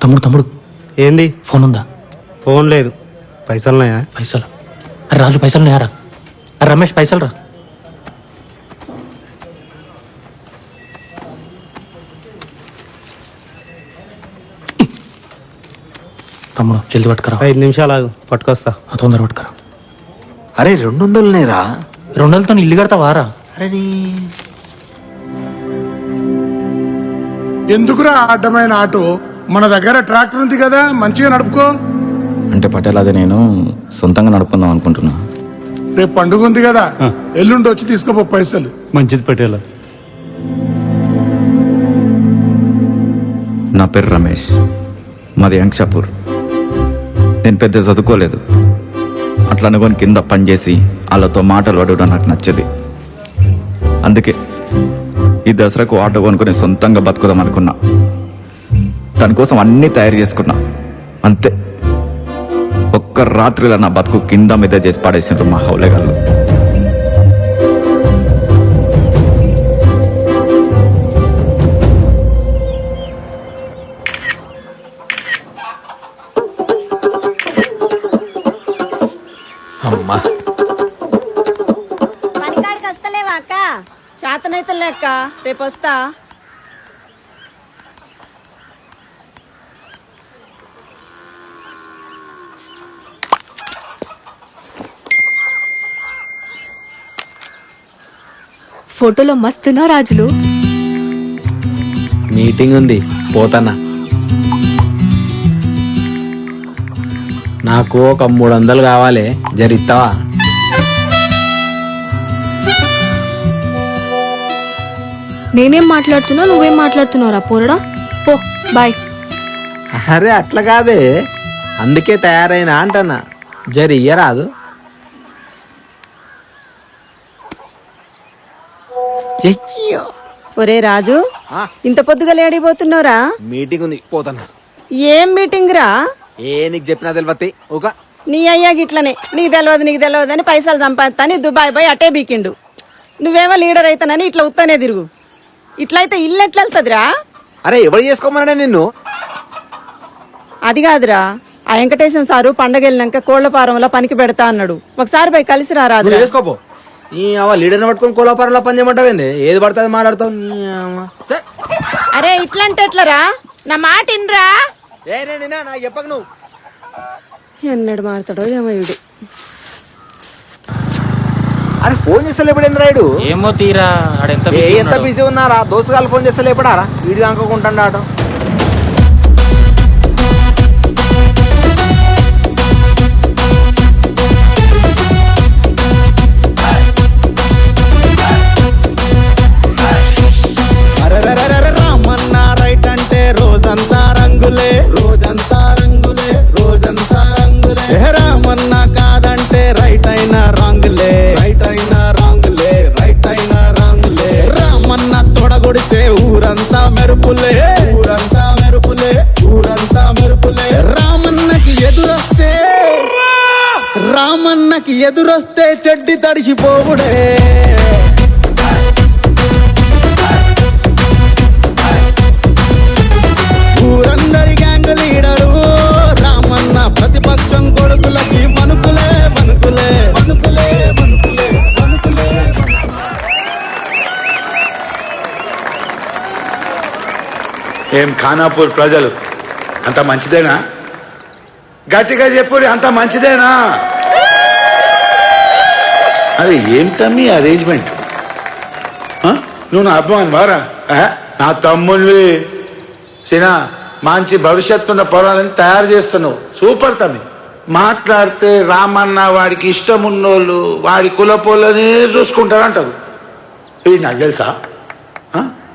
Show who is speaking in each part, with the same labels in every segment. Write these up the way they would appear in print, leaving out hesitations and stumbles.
Speaker 1: తమ్ముడు
Speaker 2: ఏంది?
Speaker 1: ఫోన్ ఉందా?
Speaker 2: ఫోన్ లేదు. పైసలున్నాయా?
Speaker 1: పైసలు? అరే రాజు పైసలు ఉన్నాయారా? అరే రమేష్ పైసలు రా. తమ్ముడు జల్ది పట్టుకురా.
Speaker 2: 5 నిమిషాలు ఆగు, పట్టుకొస్తా.
Speaker 1: తొందర పట్టుకురా.
Speaker 3: అరే 200
Speaker 1: 200తో ఇల్లు కడతావారా?
Speaker 3: అరే
Speaker 4: ఎందుకురా అడ్డమైన ఆటో? మన దగ్గర ట్రాక్టర్ ఉంది కదా, మంచిగా నడుపుకో.
Speaker 5: అంటే పటేల్ అదే నేను సొంతంగా నడుపుకుందాం అనుకుంటున్నా.
Speaker 4: రేపు పండుగ ఉంది కదా, ఎల్లుండి వచ్చి తీసుకోపో పైసలు.
Speaker 2: మంచిది పటేలా.
Speaker 5: నా పేరు రమేష్, మాది యంక్షాపూర్. నేను పెద్ద చదువుకోలేదు, అట్లా అనుకొని కింద పనిచేసి వాళ్ళతో మాటలు పడడం నాకు నచ్చది. అందుకే ఈ దసరాకు ఆటో కొనుక్కొని సొంతంగా బతుకుదాం అనుకున్నా. దానికోసం అన్నీ తయారు చేసుకున్నా. అంతే, ఒక్క రాత్రిలో నా బతుకు కింద మీద చేసి పాడేసిండ్రు మా హౌలేగాళ్ళు.
Speaker 3: అమ్మా
Speaker 6: పనికాడికి వస్తలేవా అక్క? చేతనైతే లేక్క, రేపు వస్తా.
Speaker 7: ఫోటోలో మస్తున్నా రాజులు.
Speaker 3: మీటింగ్ ఉంది, పోతానా. నాకు ఒక 300 కావాలి, జరిస్తావా?
Speaker 7: నేనేం మాట్లాడుతున్నా, నువ్వేం మాట్లాడుతున్నావురా పోరడా? పో బాయ్.
Speaker 3: అరే అట్లా కాదే, అందుకే తయారైనా అంటన్నా. జరి ఇయ్యరాదు.
Speaker 6: ఒరే రాజు, ఇంత పొద్దుగా లేడిపోతున్నావురా?
Speaker 3: మీటింగ్ ఉంది, పోతానా.
Speaker 6: ఏం మీటింగ్ రా?
Speaker 3: నీకు చెప్పినా తెలిపత్తి ఒక
Speaker 6: నీ అయ్యా గిట్లనే, నీకు తెలియదు అని పైసలు సంపాదిస్తాని దుబాయ్ పోయి అటే బీకిండు. నువ్వేమో లీడర్ అవుతానని ఇట్లా ఉత్తనే తిరుగు. ఇట్లయితే ఇల్లు ఎట్లా వెళ్తుందిరా?
Speaker 3: అరే ఎవరు చేసుకోమన్నా నిన్ను?
Speaker 6: అది కాదురా, ఆ వెంకటేశం సారు పండగ వెళ్ళినాక కోళ్ల పారంలో పనికి పెడతా అన్నాడు. ఒకసారి పోయి కలిసి రారాదు.
Speaker 3: చేసుకోపో. ఈ లీడర్ని పట్టుకొని కోలాపారంలో పని చేయమంటావేంది? ఏది పడుతుంది మాట్లాడతావు.
Speaker 6: అరే ఇట్లంటే ఎట్లరా? నా మాట ఇన్రా.
Speaker 3: నాకు చెప్పక నువ్వు
Speaker 6: ఎన్నడు మారుతాడో ఏమో వీడు.
Speaker 3: అరే ఫోన్ చేస్తలే ఎప్పుడు రాయుడు?
Speaker 1: ఏమో తీరా, ఆడెంత
Speaker 3: ఎంత బిజీ ఉన్నారా? దోస్తుగాలు ఫోన్ చేస్తలే ఎప్పుడారా? వీడియో అనుకోకుంటాడు.
Speaker 8: రామన్న రైట్ అంటే రోజంతా రంగులే, రోజంతా రంగులే, రోజంతా రంగులే. రామన్న కాదంటే రైట్ అయినా రాంగులే, రైట్ అయినా రాంగులే, రైట్ అయినా రాంగులే. రామన్న తొడగొడితే ఊరంతా మెరుపులే, ఊరంతా మెరుపులే, ఊరంతా మెరుపులే. రామన్నకి ఎదురొస్తే చెడ్డి తడిసిపోవుడే. ఊరందరి గ్యాంగ్ లీడరు రామన్న, ప్రతిపక్షం కొడుకులకి మనుకులే, మనుకులే, మనుకులే, మనుకులే, మనుకులే.
Speaker 9: ఏం ఖానాపూర్ ప్రజలు అంత మంచిదేనా? గట్టిగా చెప్పుడి, అంత మంచిదేనా? అరే ఏం తమ్మి అరేంజ్మెంట్? నువ్వు నా అభిమాని వారా? నా తమ్ముళ్ళి సినా మంచి భవిష్యత్తు ఉన్న పొలాలను తయారు చేస్తున్నావు. సూపర్ తమ్మి. మాట్లాడితే రామన్న వాడికి ఇష్టం ఉన్నోళ్ళు వాడి కులపోళ్ళని చూసుకుంటారు అంటారు. వీడు నాకు తెలుసా?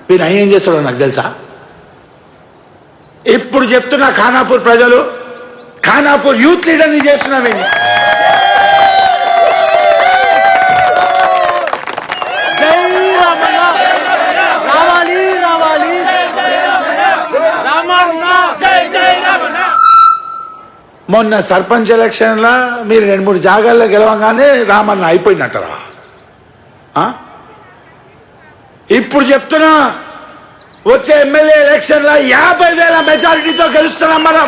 Speaker 9: వీడు ఏం చేస్తాడో నాకు తెలుసా? ఇప్పుడు చెప్తున్నా ఖానాపూర్ ప్రజలు, ఖానాపూర్ యూత్ లీడర్ని చేస్తున్నావే. మొన్న సర్పంచ్ ఎలక్షన్లో మీరు 2-3 జాగాల్లో గెలవగానే రామన్న అయిపోయినట్టరా? ఇప్పుడు చెప్తున్నా వచ్చే ఎమ్మెల్యే ఎలక్షన్ లో 50,000 మెజారిటీతో గెలుస్తున్నాం మనం.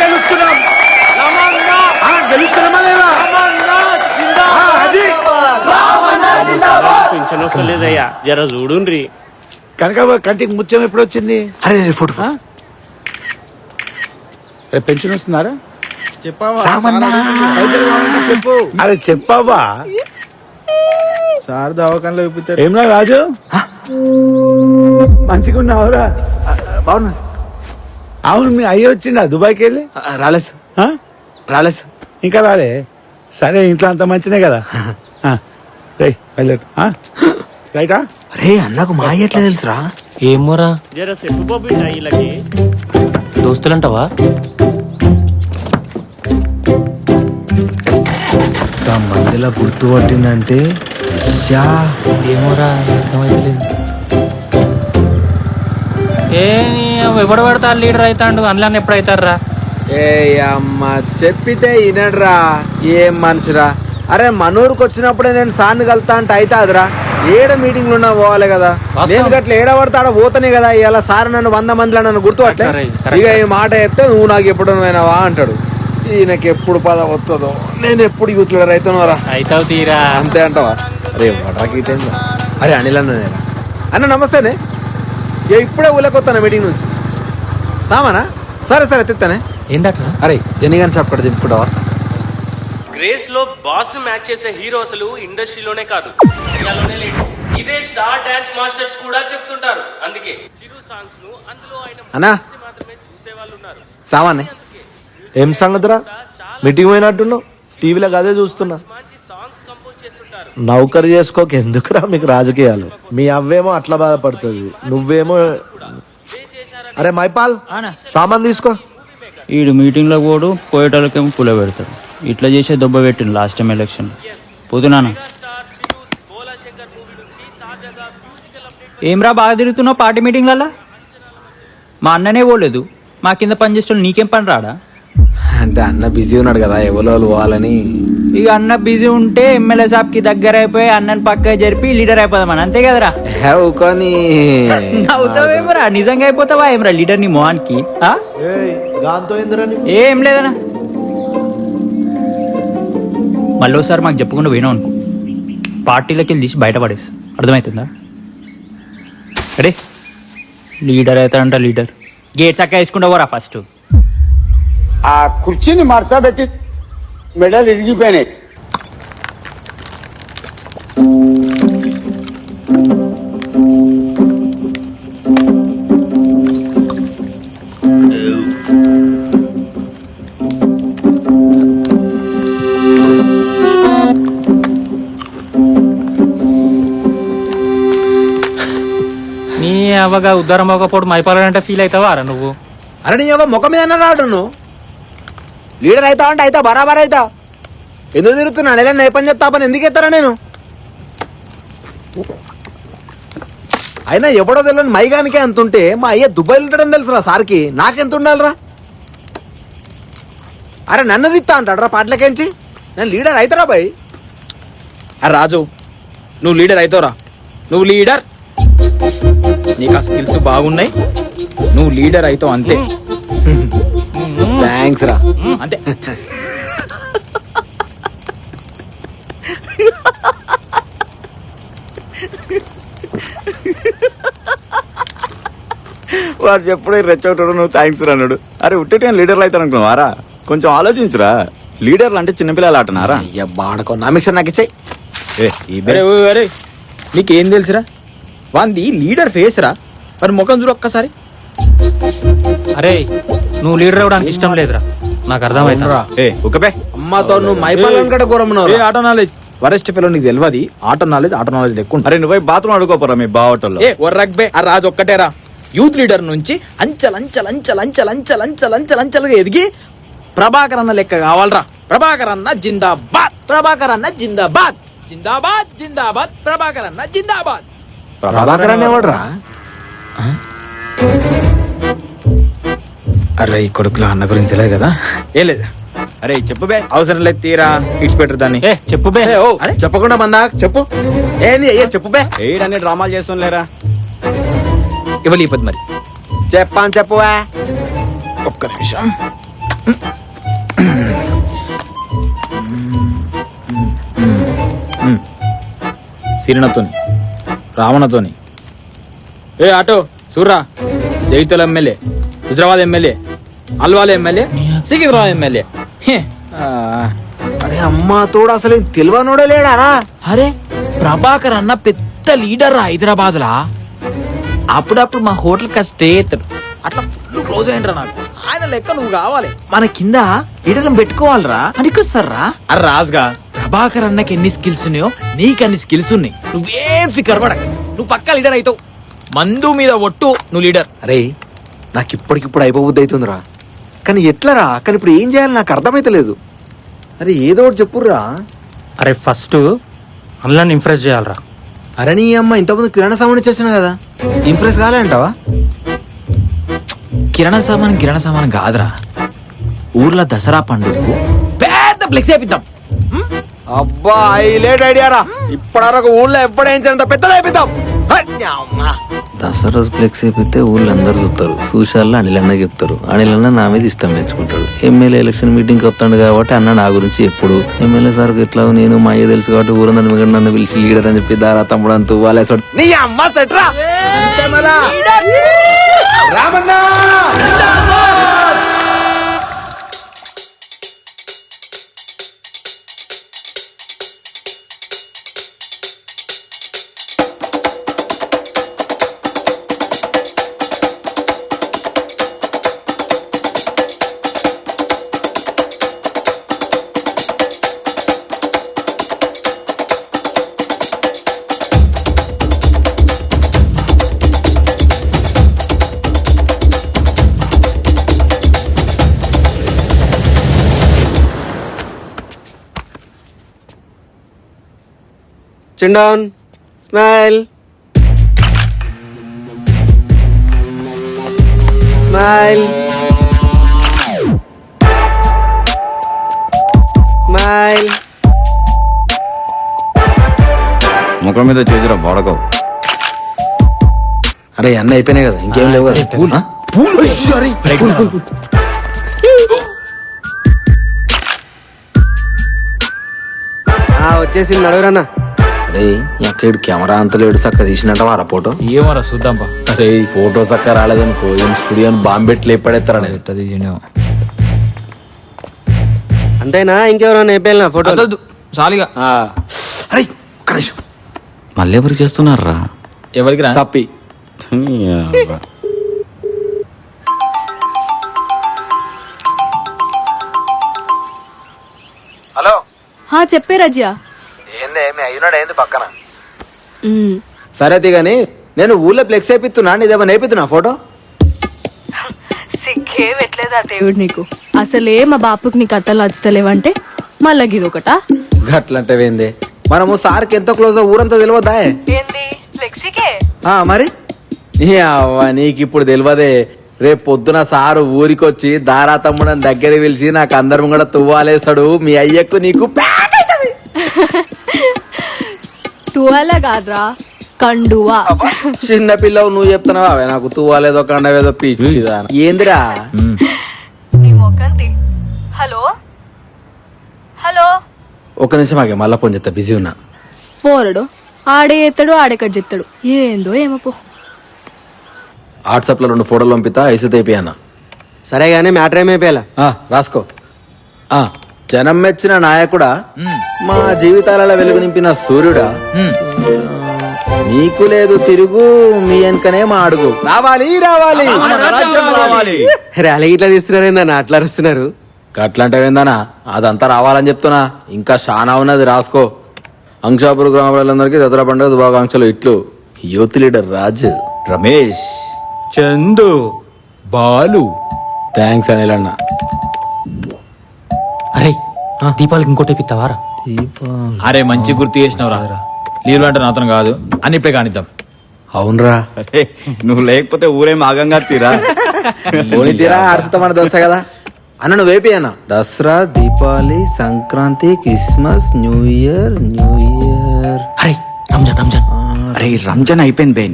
Speaker 9: గెలుస్తున్నాం. గెలుస్తున్నామా లేదా? అది
Speaker 2: పింఛన్ వస్తలేదయ్యా, జర చూడుండ్రి.
Speaker 9: కనుక కంటికి ముత్యం ఎప్పుడు వచ్చింది?
Speaker 3: అరే ఫోటో
Speaker 9: రేపు పెన్షన్ వస్తున్నారా?
Speaker 3: చెప్పావా
Speaker 9: చెప్పు. అరే చెప్పావా?
Speaker 3: సార్ దవాఖానలో చూపిస్తాడు.
Speaker 9: ఏమరా రాజు, మంచిగా ఉన్నావురా? బాగున్నా. అవును, మీ అయ్య వచ్చిండా దుబాయ్కి వెళ్ళి?
Speaker 3: రాలేదు
Speaker 9: ఆ?
Speaker 3: రాలేదు.
Speaker 9: ఇంకా రాలే? సరే, ఇంట్లో అంత మంచినే కదా. రైటా?
Speaker 3: అరే అన్నకు మా అయ్య ఎట్లా తెలుసురా?
Speaker 1: ఏమోరా,
Speaker 2: జర చెప్పు బాబు వీళ్ళకి.
Speaker 1: దోస్తులంటావా?
Speaker 3: మందిలా గుర్తుపట్టిందంటే
Speaker 1: ఏమోరా, అర్థమైతలేదు. ఎవడు పడతా లీడర్ అవుతాడు, అందులో ఎప్పుడు అవుతారా?
Speaker 3: ఏ అమ్మ చెప్పితే వినడ్రా, ఏం మనిషిరా. అరే మనూరుకు వచ్చినప్పుడే నేను సార్ని కలుతా అంటే అవుతాదిరా. ఏడ మీటింగ్లు ఉన్నా పోవాలి కదా. నేను గట్ల ఏడ పడతా ఆడ పోతానే కదా. ఇలా సార్ నన్ను 100 మందిలో నన్ను గుర్తుపట్లే. ఇక ఈ మాట చెప్తే నువ్వు నాకు ఎప్పుడు పోయినావా అంటాడు. ఈయనకి ఎప్పుడు పద వస్తుందో, నేను ఎప్పుడు యూత్ లీడర్ అవుతున్నారా?
Speaker 1: అవుతావు తీరా.
Speaker 3: అంతే అంటావా? అరే వడాకిటేందా? అరే అనిల్ అన్ననేరా? అన్న నమస్తేనే. ఇప్పుడే ఊళ్ళకొస్తాను మీటింగ్ నుంచి. సామానా? సరే సరే తెస్తానే.
Speaker 1: ఏందట్రా?
Speaker 3: అరే జనిగాని చెప్పడు దింపుకుంటావా?
Speaker 10: గ్రేస్ లో బాస్ ను మ్యాచ్ చేసే హీరో అసలు ఇండస్ట్రీలోనే కాదు, ఇండియాలోనే లేడు. ఇదే స్టార్ డాన్స్ మాస్టర్స్ కూడా చెప్తుంటారు. అందుకే చిరు సాంగ్స్ ను అందులో ఆయన మాత్రమే చూసే వాళ్ళు ఉన్నారు.
Speaker 3: సామానే ఏం సంగతిరా? మీటింగ్ పోయినట్టున్నావు, టీవీలో అదే చూస్తున్నా.
Speaker 10: మంచి సాంగ్స్ కంపోజ్ చేస్తుంటారు.
Speaker 3: నౌకరు చేసుకోక ఎందుకురా మీకు రాజకీయాలు? మీ అవ్వేమో అట్లా బాధపడుతుంది, నువ్వేమో. అరే మైపాల్, సామాన్ తీసుకో.
Speaker 11: ఈడు మీటింగ్లో పోడు, పోయేటోళ్ళకేమో పుల పెడతాడు. ఇట్లా చేసే దెబ్బ పెట్టిండు లాస్ట్ టైం ఎలక్షన్. పోతున్నానా? ఏమ్రా బాగా తిరుగుతున్నావు పార్టీ మీటింగ్లల్లా? మా అన్ననే పోలేదు, మా కింద పని చేసే నీకేం పని రాడా?
Speaker 3: అంటే అన్న బిజీ ఉన్నాడు కదా, ఎవరో పోవాలని.
Speaker 11: ఇక అన్న బిజీ ఉంటే ఎమ్మెల్యే సాబ్ కి దగ్గర అయిపోయి అన్నని పక్క జరిపి లీడర్ అయిపోదామని, అంతే కదరా?
Speaker 3: కానీ
Speaker 11: అవుతావేమరా? నిజంగా అయిపోతావా ఏమరా లీడర్ నీ మొహానికి?
Speaker 3: దాంతో
Speaker 11: ఏం లేదనా, మళ్ళీసారి మాకు చెప్పకుండా పోయినావు అనుకో, పార్టీలోకి వెళ్ళి తీసి బయటపడేసి. అర్థమవుతుందా? అరే లీడర్ అవుతాడంట లీడర్. గేట్స్ అక్క వేసుకుంటా పోరా ఫస్ట్.
Speaker 9: ఆ కుర్చీని మార్చబెట్టి మెడలు ఇరిగిపోయినాయి.
Speaker 1: నీ అవగా ఉద్దారం అవ్వకపోవడం మైపాలంటే ఫీల్ అవుతావా రా నువ్వు?
Speaker 3: అరే నీ యొక్క ముఖం మీద రాడు. నువ్వు లీడర్ అవుతావు అంటే అవుతా, బరాబర్ అవుతా. ఎందుకు తిరుగుతున్నా? నెల ఏ పని చెప్తా పని ఎందుకు ఎత్తారా నేను? అయినా ఎవడో తెలియని మైగానికే అంత ఉంటే మా అయ్య దుబాయ్లో ఉంటాడని తెలుసురా సార్కి. నాకెంత ఉండాలిరా? అరే నన్ను తిత్తా అంటాడు రా పాటలకేంచి. నేను లీడర్ అవుతారా బాయ్?
Speaker 10: అరే రాజు, నువ్వు లీడర్ అవుతావురా. నువ్వు లీడర్, నీకు ఆ స్కిల్స్ బాగున్నాయి, నువ్వు లీడర్ అవుతావు అంతే.
Speaker 3: థ్యాంక్స్ రా.
Speaker 10: అంతే.
Speaker 5: వాడు చెప్పుడు రెచ్చవుతాడు, నువ్వు థ్యాంక్స్ రా అన్నాడు. అరే ఉట్టే లీడర్లు అవుతాను అనుకున్నావారా? కొంచెం ఆలోచించురా. లీడర్లు అంటే చిన్నపిల్లలు ఆటనారా?
Speaker 3: అయ్యా బాడకో నా మిక్సర్ నాకు ఇచ్చాయి.
Speaker 10: అరే నీకేం తెలుసురా? వాంది లీడర్ ఫేస్ రా, మరి ముఖం చూడు ఒక్కసారి.
Speaker 1: అరే నువ్వు లీడర్ అవ్వడానికి ఇష్టం లేదురా, నాకు అర్థమవుతుందా?
Speaker 3: అమ్మతో నువ్వు మైపాలన్ కూడా ఘోరమున్నావు.
Speaker 10: ఆటో నాలెడ్జ్ వరెస్ట్ ఫెలో నీకు తెలియదు. ఆటో నాలెడ్జ్ ఎక్కువ.
Speaker 5: అరే నువ్వు బాత్రూమ్ అడుకోపోరా మీ బావటల్లో.
Speaker 10: ఏ ఒర్రగ్బే, ఆ రాజు ఒక్కటేరా యూత్ లీడర్ నుంచి అంచెలంచెలంచెలంచెలంచెలంచెలంచెలంచెలుగా ఎదిగి ప్రభాకర్ అన్న లెక్క కావాలరా. ప్రభాకర్ అన్న జిందాబాద్, ప్రభాకర్ అన్న జిందాబాద్, జిందాబాద్ జిందాబాద్, ప్రభాకర్ అన్న జిందాబాద్.
Speaker 3: ప్రభాకర్ అనేవాడురా?
Speaker 10: అరే ఈ కొడుకుల అన్న గురించి తెలియదు కదా. ఏం లేదు.
Speaker 5: అరే చెప్పు బే.
Speaker 10: అవసరం లేదు, తీరా ఇడ్చి పెట్టరు దాన్ని.
Speaker 1: చెప్పు బే.
Speaker 3: చెప్పకుండా మందా చెప్పు. ఏంది అయ్యా చెప్పు బే.
Speaker 5: ఏడన్ని డ్రామాలు చేస్తుండలేరా?
Speaker 11: ఇవ్వలే ఇవ్వదు మరి.
Speaker 3: చెప్పాను చెప్పువా.
Speaker 11: ఒక్క నిమిషం. సిరినతోని రావణతోని. ఏ ఆటో చూర్రా, జైతల MLA, Huzurabad MLA, Alwal MLA, Secunderabad MLA.
Speaker 3: అరే అమ్మా తోడు అసలు తెలివనోడే లేడారా?
Speaker 11: అరే ప్రభాకర్ అన్న పెద్ద లీడర్ రా హైదరాబాద్ లా. అప్పుడప్పుడు మా హోటల్ కి స్టే అవుతాడు. అట్లా ఫుల్ క్లోజ్ అయ్యిండ్రా నాకు. ఆయన లెక్క నువ్వు కావాలి. మన కింద లీడర్లను పెట్టుకోవాలరా, పనికొస్తారా? అరే రాజుగా, ప్రభాకర్ అన్నకి ఎన్ని స్కిల్స్ ఉన్నాయో నీకు అన్ని స్కిల్స్ ఉన్నాయి. నువ్వేం ఫికర్ పడక, నువ్వు పక్కా లీడర్ అవుతావు. మందు మీద ఒట్టు, నువ్వు లీడర్.
Speaker 3: అరే నాకు ఇప్పటికిప్పుడు అయిపోబుద్ది అవుతుందిరా, కానీ ఎట్లరా? కానీ ఇప్పుడు ఏం చేయాలి నాకు అర్థమైతలేదు. అరే ఏదో ఒకటి చెప్పుర్రా.
Speaker 1: అరే ఫస్ట్ అల్లాన్ని ఇంప్రెస్ చేయాలరా.
Speaker 3: అరే నీ అమ్మ ఇంతకుముందు కిరాణా సామాన్ ఇచ్చేసిన కదా, ఇంప్రెస్ కాలే అంటావా?
Speaker 11: కిరాణా సామాన్ కాదురా, ఊర్లో దసరా పండుగకు పెద్ద ఫ్లెక్స్ వేపిద్దాం.
Speaker 3: అబ్బా హైలైట్ ఐడియా రా. ఇప్పటివరకు ఊళ్ళో ఎప్పుడేంత పెద్దగా అయిపోతాం.
Speaker 12: దసరా రోజు ఫ్లెక్స్ అయిపోతే ఊళ్ళో అందరు చూస్తారు. సూషాల్లో అనిలన్న చెప్తారు. అనిలన్న నా మీద ఇష్టం మెచ్చుకుంటాడు. ఎమ్మెల్యే ఎలక్షన్ మీటింగ్కి వస్తాడు కాబట్టి అన్న నా గురించి ఎప్పుడు ఎమ్మెల్యే సార్ ఎట్లా నేను మా అయ్య తెలుసు కాబట్టి ఊరందరి మీద నన్ను పిలిచి లీడర్ అని చెప్పి దారా తమ్ముడు అంటూ వాళ్ళేసాడు.
Speaker 3: నీ అమ్మ సెట్రా Ramanna. Chin down. Smile. Smile. Smile.
Speaker 5: ముఖం మీద చేతిరా బాడకో.
Speaker 12: అరే అన్న అయిపోయినాయి కదా, ఇంకేం లేవు కదా.
Speaker 3: వచ్చేసింది నడుగురన్నా.
Speaker 12: అరే ఎక్కడ కెమెరా అంత లేడు చక్క తీసినట్ట వారా ఫోటో.
Speaker 11: ఏమరా చూద్దాం.
Speaker 12: అరే ఫోటో చక్క రాలేదనుకో స్టూడియోని బాంబెట్లు ఎప్పుడెత్తారా.
Speaker 3: అంతేనా ఇంకెవరన్నా అయిపోయినా ఫోటో?
Speaker 11: చాలుగా.
Speaker 12: అరే ఒక్క నిమిషం.
Speaker 5: మళ్ళీ ఎవరికి చేస్తున్నారా?
Speaker 11: ఎవరికి రా?
Speaker 12: సప్పి.
Speaker 3: హలో
Speaker 7: చెప్పే రజియా.
Speaker 3: ఏందే మీ అయ్యున్నాడు ఏంది పక్కన?
Speaker 12: సరే గాని నేను ఊళ్ళో ఫ్లెక్స్ అయిపోతున్నా, నీదేమో నేర్పిస్తున్నా ఫోటో.
Speaker 7: సిగ్గే పెట్టలేదా దేవుడు నీకు? అసలే మా బాపుకి నీ కథలు నచ్చుతలేవంటే మళ్ళా గిదొకటా?
Speaker 3: గట్లంటవేంది? మనము సార్కి ఎంత క్లోజ్ ఊరంతా తెలియదా?
Speaker 7: ఏంది ఫ్లెక్సీకే?
Speaker 3: మరి నీకు ఇప్పుడు తెలియదే. రేపు పొద్దున సారు ఊరికొచ్చి దారా తమ్ముడని దగ్గర పిలిచి నాకు అందరం కూడా తువ్వాలేస్తాడు. మీ అయ్యకు నీకు
Speaker 7: తువ్వాలా కాదురా, కండువా.
Speaker 3: చిన్న పిల్లవు నువ్వు చెప్తున్నావా? నాకు తువ్వాలేదో కండవేదో పిచ్చిదా ఏందిరా?
Speaker 7: నీ మొక్కంతి. హలో హలో,
Speaker 12: ఒక్క నిమిషం ఆగే, మళ్ళా ఫోన్ చేస్తా, బిజీ ఉన్నా.
Speaker 7: పోరడు ఆడే ఎత్తాడు, ఆడెక్కడ చెప్తాడు. ఏందో ఏమో పో.
Speaker 12: వాట్సాప్ లో 2 ఫోటోలు పంపిస్తా, ఐసుతో అయిపోయా.
Speaker 3: సరే గానీ మ్యాటర్ ఏమైపోయా
Speaker 12: రాసుకో.
Speaker 3: జనం మెచ్చిన నాయకుడా, మా జీవితాలలో వెలుగు నింపిన సూర్యుడా, నీకు లేదు తిరుగు, మీ వెనకనే మా అడుగు. రావాలి రావాలి ర్యాలీ ఇట్లా తీస్తున్నారేందన్నా అట్లా అరుస్తున్నారు?
Speaker 12: అట్లాంటివేందనా, అదంతా రావాలని చెప్తున్నా. ఇంకా చాలా ఉన్నది, రాసుకో. అంశాపూర్ గ్రామ ప్రజలందరికీ దసరా పండుగ శుభాకాంక్షలు. ఇట్లు యూత్ లీడర్ రాజు,
Speaker 5: రమేష్,
Speaker 11: చందు, బాలు.
Speaker 12: థ్యాంక్స్ అనిల్ అన్న.
Speaker 1: అరే దీపావళికి ఇంకోటి పిత్తావారా?
Speaker 11: అరే మంచి గుర్తు చేసినావు రా. లీవ్లు అంటే నాతో కాదు, అని ఇప్పుడే కానిద్దాం.
Speaker 12: అవునరా,
Speaker 5: నువ్వు లేకపోతే ఊరేం ఆగంగా తీరా.
Speaker 3: పోనీ తీరా అరుస్తా మన దోస్తా కదా అన్న. నువ్వు వేపి అన్న. Dasara, Deepavali, Sankranti, Christmas, new year.
Speaker 1: అరే రంజాన్.
Speaker 5: అరే రంజాన్ అయిపోయింది బే.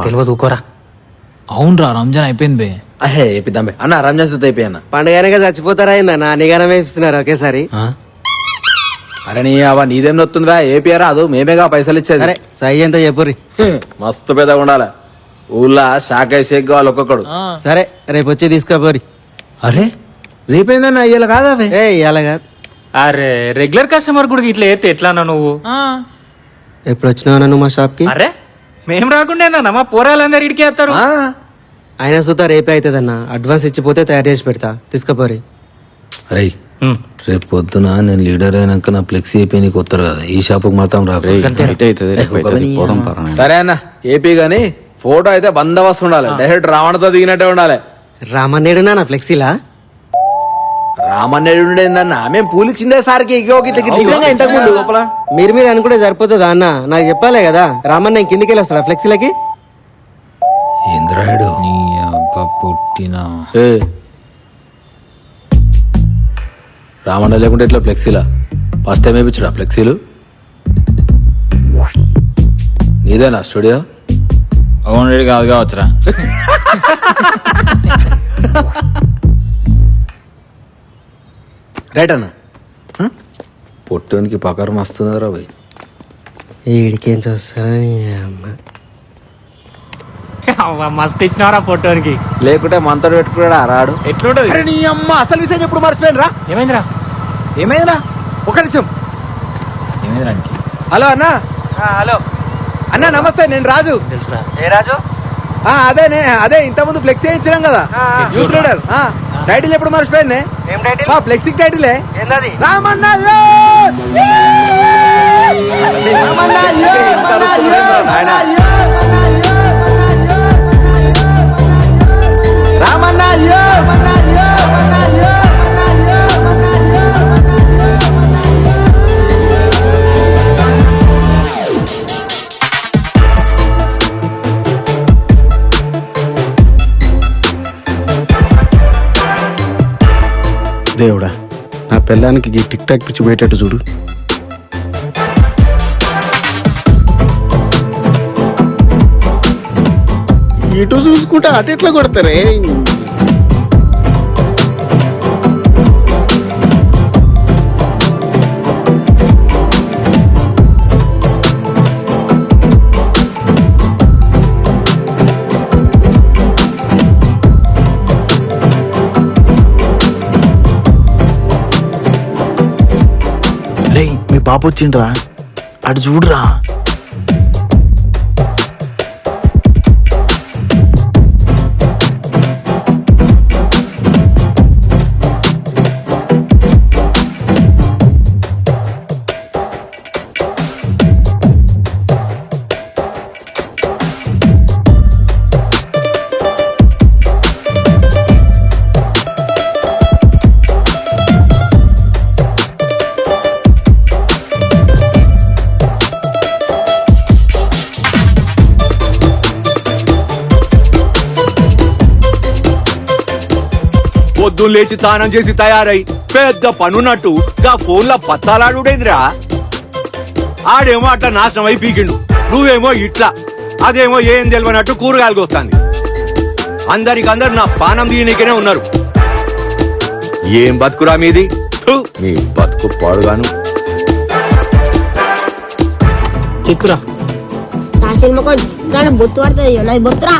Speaker 1: తెలియదు ఊకోరా.
Speaker 12: అవునరా రంజాన్ అయిపోయింది బే.
Speaker 3: అహే ఏపిద్దాం బే. అన్న రంజాన్ సుత్ అయిపోయి అన్న.
Speaker 6: పండుగనగా చచ్చిపోతారా అయిందన్న నిగానం వేపిస్తున్నారు ఒకేసారి.
Speaker 3: అరే నీ అవ నీదేం నొత్తుందా ఏపీఆరా అదో మేమేగా పైసలు ఇచ్చేది.
Speaker 6: సరే సై ఎంత చెప్పుర్రి.
Speaker 3: మస్తు పెద్దగా ఉండాలి ఊళ్ళో షాక్ షేక్ కావాలి ఒక్కొక్కడు.
Speaker 6: సరే రేపు వచ్చి తీసుకోపోరి.
Speaker 3: అరే రేపేందన్న అయ్యేలా కాదా అవే?
Speaker 6: ఏ ఇవాళ కాదు.
Speaker 1: అరే రెగ్యులర్ కస్టమర్ కూడా ఇట్లా అయితే ఎట్లా అన్నా నువ్వు?
Speaker 6: ఎప్పుడు వచ్చినావు నువ్వు మా షాప్ కి?
Speaker 1: అరే మేము రాకుండా మా పోరాలందరూ ఇడికి వేస్తారు.
Speaker 6: అయినా సుతా రేపే అవుతుందన్న. అడ్వాన్స్ ఇచ్చిపోతే తయారు చేసి పెడతా తీసుకోపోరి.
Speaker 12: రై రేపు పొద్దున నేను లీడర్ అయినాక నా ఫ్లెక్సీ అయిపోయి నీకు వస్తారు కదా, ఈ షాపుకి మాత్రం రాకు.
Speaker 3: సరే అన్న ఏపీ గాని ఫోటో అయితే బందోబస్తు ఉండాలి. డైరెక్ట్ రావణతో దిగినట్టే ఉండాలి.
Speaker 6: రామన్నేడునా నా ఫ్లెక్సీలా?
Speaker 3: రామన్నేడు ఏందన్నా మేము పూలిచ్చిందే సార్కి ఇంతకు ముందు లోపల
Speaker 6: మీరు అనుకుంటే సరిపోతుందా అన్న? నాకు చెప్పాలే కదా. రామన్న కిందికి వెళ్ళి వస్తాడా ఫ్లెక్సీలకి?
Speaker 12: ఇంద్రాయుడు పుట్టిన రామన్న లేకుంటే ఇట్లా ఫ్లెక్సీలా ఫస్ట్ టైం వేయించడా ఫ్లెక్సీలు? నీదేనా స్టూడియో? అవును కాదు కావచ్చురా.
Speaker 3: రైట్ అన్న.
Speaker 12: పొట్టోనికి పకారం వస్తున్నారా భయ్?
Speaker 6: ఈడికేం చూస్తారని
Speaker 1: మస్తు ఇచ్చినారా ఫోటోనికి.
Speaker 3: లేకుంటే మనతో పెట్టుకున్నాడా రాడు
Speaker 1: ఎట్లుంటది?
Speaker 3: అరే నీ అమ్మ అసలు విషయం ఎప్పుడు మర్చిపోయాను రా.
Speaker 1: ఏమైందిరా?
Speaker 12: ఏమైందిరా?
Speaker 3: ఒక నిమిషం.
Speaker 12: ఏమైందిరా?
Speaker 3: హలో అన్న.
Speaker 6: హలో
Speaker 3: అన్న నమస్తే, నేను రాజు.
Speaker 1: తెలుసురా?
Speaker 6: ఏ రాజు?
Speaker 3: అదే ఇంత ముందు ఫ్లెక్సీ ఇచ్చినాం కదా యూత్ లీడర్. టైటిల్ ఎప్పుడు మర్చిపోయాను.
Speaker 6: ఏం టైటిల్?
Speaker 3: ఫ్లెక్సీ టైటిలే
Speaker 6: ఏందది?
Speaker 3: రామన్న
Speaker 4: దేవుడా నా పిల్లానికి ఈ టిక్ టాక్ పిచ్చి పోయేటట్టు చూడు. ఇటు చూసుకుంటే అటు ఎట్లా కొడతారే?
Speaker 12: మీ పాప వచ్చిండ్రా, అటు చూడురా.
Speaker 3: పొద్దున్న లేచి స్నానం చేసి తయారై పెద్ద పనున్నట్టు గా ఫోన్లో పత్తాలాడుడేంద్రా. ఆడేమో అట్లా నాశనం అయి పీకిండు, నువ్వేమో ఇట్లా, అదేమో ఏం తెలియనట్టు కూరగాయలకు వస్తుంది. అందరికందరు నా పానం దీనికనే ఉన్నారు. ఏం బతుకురా మీది? మీ బతుకు పాడుగాను.
Speaker 1: చెక్కురా.
Speaker 13: బొత్తు పడుతుంది నాది బొత్తురా.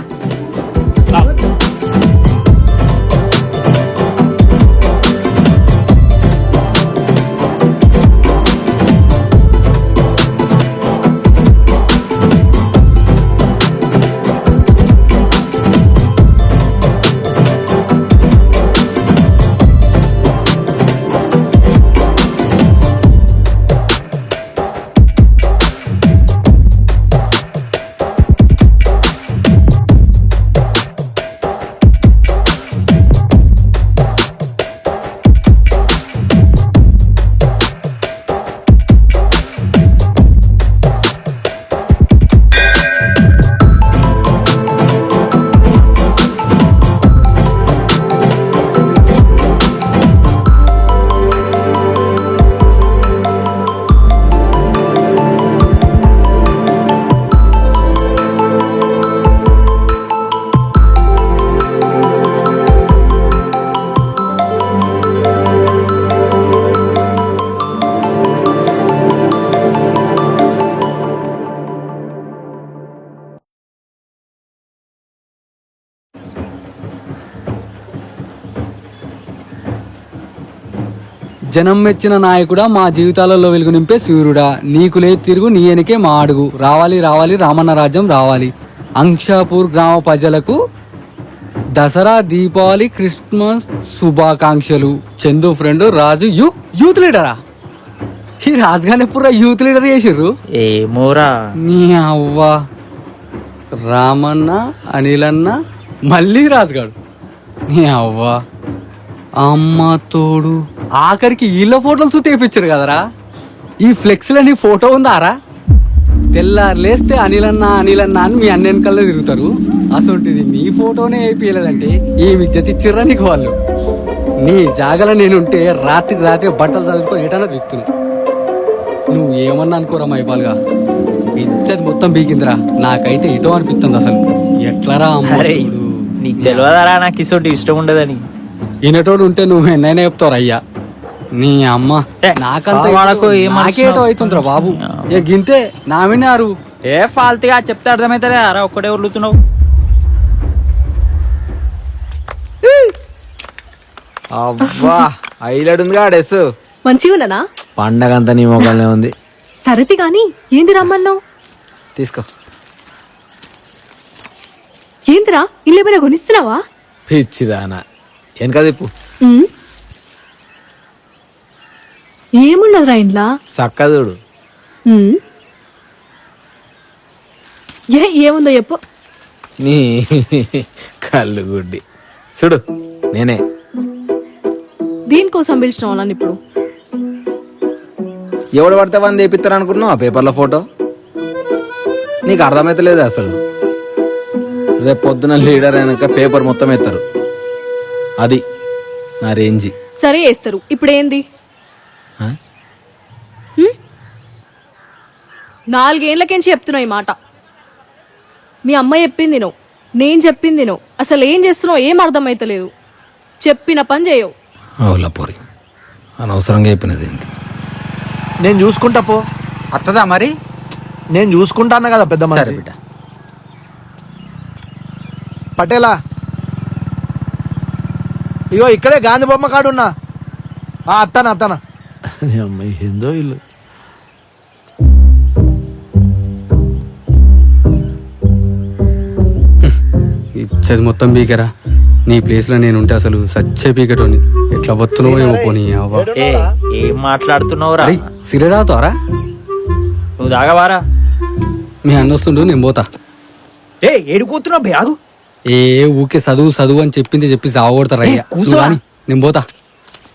Speaker 13: జనం మెచ్చిన నాయకుడా, మా జీవితాలలో వెలుగు నింపే సూర్యుడా, నీకు లేదు తిరుగు నీ వెనకే మా అడుగు, రావాలి రావాలి రామన్న రాజ్యం రావాలి. అంక్షాపూర్ గ్రామ ప్రజలకు దసరా, దీపావళి, క్రిస్మస్ శుభాకాంక్షలు. చందు ఫ్రెండ్ రాజు యూత్ లీడరా? ఈ రాజుగానే ఎప్పుడు యూత్ లీడర్ చేసిర్రు?
Speaker 11: ఏమోరా.
Speaker 13: నీ అవ్వ రామన్న, అనిలన్న, మళ్ళీ రాజుగాడు. నీ అవ్వ అమ్మ తోడు, ఆఖరికి వీళ్ళ ఫోటోలు చూపించారు కదరా. ఈ ఫ్లెక్స్ లో నీ ఫోటో ఉందారా? తెల్లారు లేస్తే అనిలన్న అనిలన్న అని మీ అన్న వెనకాల తిరుగుతారు. అసలు నీ ఫోటోనే అయిపోయలేదంటే ఈ విద్యత ఇచ్చిర్రా నీకు వాళ్ళు. నీ జాగల నేనుంటే రాత్రికి రాత్రి బట్టలు చదువుకొని ఏటన్నా దిక్కుతున్నా. నువ్వు ఏమన్నా అనుకోరా మైపాల్గా, ఇజ్జత్ మొత్తం బీకిందిరా. నాకైతే ఇటో అనిపిస్తుంది అసలు. ఎట్లరా అమ్మ,
Speaker 11: నీకు తెలియదారా నాకు ఇసోటి ఇష్టం ఉండదని.
Speaker 13: ఈనటోడు ఉంటే నువ్వు ఎన్నైనా చెప్తావు అయ్యా. నీ అమ్మ నాకంతా నాకేటో అవుతుందిరా బాబు. ఇక గింతే నా విన్నారు.
Speaker 11: ఏ ఫాల్తుగా చెప్తే అర్థమైతే అరా ఒక్కడే ఉర్లుతున్నావు.
Speaker 3: అబ్బా హైలైట్ డ్రెస్
Speaker 7: మంచిగా ఉన్నానా?
Speaker 3: పండగ అంతా నీ మొక్కలనే ఉంది.
Speaker 7: సరతి గాని ఏంది రమ్మన్నావు?
Speaker 3: తీసుకో.
Speaker 7: ఏందిరా ఇల్లు ఏమైనా కొనిస్తున్నావా?
Speaker 3: పిచ్చిదానా వెనక తిప్పు.
Speaker 7: ఏమున్నదిరా ఇంట్లో?
Speaker 3: చక్కదూడు.
Speaker 7: ఏముందో చెప్పు.
Speaker 3: నీ కళ్ళు గుడ్డి చూడు, నేనే.
Speaker 7: దీనికోసం పిలిచిన వాళ్ళని ఇప్పుడు
Speaker 3: ఎవడు పడితే వంద వేపిస్తారు అనుకున్నావు ఆ పేపర్లో ఫోటో? నీకు అర్థమైతలేదు అసలు. రేపు పొద్దున లీడర్ అయినాక పేపర్ మొత్తం ఎత్తారు. అది నా రేంజి.
Speaker 7: సరే వేస్తారు. ఇప్పుడు ఏంది? 4 ఏళ్లకేంచి చెప్తున్నావు ఈ మాట. మీ అమ్మ చెప్పింది నువ్వు, నేను చెప్పింది నువ్వు. అసలు ఏం చేస్తున్నావు ఏం అర్థమైతలేదు. చెప్పిన పని చేయవు.
Speaker 3: అవులా పోరి, అనవసరంగా అయిపోయినది.
Speaker 14: నేను చూసుకుంటా పో.
Speaker 11: అత్తదా మరి?
Speaker 14: నేను చూసుకుంటాను కదా పెద్ద మనిషి.
Speaker 11: బిడ్డ
Speaker 14: పటేలా, ఇగో ఇక్కడే గాంధీ బొమ్మ కాడున్నా. అత్తానా అమ్మాయి ఏందో ఇల్లు.
Speaker 13: ఇచ్చేది మొత్తం బీకరా. నీ ప్లేస్ లో నేనుంటే అసలు సచ్చే పీకటోని. ఎట్లా బతున్నావో ఏమో పోనీ.
Speaker 11: ఏం మాట్లాడుతున్నావురా?
Speaker 13: సిరే రాతావరా?
Speaker 11: నువ్వు దాగవారా?
Speaker 13: మీ అన్న వస్తుండు, నేను పోతా.
Speaker 11: ఏడు కూతున్నావు బ్యాగు?
Speaker 13: ఊకే చదువు అని చెప్పి సావగొడతారా? నేను పోతా.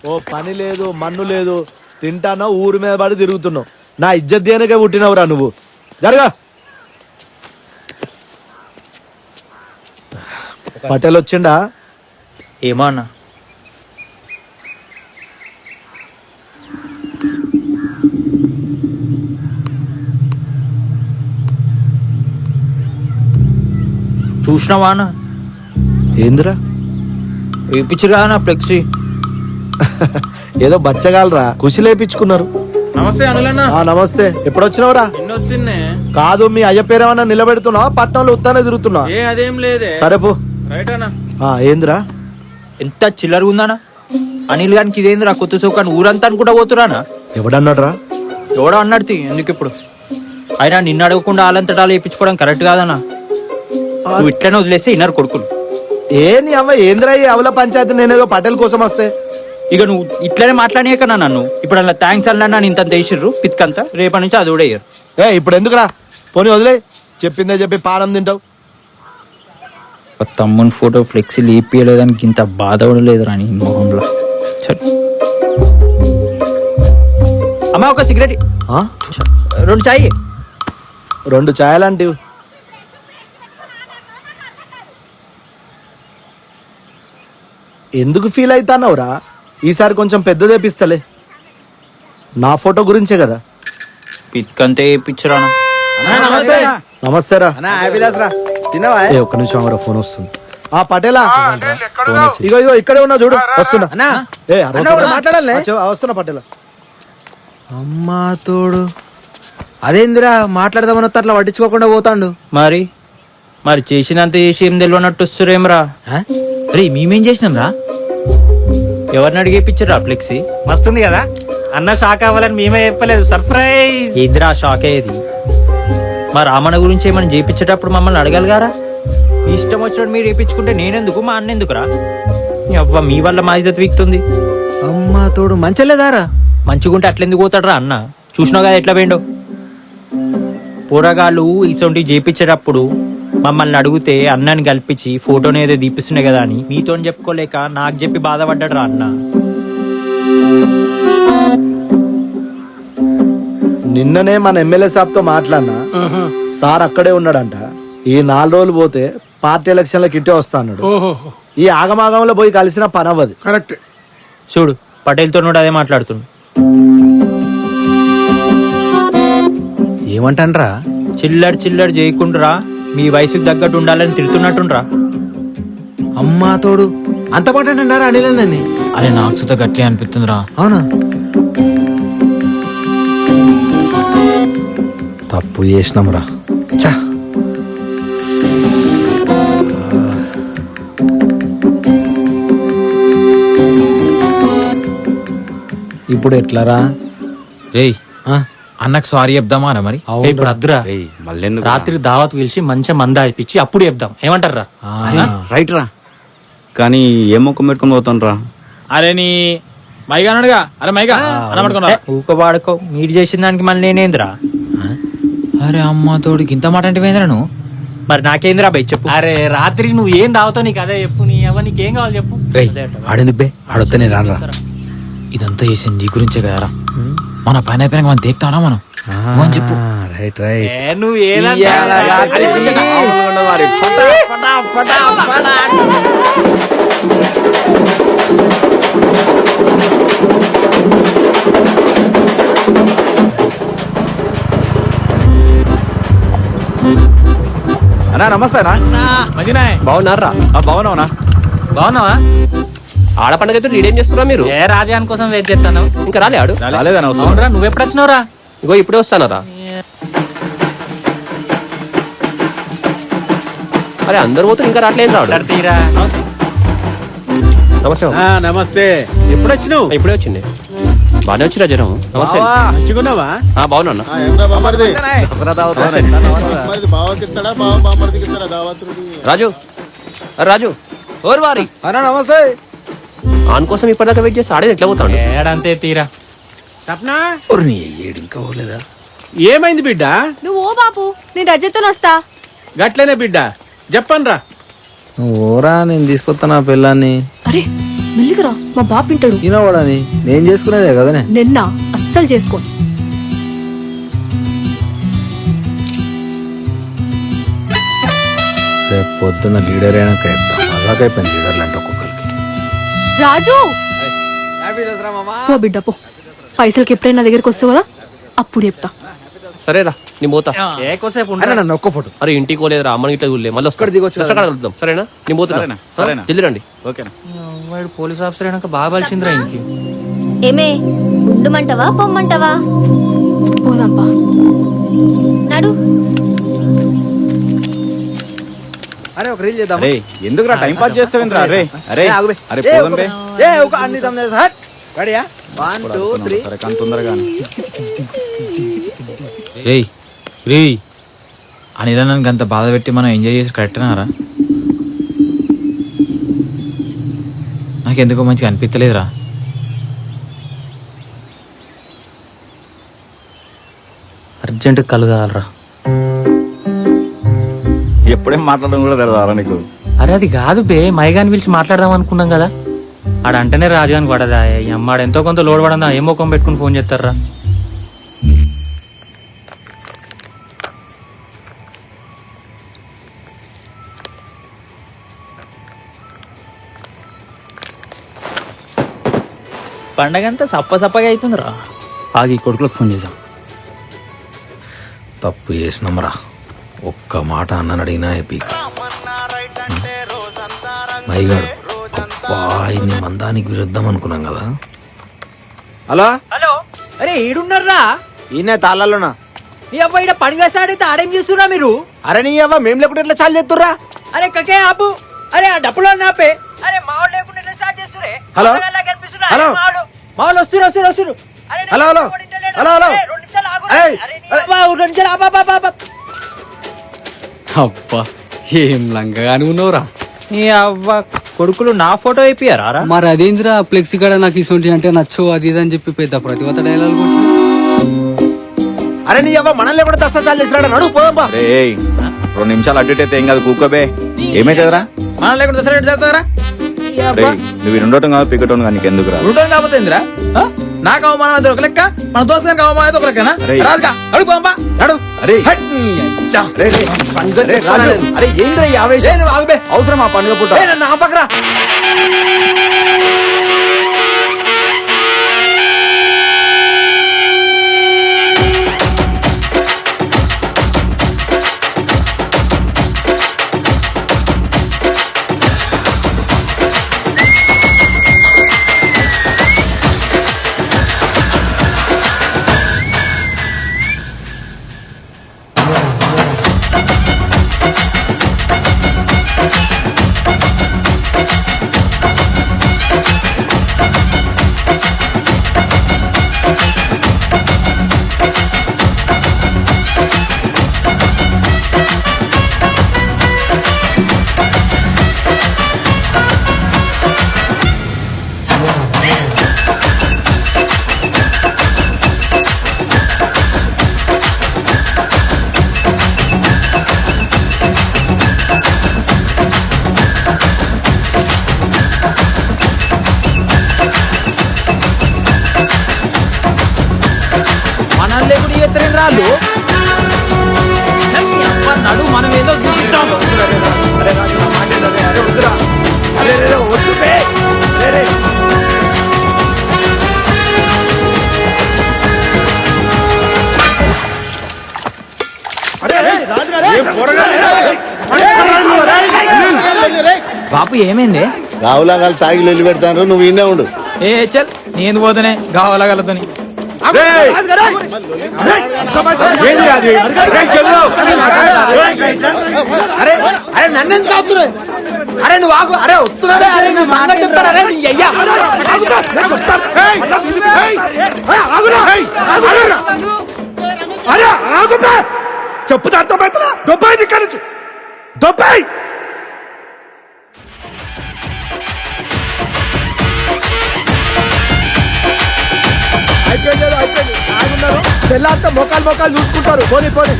Speaker 14: ఓ పని లేదు మన్ను లేదు, తింటానో ఊరి మీద పడి తిరుగుతున్నావు. నా ఇజ్జత్ దేనికే పుట్టినవురా నువ్వు. జరగా. పటేల్ వచ్చిండా?
Speaker 11: ఏమో అన్న. చూసినావా అన్న?
Speaker 14: ఏందిరా
Speaker 11: వేపించరా అన్న ఫ్లెక్సీ?
Speaker 14: ఏదో బచ్చగాలరా కుసి లేపించుకున్నారు.
Speaker 9: నమస్తే అనులన్నా.
Speaker 14: నమస్తే. ఎప్పుడొచ్చినవరా?
Speaker 9: నిన్నొచ్చిందే.
Speaker 14: కాదు మీ అయ్య పేరేమన్నా నిలబెడుతున్నావా, పట్టణంలో ఉత్తానే తిరుగుతున్నా?
Speaker 9: అదేం లేదే.
Speaker 14: సరే పో.
Speaker 9: రైట్ అన్న.
Speaker 14: ఏందిరా
Speaker 11: ఎంత చిల్లర ఉందానా? అనిల్ గారికి ఇదేందిరా కొత్త సౌకాన్ని ఊరంతా అనుకుంటా పోతురానా?
Speaker 14: ఎవడన్నాడు రా?
Speaker 11: ఎవడో అన్నాడు. ఎందుకు ఇప్పుడు? అయినా నిన్ను అడగకుండా వాళ్ళంతటా వేయించుకోవడం కరెక్ట్ కాదన్నా. నువ్వు ఇట్లనే వదిలేస్తే ఇన్నర్ కొడుకులు.
Speaker 14: నీ అమ్మ ఏందిరా ఈ అవల పంచాయతీ? నేనేదో పటేల్ కోసం వస్తే
Speaker 11: ఇక నువ్వు ఇట్లనే మాట్లాడే కన్నా నన్ను. ఇప్పుడు అలా థ్యాంక్స్ అన్నా ఇంత వేసిర్రు పిత్కంతా. రేపటి నుంచి అది కూడా వేయరు.
Speaker 14: ఇప్పుడు ఎందుకురా? పోనీ వదిలే. చెప్పిందే చెప్పి పానం తింటావు.
Speaker 11: తమ్ముని ఫోటో ఫ్లెక్సీ లేపియలేదానికి ఇంత బాధ కూడా లేదురా నీ మొహంలో. అమ్మా ఒక సిగరెట్, 2 చాయ్.
Speaker 14: 2 చాయలాంటివి. ఎందుకు ఫీల్ అవుతానవురా? ఈసారి కొంచెం పెద్ద తెప్పిస్తలే. నా ఫోటో గురించే కదా.
Speaker 11: పిత్కంతే పిచ్చరా.
Speaker 14: నమస్తేరా.
Speaker 3: తిన్నావా?
Speaker 14: ఒక్క నిమిషం అవరా, ఫోన్ వస్తుంది. పటేలా, ఇగో ఇక్కడే ఉన్నా చూడు. వస్తున్నా.
Speaker 3: మాట్లాడాలి.
Speaker 14: వస్తున్నా పటేలా.
Speaker 3: అమ్మా తోడు, అదేందిరా మాట్లాడదామని అట్లా పట్టించుకోకుండా పోతాండు.
Speaker 11: మరి చేసినంత చేసి ఏం తెలియనట్టు వస్తురేమ్రా?
Speaker 3: రే మేమేం చేసినాం రా?
Speaker 11: ఎవరిని అడిగేపించారు ఆ ఫ్లెక్సీ?
Speaker 1: మస్తుంది కదా అన్న, షాక్ అవ్వాలని మేమే చెప్పలేదు, సర్ప్రైజ్.
Speaker 11: ఏందిరా షాక్ అయ్యేది? మా రామన్న గురించి ఏమైనా చేయించేటప్పుడు మమ్మల్ని అడగాలి గారా? మీ ఇష్టం వచ్చినట్టు మీరు చేయించుకుంటే నేనెందుకు, మా అన్న ఎందుకురా? అవ్వ మీ వల్ల మా ఇజ్జత్ వీక్తుంది.
Speaker 3: అమ్మా తోడు మంచలేదారా?
Speaker 11: మంచిగుంటే అట్లెందుకు పోతాడరా అన్న? చూసినావు కదా ఎట్లా పోయిండో. పోరగాళ్ళు ఇసొంటి చేయించేటప్పుడు మమ్మల్ని అడిగితే అన్నని కల్పించి ఫోటోని ఏదో తీపిస్తున్నాయి కదా అని మీతో చెప్పుకోలేక నాకు చెప్పి బాధపడ్డాడు రా అన్న.
Speaker 14: నిన్ననే మన ఎమ్మెల్యే సాబ్ తో మాట్లాడినా, సార్ అక్కడే ఉన్నాడంట. ఈ 4 రోజులు పోతే పార్టీ ఎలక్షన్లకు ఇట్టే వస్తా అన్నాడు. ఈ ఆగమాగంలో పోయి కలిసిన పని అవ్వదు.
Speaker 4: కరెక్ట్.
Speaker 11: చూడు పటేల్తో అదే మాట్లాడుతుండు.
Speaker 3: ఏమంటాన్రా?
Speaker 11: చిల్లడి చేయకుండ్రా, మీ వయసుకు తగ్గట్టు ఉండాలని తిడుతున్నట్టుండ్రా.
Speaker 3: అమ్మా తోడు అంత మాట్లాడంటారా అనిలని?
Speaker 1: అరే నాకు సుత గట్లే అనిపిస్తుందిరా.
Speaker 3: అవునా? తప్పు చేసినాం రా. చా ఇప్పుడు ఎట్లారా?
Speaker 1: రేయ్ అన్నకు సారీ చెప్దామా రా మరి?
Speaker 5: ఇప్పుడు అద్దురా
Speaker 1: రాత్రి దావత్ పిలిచి మంచిగా మంద ఇప్పించి అప్పుడు చెప్దాం, ఏమంటారా?
Speaker 5: రైట్ రా, కానీ ఏం ముఖం పెట్టుకుని పోతాను రా?
Speaker 1: అరే నీ మైగా అన్నాడుగా, అరే మైగా
Speaker 11: ఊక వాడుకో, మీరు చేసిన దానికి మళ్ళీ నేనేంద్రా?
Speaker 1: అరే అమ్మ తోడికి ఇంత మాట అంటే వేంద్రా నువ్వు?
Speaker 11: మరి నాకేంద్రా బై చెప్పు.
Speaker 1: అరే రాత్రి నువ్వు ఏం తాగుతావు, నీకు అదే చెప్పు. నీ అవ్వ నీకేం కావాలి చెప్పు.
Speaker 3: ఆడింది బే, ఆడొద్దా నేను రానరా.
Speaker 1: ఇదంతా చేసింది నీ గురించే కదరా. మన పైన అయిపోయినా మనం దేక్తారా మనం అని చెప్పు.
Speaker 3: Right right.
Speaker 11: నువ్వు
Speaker 5: అన్నా నమస్తే అన్నా.
Speaker 1: మంచిగా
Speaker 13: బాగున్నారా?
Speaker 5: బాగున్నావునా?
Speaker 1: బాగున్నావా?
Speaker 13: ఆడ పండుగ రీడేం చేస్తున్నా మీరు?
Speaker 1: ఏ రాజాని కోసం వెయిట్ చేస్తాను.
Speaker 13: ఇంకా రాలే ఆడు?
Speaker 5: రాలేదన్నా.
Speaker 1: అవునరా, నువ్వు ఎప్పుడు వచ్చినావురా?
Speaker 13: ఇగో ఇప్పుడే వస్తానరా. అరే అందరు పోతే ఇంకా రావట్లేదు రాడు.
Speaker 1: తీరా.
Speaker 13: నమస్తే.
Speaker 14: నమస్తే. ఎప్పుడు వచ్చినావు?
Speaker 13: ఇప్పుడే వచ్చింది. బాగానే వచ్చిరా జనం. నమస్తే.
Speaker 14: మంచిగున్నావా?
Speaker 13: బాగున్నా. రాజు రాజు ఓర్ వారి
Speaker 3: అన్నా నమస్తే.
Speaker 13: ఆన్ కోసం ఇప్పటిదాకా వెయిట్ చేసి ఆడేది ఎట్లా పోతాడు?
Speaker 1: ఏడంతే తీరా.
Speaker 14: సప్నా
Speaker 3: ఇంకా పోలేదా?
Speaker 14: ఏమైంది బిడ్డ?
Speaker 7: నువ్వు ఓ బాబు, నేను రజతో వస్తా.
Speaker 14: గట్లేనే బిడ్డ, చెప్పన్రా.
Speaker 3: ఓరా నేను తీసుకొస్తాను ఆ పిల్లాన్ని.
Speaker 7: అరే మెల్లిగరా, మా బాబు వింటాడు.
Speaker 3: ఈయనవాడని నేను చేసుకునేదే కదనే.
Speaker 7: నిన్న అస్సలు చేసుకో.
Speaker 3: రేపు పొద్దున్న లీడర్ అయినాక చెప్తాం. అలాగైపోయింది లీడర్లు అంటే ఒక్కొక్కరికి.
Speaker 7: రాజు పో బిడ్డ పో, పైసలకి ఎప్పుడైనా నా దగ్గరికి వస్తావు కదా అప్పుడు చెప్తా.
Speaker 13: సరేరా నీ పోతా.
Speaker 1: ఏకోసేపు
Speaker 3: నన్ను ఒక్క ఫోటో.
Speaker 13: అరే ఇంటికి పోలేదురా, అమ్మని ఇట్లా చూడలే. మళ్ళీ
Speaker 3: ఇక్కడ దిగొచ్చు కదా.
Speaker 13: కలుద్దాం. సరేనా? నీ పోతున్నా. జల్ది రండి.
Speaker 5: ఓకేనా?
Speaker 1: పోలీస్ ఆఫీసర్ అయినాక బాగా బలిసిందిరా ఇంటికి.
Speaker 15: ఏమే ఉండమంటావా పొమ్మంటావా?
Speaker 7: పోదాంపా
Speaker 15: నడు.
Speaker 3: అరే ఒక రీల్ చేద్దాం.
Speaker 5: అరే ఎందుకురా టైం పాస్ చేస్తావేంద్రా? అరే అరే అరే పోదాం బే.
Speaker 3: అన్ని హట్ రెడీయా? 1 2 3.
Speaker 5: సరే కానీ తొందరగా.
Speaker 1: రేయ్ రేయ్ అనిదానానికి అంత బాధ పెట్టి మనం ఎంజాయ్ చేసి కరెక్టేనారా? నాకెందుకో మంచిగా అనిపించలేదురా. అర్జెంట్ కలగాలరా.
Speaker 5: ఎప్పుడేం మాట్లాడడం కూడా తెలియదారా నీకు?
Speaker 1: అరే అది కాదు బే, మైగాని పిలిచి మాట్లాడదాం అనుకున్నాం కదా. ఆడంటేనే రాజుగాని పడదా? ఈ అమ్మాడు ఎంతో కొంత లోడ్ పడదా? ఏ ముఖం పెట్టుకుని ఫోన్ చేస్తారా?
Speaker 11: పండగంతా సప్పగా అవుతుందిరా. ఆగి కొడుకులకు ఫోన్ చేసాం.
Speaker 3: తప్పు చేసినాంరా. ఒక్క మాట అన్నని అడిగినా పీక. మైగాడు అబ్బా ఇన్ని మందానికి విరుద్ధం అనుకున్నాం కదా. Hello
Speaker 11: hello. అరే ఈడున్నారా?
Speaker 3: ఈయన తాళాలోనా?
Speaker 11: నీ అవ్వ ఈడ పని చేస్తాడైతే ఆడేం చేస్తున్నా మీరు?
Speaker 3: అరే నీ అవ్వ మేము లేకుండా ఎట్లా చాలు చేస్తుర్రా?
Speaker 11: అరే కకే ఆపు. అరే ఆ డప్పులో నాపే. అరే మా వాళ్ళు లేకుండా ఎట్లా స్టార్ట్ చేస్తురే?
Speaker 3: హలో హలో మామూలు వస్తున్నారు హలో హలో హలో హలో ఏయ్,
Speaker 13: అబ్బా ఏం లంగగాని ఉన్నావురా.
Speaker 11: నీ అవ్వ కొడుకులు నా ఫోటో అయిపోయారా?
Speaker 13: మరి అదేంద్రా ఫ్లెక్సీ కాడ నాకు ఇసొంటి అంటే నచ్చో అది ఇది అని చెప్పి పెద్ద ప్రతివత డైలాగ్ కొట్టినా.
Speaker 3: అరే నీ అవ్వ మనల్ని కూడా దస్తా చాలు చేసినాడు నడువు పోదాంపా.
Speaker 5: రేయ్ 2 నిమిషాలు అడ్డు అయితే ఏం కాదు, కూకోబే. ఏమైతుందిరా?
Speaker 11: మనం లేకుండా సరే చదువుతారా?
Speaker 5: రేయ్ నువ్వు ఉండటం కాదు పికటం కానీ నీకెందుకు రా?
Speaker 11: ఉండడం కాకపోతే ఏందిరా? నాకు అవమానం అయితే ఒక లెక్క, మన దోస్తానికి అవమానం అయితే ఒక లెక్కనా?
Speaker 5: రేయ్.
Speaker 11: రాదుగా అడుగుపా
Speaker 3: నడు
Speaker 5: అరే
Speaker 3: హట్.
Speaker 5: రే రే
Speaker 3: రే, రాజు. అరే ఏంద్రా ఈ ఆవేశం?
Speaker 5: అవసరం ఆ పండుగ పూట.
Speaker 3: ఏయ్, నన్ను ఆపకురా.
Speaker 11: మనల్ని కూడా ఎత్తరేం రాళ్ళు నడు, మనం ఏదో చూసుకుంటాం.
Speaker 3: అరే రాజు, నా మాట వినరా? అరే వద్దురా. అరే రే, వద్దు బే. రే రే. అరే ఏం పోరగా?
Speaker 11: బాపు ఏమైంది?
Speaker 8: గావులాగాలు తాగి లొల్లి పెడతాను, నువ్వు ఇన్నే ఉండు.
Speaker 11: ఏ చల్ నేను పోతేనే గావలగలతోని.
Speaker 3: అరే అరే నన్ను కాపుతున్నా. అరే నువ్వు ఆగు. అరే వస్తున్నాడే. అరే నీ సంగతి చెప్తారా? అరే నీ అయ్యా
Speaker 4: చెప్పుతా అర్థమవుతుందా? దొబ్బాయి దిక్కడి నుంచి దొబ్బాయి. అయిపోయింది అయిపోయింది. ఆగున్నారు తెల్లారితే మొక్కలు చూసుకుంటారు. పోనీ పోనీ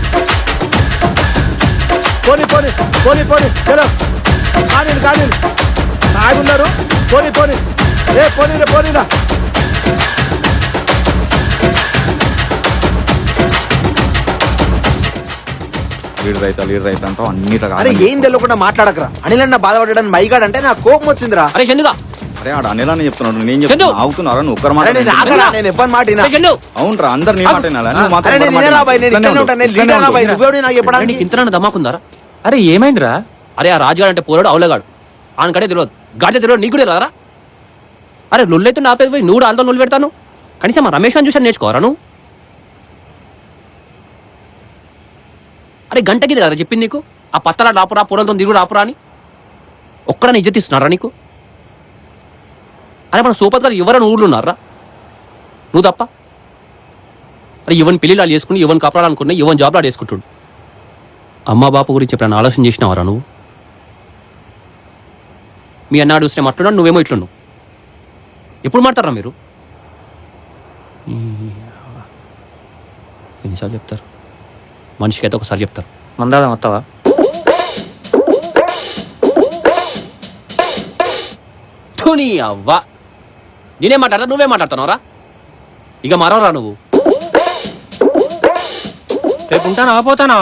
Speaker 4: పోనీ పోనీ పోనీ పోనీ చలో కానీ ఆగున్నారు. పోనీ పోనీ ఏ పోనీరా పోనీరా.
Speaker 5: లీడర్ రైతా అంటావు అన్ని
Speaker 3: అరే ఏం తెలియకుండా మాట్లాడకరా. అనిలన్న బాధపడడానికి మైగాడు అంటే నాకు కోపం వచ్చిందిరా.
Speaker 11: అరే చందుగా,
Speaker 5: అరే ఆడ అనేలానే చెప్తున్నాడు, నేను చెప్తున్నా అవుతున్నారా? నువ్వు ఒక్కరు మాట
Speaker 3: అరే నేను ఆగరా. నేను ఎవ్వరి మాట వినా.
Speaker 5: అవునురా, అందరు నీ మాట వినాలా? నువ్వు మాత్రం
Speaker 3: అరే నేను
Speaker 5: ఎవరి మాట
Speaker 3: వినరా బాయ్. నేను
Speaker 5: వినవు.
Speaker 3: ఇక్కడనే ఉంటాను. నేను లీడర్ రా బాయ్. నువ్వెవడు నాకు చెప్పడానికి?
Speaker 11: ఇంతనన్నా దమ్మాకుందారా?
Speaker 1: అరే ఏమైందిరా?
Speaker 11: అరే ఆ రాజుగాడు అంటే పోరాడు అవులగాడు, ఆనకడే తెలియదు, గాడే తెలియదు, నీకు కూడా రారా? అరే లొల్లైతే నా పేరు పోయి నువ్వు ఆల్తో లొల్లు పెడతాను. కనీసం ఆ రమేష్ అని చూసాను నేర్చుకోరా నువ్వు? అరే గంటకి కదా చెప్పింది నీకు, ఆ పత్తలా రాపురా పూరలతో దిగుడు రాపురా అని. ఒక్కడని ఇజ్జత్ ఇస్తున్నారా నీకు? అరే మన సోపత్ గారు ఎవరైనా ఊర్లో ఉన్నారా? నువ్వు తప్ప. అరే ఎవరిని పెళ్లిళ్ళు చేసుకుని ఎవరిని కాపాడాలనుకున్నా ఎవరిని జాబ్లాడు వేసుకుంటుండు. అమ్మా బాపు గురించి ఎప్పుడైనా ఆలోచన చేసినావరా నువ్వు? మీ అన్నాడు చూస్తే మాట్లాడు, నువ్వేమో ఇట్లున్నావు. ఎప్పుడు మాట్లాడరా మీరు? ఎన్నిసార్లు చెప్తారు? మనిషికి అయితే ఒకసారి చెప్తారు.
Speaker 1: మందాదా మొత్తవా?
Speaker 11: నీ అవ్వ నేనేం మాట్లాడతా, నువ్వే మాట్లాడుతున్నావురా? ఇక మరవరా నువ్వు?
Speaker 1: రేపు ఉంటానా పోతానా?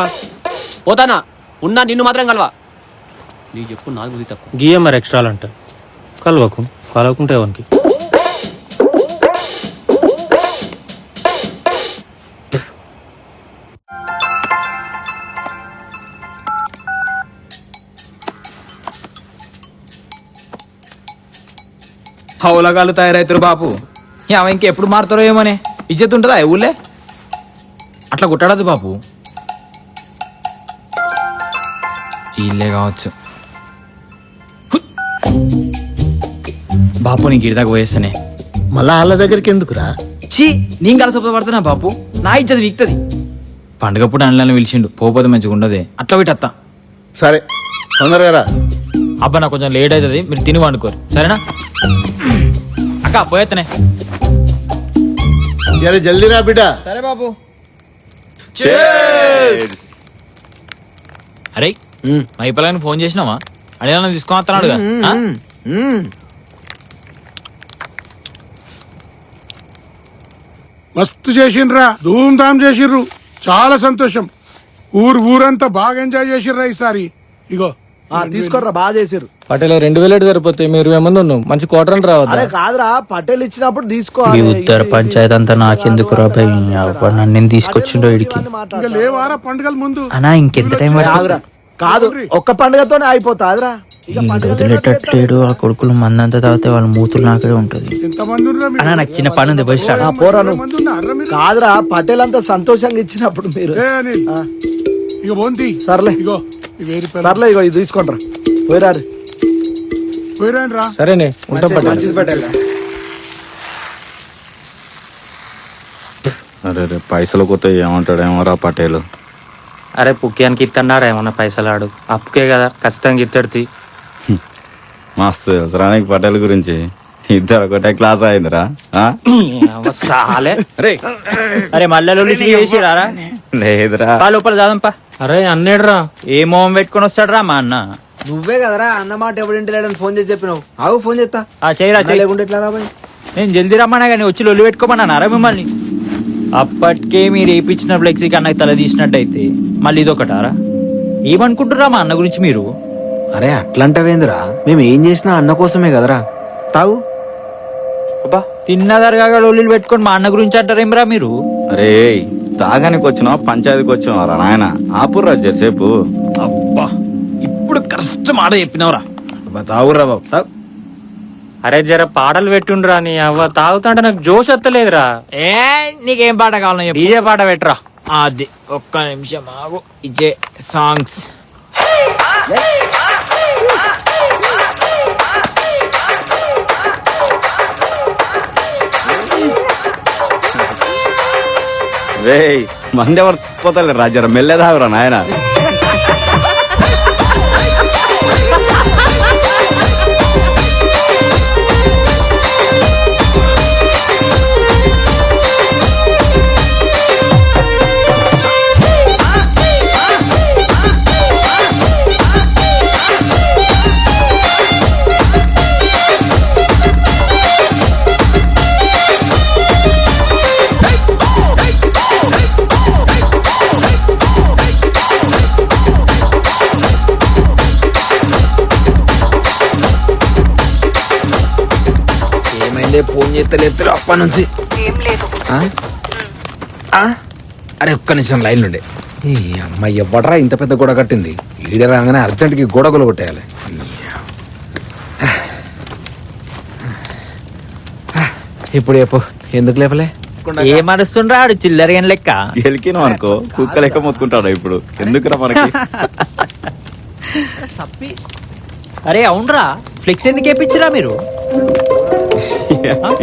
Speaker 11: పోతానా? ఉన్నా నిన్ను మాత్రం కలవా. నీ చెప్పు నాకు బుద్ధి తక్కువ.
Speaker 1: గియ్యం మరి ఎక్స్ట్రాలు అంట కలవకుంటే ఎవరికి?
Speaker 11: హౌలగాళ్ళు తయారవుతారు బాపు. ఇంకెప్పుడు మారుతారో ఏమోనే. ఇజ్జత్ ఉంటుందా ఊళ్ళే? అట్లా కొట్టాడదు బాపు. ఇల్లే కావచ్చు బాపు. నీ గిరిదాకా పోయేస్తానే
Speaker 14: మళ్ళా వాళ్ళ దగ్గరికి ఎందుకురా?
Speaker 11: చీ నేను కలసపడుతున్నా బాపు, నా ఇచ్చది వీక్తది. పండుగప్పుడు అన్నలను పిలిచిండు, పోతే మంచిగా ఉండదే. అట్లా పెట్టత్తా.
Speaker 8: సరే తొందరగా రా.
Speaker 11: అబ్బా నాకు కొంచెం లేట్ అవుతుంది, మీరు తిని వండుకోరు సరేనా? అక్క పోయేత్తనే.
Speaker 8: జర జల్దీ రా బిడ్డ.
Speaker 11: సరే బాబు. అరే మైపలాని ఫోన్ చేసినావా? అడిగినా తీసుకొని వస్తున్నాడుగా.
Speaker 4: మస్తు చేసిండ్రా, ధూమ్ ధామ్ చేసిర్రు, చాలా సంతోషం. ఊరంతా బాగా ఎంజాయ్ చేసిర్రా ఈసారి. ఇగో
Speaker 14: తీసుకోర్రా, బాగా చేసిర్రు.
Speaker 13: పటేల్ 2000 సరిపోతాయి, మీరు 20 మంది ఉన్నాం, మంచి క్వార్టర్ రావద్దు.
Speaker 14: అరే కాదురా, పటేల్ ఇచ్చినప్పుడు తీసుకో.
Speaker 11: ఈ ఉత్తర పంచాయతీ అంతా నాకెందుకు రాబాయి, నన్ను తీసుకొచ్చిండో ఇడికి.
Speaker 4: ఇంకా లేవారా పండుగల ముందు?
Speaker 11: అన్నా ఇంకెంత టైం
Speaker 14: కాదు, ఒక్క పండుగతోనే అయిపోతాదిరా.
Speaker 11: వదిలేటట్లేడు. ఆ కొడుకులు మందంతా తాగితే వాళ్ళ మూతులు నాకే ఉంటది. అన్నా నాకు చిన్న పని ఉంది, బస్ రాడా?
Speaker 14: పోరాను. కాదురా, పటేల్ అంతా సంతోషంగా ఇచ్చినప్పుడు మీరు.
Speaker 4: ఇక బోంతి
Speaker 14: సర్లే,
Speaker 4: ఇగో
Speaker 14: సర్లే, ఇగో ఇది తీసుకుంటారా. పోయిరారు.
Speaker 4: పోయిరాను రా.
Speaker 13: సరేనే, ఉంటాం పటేల్.
Speaker 5: అరే రే పైసలు కొత్త ఏమంటాడేమో రా పటేలు.
Speaker 1: అరే పుక్యానికి ఇత్తన్నారా ఏమన్నా పైసలు? ఆడు అప్పుకే కదా, ఖచ్చితంగా ఇత్తడితి.
Speaker 5: మస్తు అవసరానికి పటేల్ గురించి ఇద్దరు ఒకటే క్లాస్ అయిందిరా.
Speaker 11: అరే మళ్ళీ చేసిరారా?
Speaker 5: లేదురా,
Speaker 11: లోపల దాదంపా.
Speaker 1: అరే అన్నేడ్రా,
Speaker 11: ఏ మోహం పెట్టుకొని వస్తాడు రా మా అన్న?
Speaker 3: నువ్వే కదరా అన్నమాట ఎవడింటి లేడని ఫోన్ చేసి చెప్పినావు. ఆవు ఫోన్ చేస్తా.
Speaker 11: చేయరా
Speaker 3: లేకుంటే ఎట్లా రా బాయ్?
Speaker 11: నేను జల్దీ రమ్మన్నా కానీ వచ్చి లొల్లి పెట్టుకోమన్నారా మిమ్మల్ని? అప్పటికే మీరు ఏపించిన ఫ్లెక్సీకి అన్నకి తల తీసినట్టయితే మళ్ళీ ఇదొకటారా? ఏమనుకుంటురా మా అన్న గురించి మీరు?
Speaker 3: అరే అట్లంటవేందిరా, మేము ఏం చేసినా అన్న కోసమే కదరా. తాగు.
Speaker 11: అబ్బా తిన్నదరగా లొల్లిలు పెట్టుకొని మా అన్న గురించి అంటారేమిరా మీరు?
Speaker 5: అరే తాగానికి వచ్చినావా పంచాయతీకి వచ్చినావరా నాయన? ఆపుర్రా జరసేపు.
Speaker 11: అబ్బా ఇప్పుడు కరెక్ట్ మాట చెప్పినవరా. తాగురా బాబు తాగు.
Speaker 1: అరే జర పాటలు పెట్టుండ్రా, నీ అవ్వ తాగుతుంటే నాకు జోష్ వస్తలేదురా.
Speaker 11: నీకేం పాట కావాలని
Speaker 1: డీజే పాట పెట్టరా.
Speaker 11: అది ఒక్క నిమిషం ఆగు, ఇచ్చే సాంగ్స్.
Speaker 5: రే మంది ఎవరు పోతలే రా, జర మెల్లె తాగురా నాయన.
Speaker 3: ఫోన్ చేస్తలేదు అప్పటి నుంచి. అరే ఒక్క నిమిషం లైన్ ఉండే. ఈ అమ్మాయి ఎవడరా ఇంత పెద్ద గొడవ కట్టింది? లీడర్ రాగానే అర్జెంట్కి గొడవలు కొట్టేయాలి. ఇప్పుడు చెప్పు, ఎందుకు లేపలే?
Speaker 11: ఏమరుస్తుండ్రా ఆడు చిల్లర ఏం లెక్క?
Speaker 5: గెలికినాం అనుకో కుక్క లెక్క మొత్తుకుంటాడు. ఇప్పుడు ఎందుకురా మనకి?
Speaker 11: అరే అవునరా, ఫ్లెక్స్ ఎందుకు వేపించరా మీరు?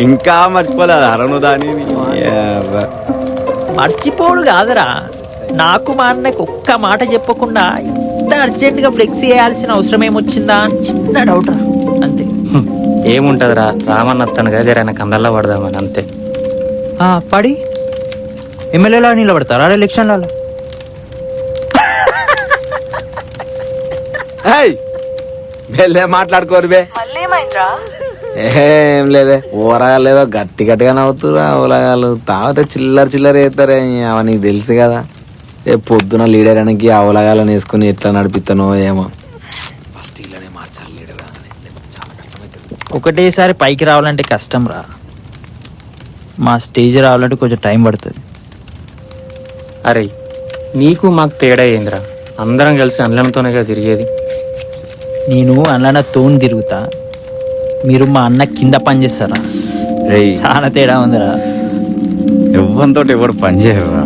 Speaker 5: ఇంకా మర్చిపోలేదు అరను దాని.
Speaker 11: మర్చిపోడు కాదురా, నాకు మా అన్నకి ఒక్క మాట చెప్పకుండా ఇంత అర్జెంట్ గా ఫ్లెక్స్ వేయాల్సిన అవసరం ఏమొచ్చిందా అని చిన్న డౌట్ రా, అంతే.
Speaker 1: ఏముంటదిరా, రామన్న అత్తనుగా జర ఆయన కందల్లా పడదామని అంతే.
Speaker 11: పడి ఎమ్మెల్యేలా నిలబడతారా ఎలక్షన్లలో?
Speaker 3: మాట్లాడుకోరు బే. ఏం లేదే, ఊరగాలేదో గట్టి గట్టిగా నవ్వుతురా. ఊరగాలు తాగితే చిల్లర చిల్లర వేస్తారే, నీకు తెలుసు కదా. పొద్దున లీడర్ అనకి అవలగాలను వేసుకుని ఎట్లా నడిపిస్తానో ఏమో.
Speaker 11: ఒకటేసారి పైకి రావాలంటే కష్టం రా. మా స్టేజ్ రావాలంటే కొంచెం టైం పడుతుంది.
Speaker 1: అరే నీకు మాకు తేడా ఏందిరా? అందరం కలిసి అన్నంతోనే తిరిగేది.
Speaker 11: నేను అన్న తోని తిరుగుతా, మీరు మా అన్న కింద పని చేస్తారా? చాలా తేడా ఉందిరా.
Speaker 5: ఎవరితో ఎవరు పని చేయరా,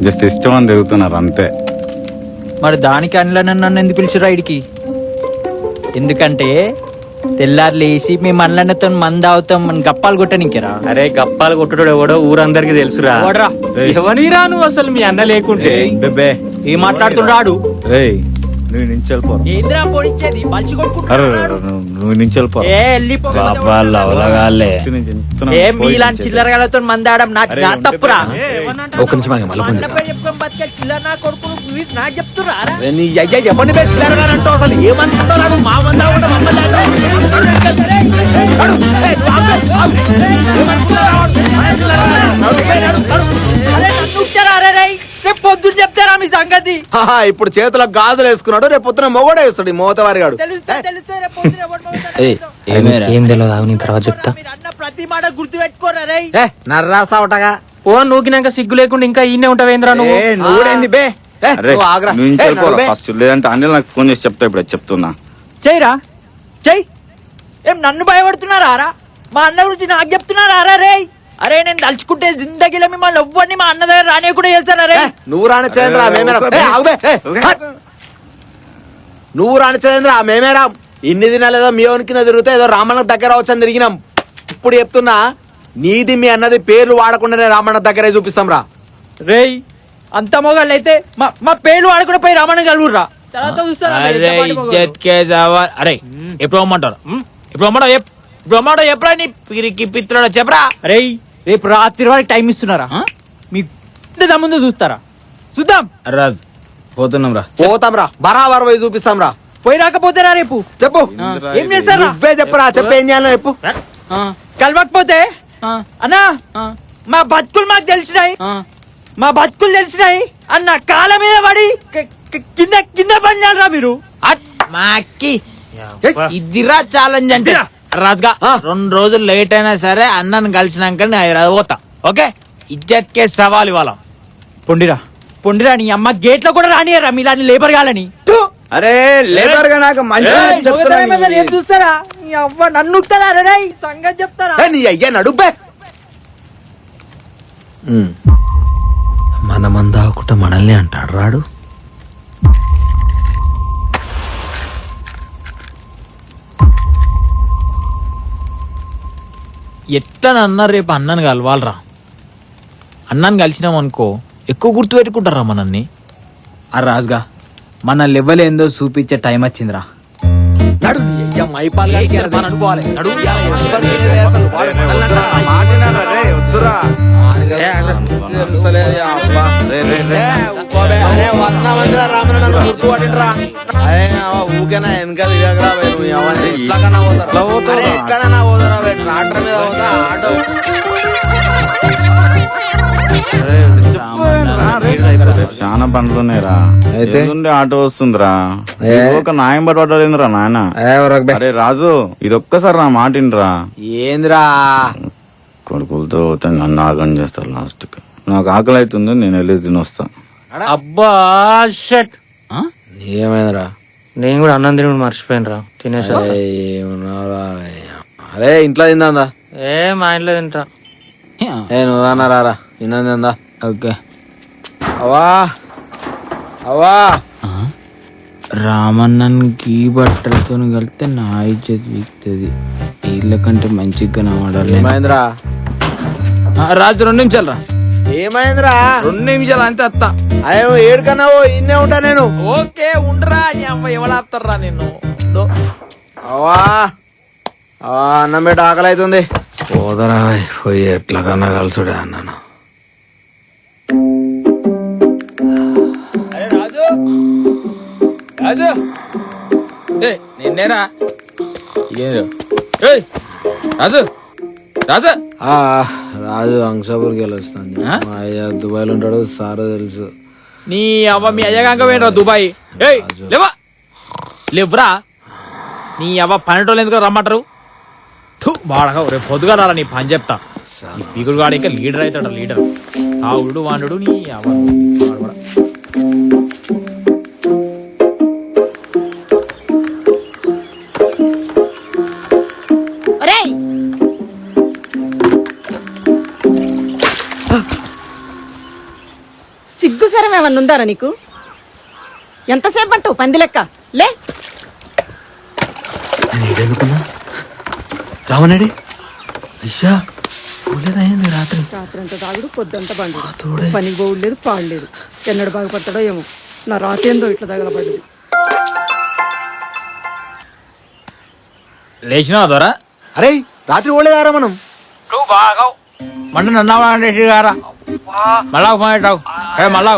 Speaker 5: జస్ట్ ఇష్టం అని తిరుగుతున్నారు అంతే.
Speaker 11: మరి దానికి అనిల నన్ను ఎందుకు పిలిచిరా ఇడికి? ఎందుకంటే తెల్లారు లేచి మేము అన్నతో మంద అవుతాం మన గప్పాలు కొట్టనింకరా.
Speaker 1: అరే గప్పాలు కొట్టుడు ఎవడో ఊరందరికి తెలుసురా.
Speaker 11: ఓడరా
Speaker 1: ఎవరిరా నువ్వు అసలు మీ అన్న లేకుంటే?
Speaker 5: బెబ్బే
Speaker 11: ఏం మాట్లాడుతున్నాడు?
Speaker 5: రేయ్ నువ్వు నుంచి వెళ్ళిపోరా.
Speaker 11: ఏంద్రా పొడిచేది బలిచి
Speaker 5: అరే
Speaker 11: కొట్టుకుంటున్నాడు.
Speaker 5: నువ్వు నుంచి వెళ్ళిపోరా.
Speaker 11: ఏ మీలాంటి చిల్లరగాలతో మందాడం నాకు నా తప్పురా.
Speaker 12: ఒక నిమిషం ఆగు, మళ్ళీ ఫోన్ చేస్తా.
Speaker 11: అన్నపై చెప్పుకొని బతికే చిల్లర నా కొడుకును వీడు నాకు చెప్తురా.
Speaker 14: నీ అయ్యా ఎవరిని పెట్టి తిరగాలంటో అసలు ఏమంటున్నాడు?
Speaker 11: మా మందా కూడా మమ్మల్ని రేపు పొద్దున్న చెప్తారా మీ సంగతి?
Speaker 14: ఇప్పుడు చేతులకు గాజులు వేసుకున్నాడు, రేపు పొద్దున మొగోడే వేస్తాడు ఈ మోతవారి గాడు.
Speaker 11: తెలుస్తే రేపు పొద్దున్న ఎవడు మోగుతాడో
Speaker 12: ఏయ్,
Speaker 11: తెలుసు.
Speaker 12: ఏమేరా?
Speaker 1: ఏం తెలియదు, ఆగు నేను తర్వాత చెప్తా.
Speaker 11: మీరు అన్న ప్రతి మాట గుర్తు పెట్టుకోరా రే.
Speaker 14: నర్రాసా ఒకటగా
Speaker 1: ఓ నూకినాక సిగ్గు లేకుండా ఇంకా ఈయనే ఉంటావేంద్రా నువ్వు?
Speaker 14: నువ్వేంది బే?
Speaker 5: అరే
Speaker 14: నువ్వు ఆగ్రా.
Speaker 5: నువ్వు నుంచి
Speaker 14: ఏ,
Speaker 5: వెళ్ళిపోరా
Speaker 14: నడువే.
Speaker 5: ఫస్ట్. లేదంటే అనిల్ నాకు ఫోన్ చేసి చెప్తా. ఇప్పుడు చెప్తున్నా.
Speaker 11: చెయ్యరా చెయ్యి. ఏం నన్ను భయపడుతున్నారా రా? మా అన్న గురించి నాకు చెప్తున్నారా రా రే? అరే నేను తలుచుకుంటే జిందగీలో మిమ్మల్ని ఎవ్వరిని మా అన్న దగ్గర రానే కూడా చేస్తారా రే?
Speaker 14: నువ్వు రాని చంద్ర మేమేరా? ఏ, ఆగు బే. ఏ, హట్. నువ్వు రాని చంద్ర మేమేరా? ఇన్ని దినాలు ఏదో మీ కింద తిరిగితే ఏదో రామన్న దగ్గర వచ్చని తిరిగినాం. ఇప్పుడు చెప్తున్నా, నీది మీ అన్నది పేర్లు వాడకుండానే రామన్న దగ్గరే చూపిస్తాం రా.
Speaker 11: రేయ్ అంత మొగాళ్ళు అయితే మా పేర్లు వాడకుండా పోయి రమణ కలుగురా. తర్వాత చూస్తారా మీరు ఎంత పాటి మొగాళ్ళు.
Speaker 10: అరే ఎప్పుడు రమ్మంటారు? ఇప్పుడు రమ్మంటావు ఇప్పుడు రమ్మంటావు చెప్పరా? నీ పిరికి పిత్రుడు చెప్పరా?
Speaker 11: రేయ్ రేపు రాత్రి వరకు టైం ఇస్తున్నారా? మీకు ఇంత ముందు చూస్తారా? చూద్దాం.
Speaker 10: రాజు పోతున్నాం రా.
Speaker 14: పోతాం రా, బరాబర్ పోయి చూపిస్తాం రా.
Speaker 11: పోయి రాకపోతేరా రేపు
Speaker 14: చెప్పు
Speaker 11: ఏం చేస్తారా?
Speaker 14: నువ్వే చెప్పరా, చెప్పు ఏం చేయాలో చెప్పు.
Speaker 11: కలవకపోతే అన్నా మా బతుకులు మాకు తెలిసినాయి, మా బతుకులు తెలిసినాయి అన్న కాళ్ళ మీద పడి కింద కింద పడినారా మీరు?
Speaker 10: ఇదిరా ఛాలెంజ్ అంటే రాజుగా 2 రోజులు లేట్ అయినా సరే అన్నను కలిసినాక నేను హైదరాబాద్ పోతా. ఓకే ఇజ్జత్ కే సవాల్ ఇవ్వాల.
Speaker 11: పొండిరా పొండిరా, నీ అమ్మ గేట్ లో కూడా రానియరా మీలాంటి లేబర్ గాలని.
Speaker 3: అరే లేబర్ గా నాకు
Speaker 11: ఏం చూస్తారా? నీ అవ్వ నన్ను ఉక్తారా రే? సంగతి చెప్తారా?
Speaker 14: నీ అయ్యా నడుబ్బే.
Speaker 12: మన మంద ఆకుండా మనల్ని అంటాడు రాడు.
Speaker 10: ఎట్లా అన్నారు రేపు అన్నను కలవాలరా. అన్నను కలిసినాం అనుకో ఎక్కువ గుర్తు పెట్టుకుంటారా మనల్ని.
Speaker 11: ఆ రాజుగా మన లెవెల్ ఏందో చూపించే టైం వచ్చిందిరా.
Speaker 14: నడు నీ అయ్యా మైపాల్ గారికి ఎలా తెలుసుకోవాలి? నడు. ఊకేనా వెనకాల దిగరా ఎట్లా పోతారా? ఎక్కడన్నా పోతారా? ట్రాక్టర్ మీద పోతా, ఆటో.
Speaker 5: చాలా బండ్లు ఉన్నాయిరా. ఎదురుండి ఆటో వస్తుందిరా. ఒక నాయం పడలేదురా నాయన. అరే రాజు ఇది ఒక్కసారి నా మాటినరా.
Speaker 14: ఏంద్రా
Speaker 5: కొడుకులతో పోతే నన్ను ఆగం చేస్తారు లాస్ట్ కి. నాకు ఆకలి అవుతుంది, నేను వెళ్ళి తినొస్తా.
Speaker 1: అబ్బా షట్,
Speaker 14: ఏమైందిరా?
Speaker 1: నేను కూడా అన్నం తిని మర్చిపోయినరా. తినేసా.
Speaker 14: అరే ఇంట్లో తిందా?
Speaker 1: ఏ మా ఇంట్లో తింటా.
Speaker 14: ఏ నువ్వు అన్నా రారా, తిందా?
Speaker 10: ఓకే
Speaker 14: అవా అవా
Speaker 10: రామన్నకి బట్టలతో కలిస్తే నా ఇజ్జత్ వీక్తుంది. వీళ్ళ కంటే మంచిగా కనబడాలి.
Speaker 14: ఏమైందిరా?
Speaker 10: రాజు 2 నిమిషాలు రా.
Speaker 14: ఏమైందిరా?
Speaker 10: 2 నిమిషాలు అంతే అత్త.
Speaker 14: అయ్యో ఏడుకన్నావో ఇన్నే ఉంటా నేను.
Speaker 10: ఓకే ఉండరా. నీ అమ్మ ఎవడాస్తారా నిన్ను?
Speaker 14: అవా అవా అన్నం పెట్టి ఆకలి అవుతుంది.
Speaker 12: పోదరా పోయి ఎట్లా కన్నా కలుసుడే అన్నాను.
Speaker 10: రాజు నిన్నేరా. రాజు రాజు
Speaker 14: రాజు అంశాపూర్కి వెళ్ళొస్తాను. మా అయ్య దుబాయ్ లో ఉంటాడు, సారో తెలుసు.
Speaker 10: నీ అవ్వ మీ అయ్యగాంక పోయినరా దుబాయ్. ఏయ్ లేవా లేవురా. నీ అవ్వ 12 ఎందుకు రమ్మంటారు? బాడగా రేపు పొద్దుగా రారా నీ పని చెప్తా. ఈ పీకుడు గాడు ఇంకా లీడర్ అవుతాడు. లీడర్ ఆవుడు వాడు నీ అవ్వ.
Speaker 6: సిగ్గు సరం ఏమన్నా ఉందారా నీకు? ఎంతసేపు అంటావు పంది లెక్క? లే
Speaker 12: నేను ఇదెందుకున్నా? రావణడి అయ్యా పోలేదయ్యింది రాత్రి.
Speaker 6: రాత్రంతా తాగుడు పొద్దంతా బండు పనికి పోవలేదు పాడలేదు ఎన్నడు బాగుపడతాడో ఏమో నా రాతేందో ఇట్లా తగలబడ్డది.
Speaker 11: లేచినావా దొరా?
Speaker 14: అరే రాత్రి ఓలేదారా మనం?
Speaker 11: నువ్వు బాగా మంట నన్నావా మళ్ళా ఫోన్ పెట్టావు మళ్ళా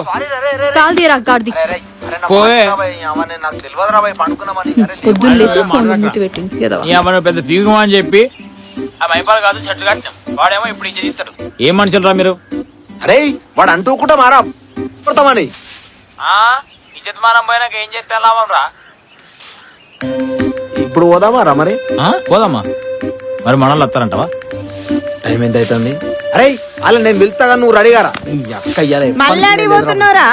Speaker 7: కాల్ తీరా కార్తీక్.
Speaker 11: పోయే
Speaker 14: నాకు తెలియదురా భయ్ పండుకున్నామని.
Speaker 7: పొద్దున్న లేసి ఫోన్ మూతి పెట్టింది కదా.
Speaker 11: పెద్ద పీగు అని చెప్పి ఆ మైపాలు కాదు చెట్లు కట్టినాం. వాడేమో ఇప్పుడు ఇచ్చి తీస్తాడు. ఏం మనుషులు రా మీరు?
Speaker 14: అరే వాడు అంటూకుంటా మారా పడతామని.
Speaker 11: ఇజ్జత్ మానం పోయినాక ఏం చేస్తే లాభం రా?
Speaker 14: ఇప్పుడు పోదామారా మరి?
Speaker 11: పోదమ్మా. మరి మనల్ని వస్తారంటవా?
Speaker 14: టైం ఎంత అవుతుంది? అరే అలా నేను వెళ్తాగా నువ్వు రెడీగారా.
Speaker 6: మళ్ళీ అడిగిపోతున్నారా?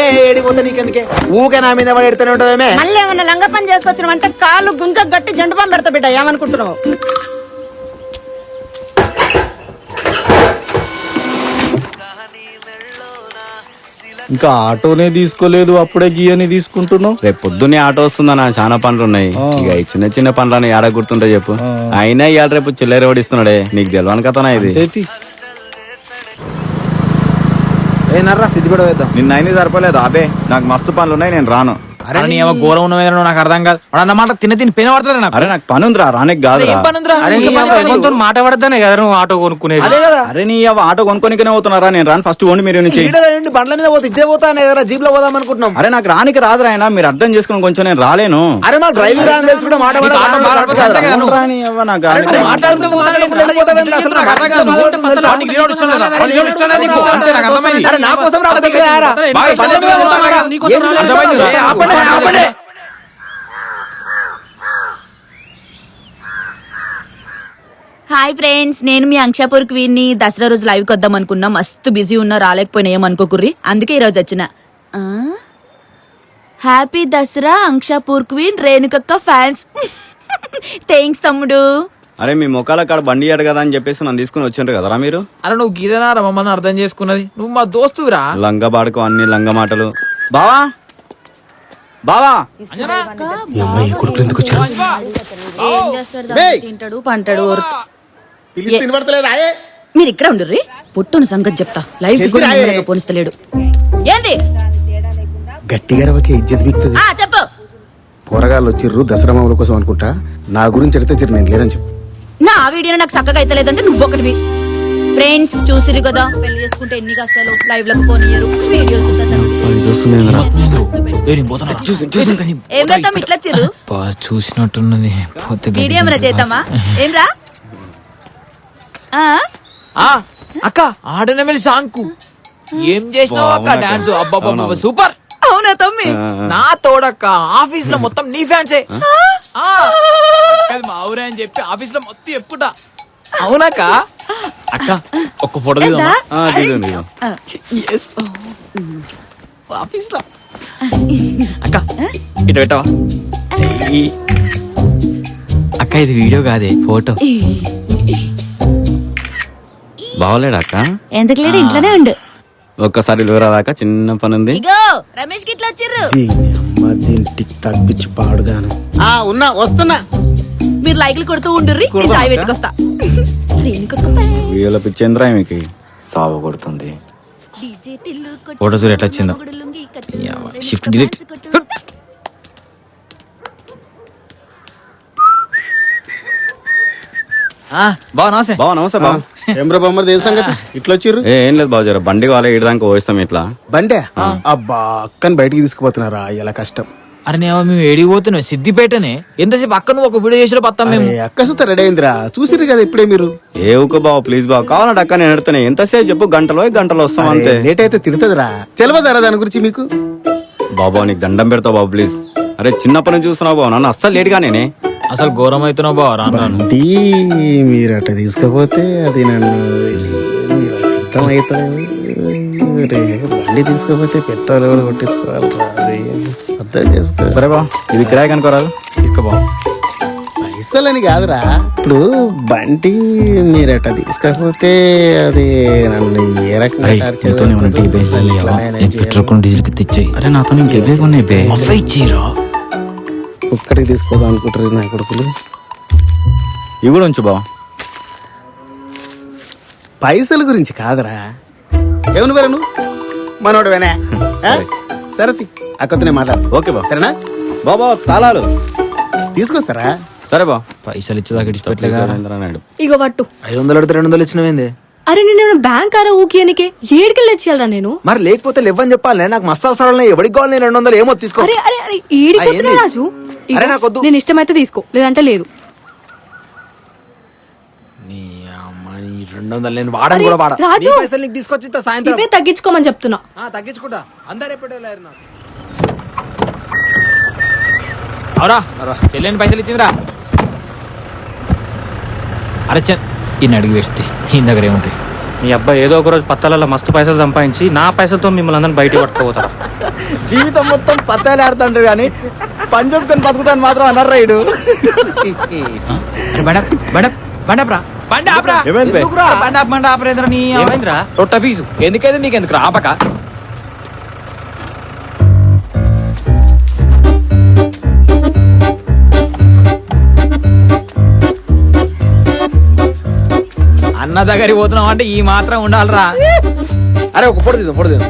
Speaker 14: ఏ ఏడిపోతా నీకెందుకే ఊకే నా మీద పడి ఎడుతూనే ఉంటావేమే.
Speaker 6: మళ్ళీ ఏమన్నా లంగ పని చేసుకొచ్చినావు అంటే కాళ్ళు గుంజ గట్టి జండు పని పెడతా బిడ్డ. ఏమనుకుంటున్నావు?
Speaker 4: ఇంకా ఆటోనే తీసుకోలేదు, అప్పుడే గీయని తీసుకుంటున్నావు.
Speaker 5: రేపు పొద్దున్నే ఆటో వస్తుందన్న, చాలా పనులు ఉన్నాయి. ఇక ఈ చిన్న చిన్న పనులని ఏడ గుర్తుంటే చెప్పు. అయినా ఇవాళ రేపు చిల్లర ఓడిస్తున్నాడే, నీకు తెలియని కథనా ఇది?
Speaker 14: ఏ నర్రా సిద్ధిపడ వేద్దాం.
Speaker 5: నిన్న అయినా సరిపోలేదు అబే, నాకు మస్తు పనులు ఉన్నాయి, నేను రాను.
Speaker 11: ఘోరం ఉన్నది నాకు అర్థం కాదు. అన్నమాట తిని పెన పడతాడు నాకు.
Speaker 5: అరే నాకు పని ఉందిరా, రానికి కాదు.
Speaker 1: మాట పడతానే కదా నువ్వు ఆటో కొనుక్కునేది.
Speaker 5: అరే నీ ఆటో కొనుక్కొనికనే పోతున్నారా? నేను రాను, ఫస్ట్ ఓన్ మీరు నుంచి
Speaker 14: బండ్ల మీద పోతే ఇచ్చే పోతానే కదా, జీప్ లో పోదాం అనుకుంటున్నాం.
Speaker 5: అరే నాకు రానికి రాదురా, ఆయన మీరు అర్థం చేసుకుని కొంచెం నేను రాలేను.
Speaker 14: అరే మాకు డ్రైవింగ్ రాని తెలుసు కూడా మాట నా కోసం
Speaker 15: హాయ్ ఫ్రెండ్స్, నేను మీ అంక్షాపూర్ క్వీన్ ని. దసరా రోజు లైవ్ కొద్దాం అనుకున్నా, మస్తు బిజీ ఉన్నా, రాలేకపోయినా ఏమనుకోకుర్రి. అందుకే ఈ రోజు వచ్చిన. హ్యాపీ దసరా అంక్షాపూర్ క్వీన్ రేణుకక్క ఫ్యాన్స్. థ్యాంక్స్ తమ్ముడు.
Speaker 5: అరే మీ ముఖాల కాడ బండి అడు కదా అని చెప్పేసి నన్ను తీసుకుని వచ్చిండ్రు కదరా మీరు.
Speaker 11: అరే నువ్వు గీదనారా మమ్మల్ని అర్థం చేసుకున్నది? నువ్వు మా దోస్తురా.
Speaker 5: లంగ బాడుకో అన్ని లంగ మాటలు. బావా బావా
Speaker 15: ఏం చేస్తాడు? తింటాడు పంటాడు. మీరు ఇక్కడ ఉండుర్రి, పుట్టును సంగతి చెప్తా. లైవ్ పోనిస్తలేడు. ఏంటి
Speaker 8: గట్టిగా ఇజ్జత్ బిక్తది.
Speaker 15: చెప్పు.
Speaker 8: పోరగాళ్ళు వచ్చిర్రు దసరా మామూల కోసం అనుకుంటా. నా గురించి అడితే చిరు నేను లేదని చెప్పు.
Speaker 15: నా వీడియో నాకు చక్కగా అయితే లేదంటే నువ్వు ఒకటివి. ఫ్రెండ్స్ చూసిరు కదా, పెళ్లి చేసుకుంటే ఎన్ని కష్టాలు. లైవ్ లకు పోనీయరు, వీడియోలు ఏం పెడతాం ఇట్లా చిరు
Speaker 11: చూసినట్టున్నది.
Speaker 15: వీడియో ఏమైనా చేద్దామా? ఏం రా
Speaker 11: అక్క ఆడనమెల్లి సాంగ్ ఏం చేసినావు అక్క? డాన్స్ అబ్బా సూపర్.
Speaker 15: అవునా తమ్మి?
Speaker 11: నా తోడక్క ఆఫీస్ లో మొత్తం నీ ఫ్యాన్సే. మా ఊరే అని చెప్పి ఆఫీస్ లో మొత్తం చెప్పుకుంటా. అవునక్క. అక్క ఒక్క ఫోటో ఆఫీస్ లో. అక్క ఇటు పెట్టవా? అక్క ఇది వీడియో కాదే, ఫోటో.
Speaker 5: బావలేడా అక్క?
Speaker 15: ఎందుకు లేడు, ఇంట్లోనే ఉండు.
Speaker 5: ఒక్కసారి దాకా చిన్న పని ఉంది.
Speaker 15: ఇగో రమేష్ కి ఇట్లా వచ్చిర్రు.
Speaker 8: టిక్ టాక్ పిచ్చి పాడుగాను.
Speaker 14: ఉన్నా వస్తున్నా.
Speaker 15: మీరు లైక్లు కొడుతూ ఉండుర్రి, చాయ్ పెట్టుకొస్తా.
Speaker 5: వీళ్ళ పిచ్చేంద్రా మీకు సాగు కొడుతుంది.
Speaker 11: ఫోటో చూడు ఎట్లా వచ్చిందో. Shift delete. బావ నమస్తే.
Speaker 5: బావ నమస్తే బావ.
Speaker 8: ఏమ్రా బొమ్మది ఏ సంగతి ఇట్లా వచ్చిర్రు?
Speaker 5: ఏం లేదు బావ, జర బండి కావాలి, ఇడదాకా పోయిస్తాం ఇట్లా.
Speaker 8: బండే అబ్బా అక్కని బయటికి తీసుకుపోతున్నారా? ఇలా కష్టం.
Speaker 11: అరే నేను మేము ఏడిపోతున్నాం సిద్దిపేటనే. ఎంతసేపు అక్క నువ్వు ఒక వీడియో చేసిన పత్తాం మేము.
Speaker 8: అక్కసుత రెడీ అయిందిరా, చూసిర్రు కదా ఇప్పుడే మీరు.
Speaker 5: ఏ ఊకో బావ ప్లీజ్ బావ, కావాలంటే అక్క నేను ఎడతానే. ఎంతసేపు చెప్పు, గంటలో వస్తాం అంతే.
Speaker 8: లేట్ అయితే తిరుగుతుందిరా, తెలియదారా దాని గురించి మీకు?
Speaker 5: బాబా నీకు దండం పెడతావు బాబు ప్లీజ్. అరే చిన్నప్పటి నుంచి చూస్తున్నావు బావ, నన్ను అస్సలు లేట్గా నేనే.
Speaker 11: అసలు ఘోరం అవుతున్నావు బావ.
Speaker 8: బండి మీరు అట్ట తీసుకపోతే అది నన్ను అర్థం అవుతుంది. బండి తీసుకపోతే పెట్రోల్ కూడా కొట్టించుకోవాలి, అర్థం చేసుకో.
Speaker 5: సరే బా, ఇది కిరాయి కనుకోరాదు, తీసుకోబా.
Speaker 8: పైసలని కాదురా, ఇప్పుడు బండి మీరు అట్ట తీసుకపోతే అది నన్ను ఏ రకంగా
Speaker 5: తెచ్చాయి. అరే నాతో ఇంకెవే కొన్నాయి.
Speaker 8: ఒక్కడికి తీసుకోదాం అనుకుంటారు నా కొడుకులు.
Speaker 5: ఇవి కూడా ఉంచు బావ.
Speaker 8: పైసల గురించి కాదురా. ఏమను బేరా నువ్వు మనోడువేనా? సరే అక్కతోనే మాట్లాడు.
Speaker 5: ఓకే బా.
Speaker 8: సరేనా
Speaker 5: బాబా తాళాలు
Speaker 8: తీసుకొస్తారా?
Speaker 5: సరే బా.
Speaker 11: పైసలు ఇచ్చేదాకా ఇడిచిపెట్టలేగా.
Speaker 7: ఇగో పట్టు.
Speaker 14: 500 అడిగితే 200 ఇచ్చినవేంది?
Speaker 7: అరే నేను బ్యాంక్ ఆరా ఊకియానికే ఏడికెళ్ళి తెచ్చేయాలరా నేను?
Speaker 14: మరి లేకపోతే లేవని చెప్పాలి. నాకు మస్తు అవసరాలు ఎవరికి కావాలి? 200 ఏమో తీసుకో.
Speaker 7: అరే అరే అరే ఏడికొద్దురా రాజు. ఇగో,
Speaker 14: అరే నాకొద్దు.
Speaker 7: నేను ఇష్టమైతే తీసుకో, లేదంటే లేదు.
Speaker 14: నీ అమ్మ, ఈ 200 నేను వాడని కూడా వాడ.
Speaker 7: రాజు
Speaker 3: పైసలు నీకు తీసుకొచ్చి ఇస్తా సాయంత్రం.
Speaker 7: ఇవే తగ్గించుకోమని చెప్తున్నా.
Speaker 3: తగ్గించుకుంటా. అందరు ఎప్పుడేలారు నాకు.
Speaker 11: అవరా చెల్లెని పైసలు ఇచ్చిందిరా. అరే ఇన్ని అడిగి వేస్తే ఈయన దగ్గర ఏముంటాయి?
Speaker 1: మీ అబ్బాయి ఏదో ఒక రోజు పత్తాలలో మస్తు పైసలు సంపాదించి నా పైసలతో మిమ్మల్ని అందరిని బయటికి పట్టుకోపోతారా?
Speaker 5: జీవితం మొత్తం పత్తాలు ఆడుతుంటారు కానీ పని చేసుకొని బతుకుతాను మాత్రం అన్నారు రైడు.
Speaker 1: ఏమైందిరా?
Speaker 11: రొట్ట ఫీజు ఎందుకైతే మీకు ఎందుకు ఆపక? అన్న దగ్గరికి పోతున్నాం అంటే ఈ మాత్రం ఉండాలిరా.
Speaker 14: అరే ఒక పొడి తీద్దాం.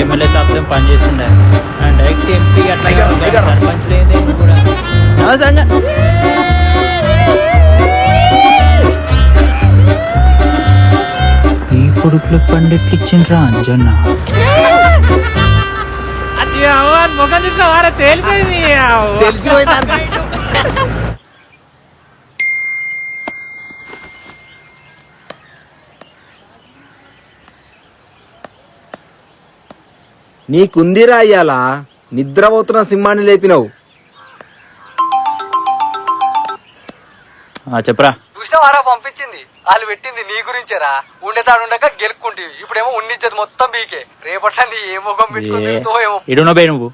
Speaker 11: ఎమ్మెల్యే శాతం పనిచేస్తుండే డైరెక్ట్ ఎంపీ అట్లా సర్పంచ్ లేదే కూడా. ఈ కొడుకులు పండిట్లు ఇచ్చిండ్రా అంజన్న.
Speaker 2: ముఖం చూసిన తేలిపోయింది.
Speaker 3: నీకుందిరా అయ్యాలా నిద్రపోతున్న సింహాన్ని లేపినావు.
Speaker 11: చెప్పరా.
Speaker 13: చూసినావారా పంపించింది? వాళ్ళు పెట్టింది నీ గురించేరా. ఉండేతాడుండక గెలుక్కుంటివి, ఇప్పుడేమో ఉన్నిచ్చేది మొత్తం బీకే. రేపట్లా నీ ఏ ముఖం పెట్టుకుని ఏమో.
Speaker 11: ఇడున్నావు బే నువ్వు?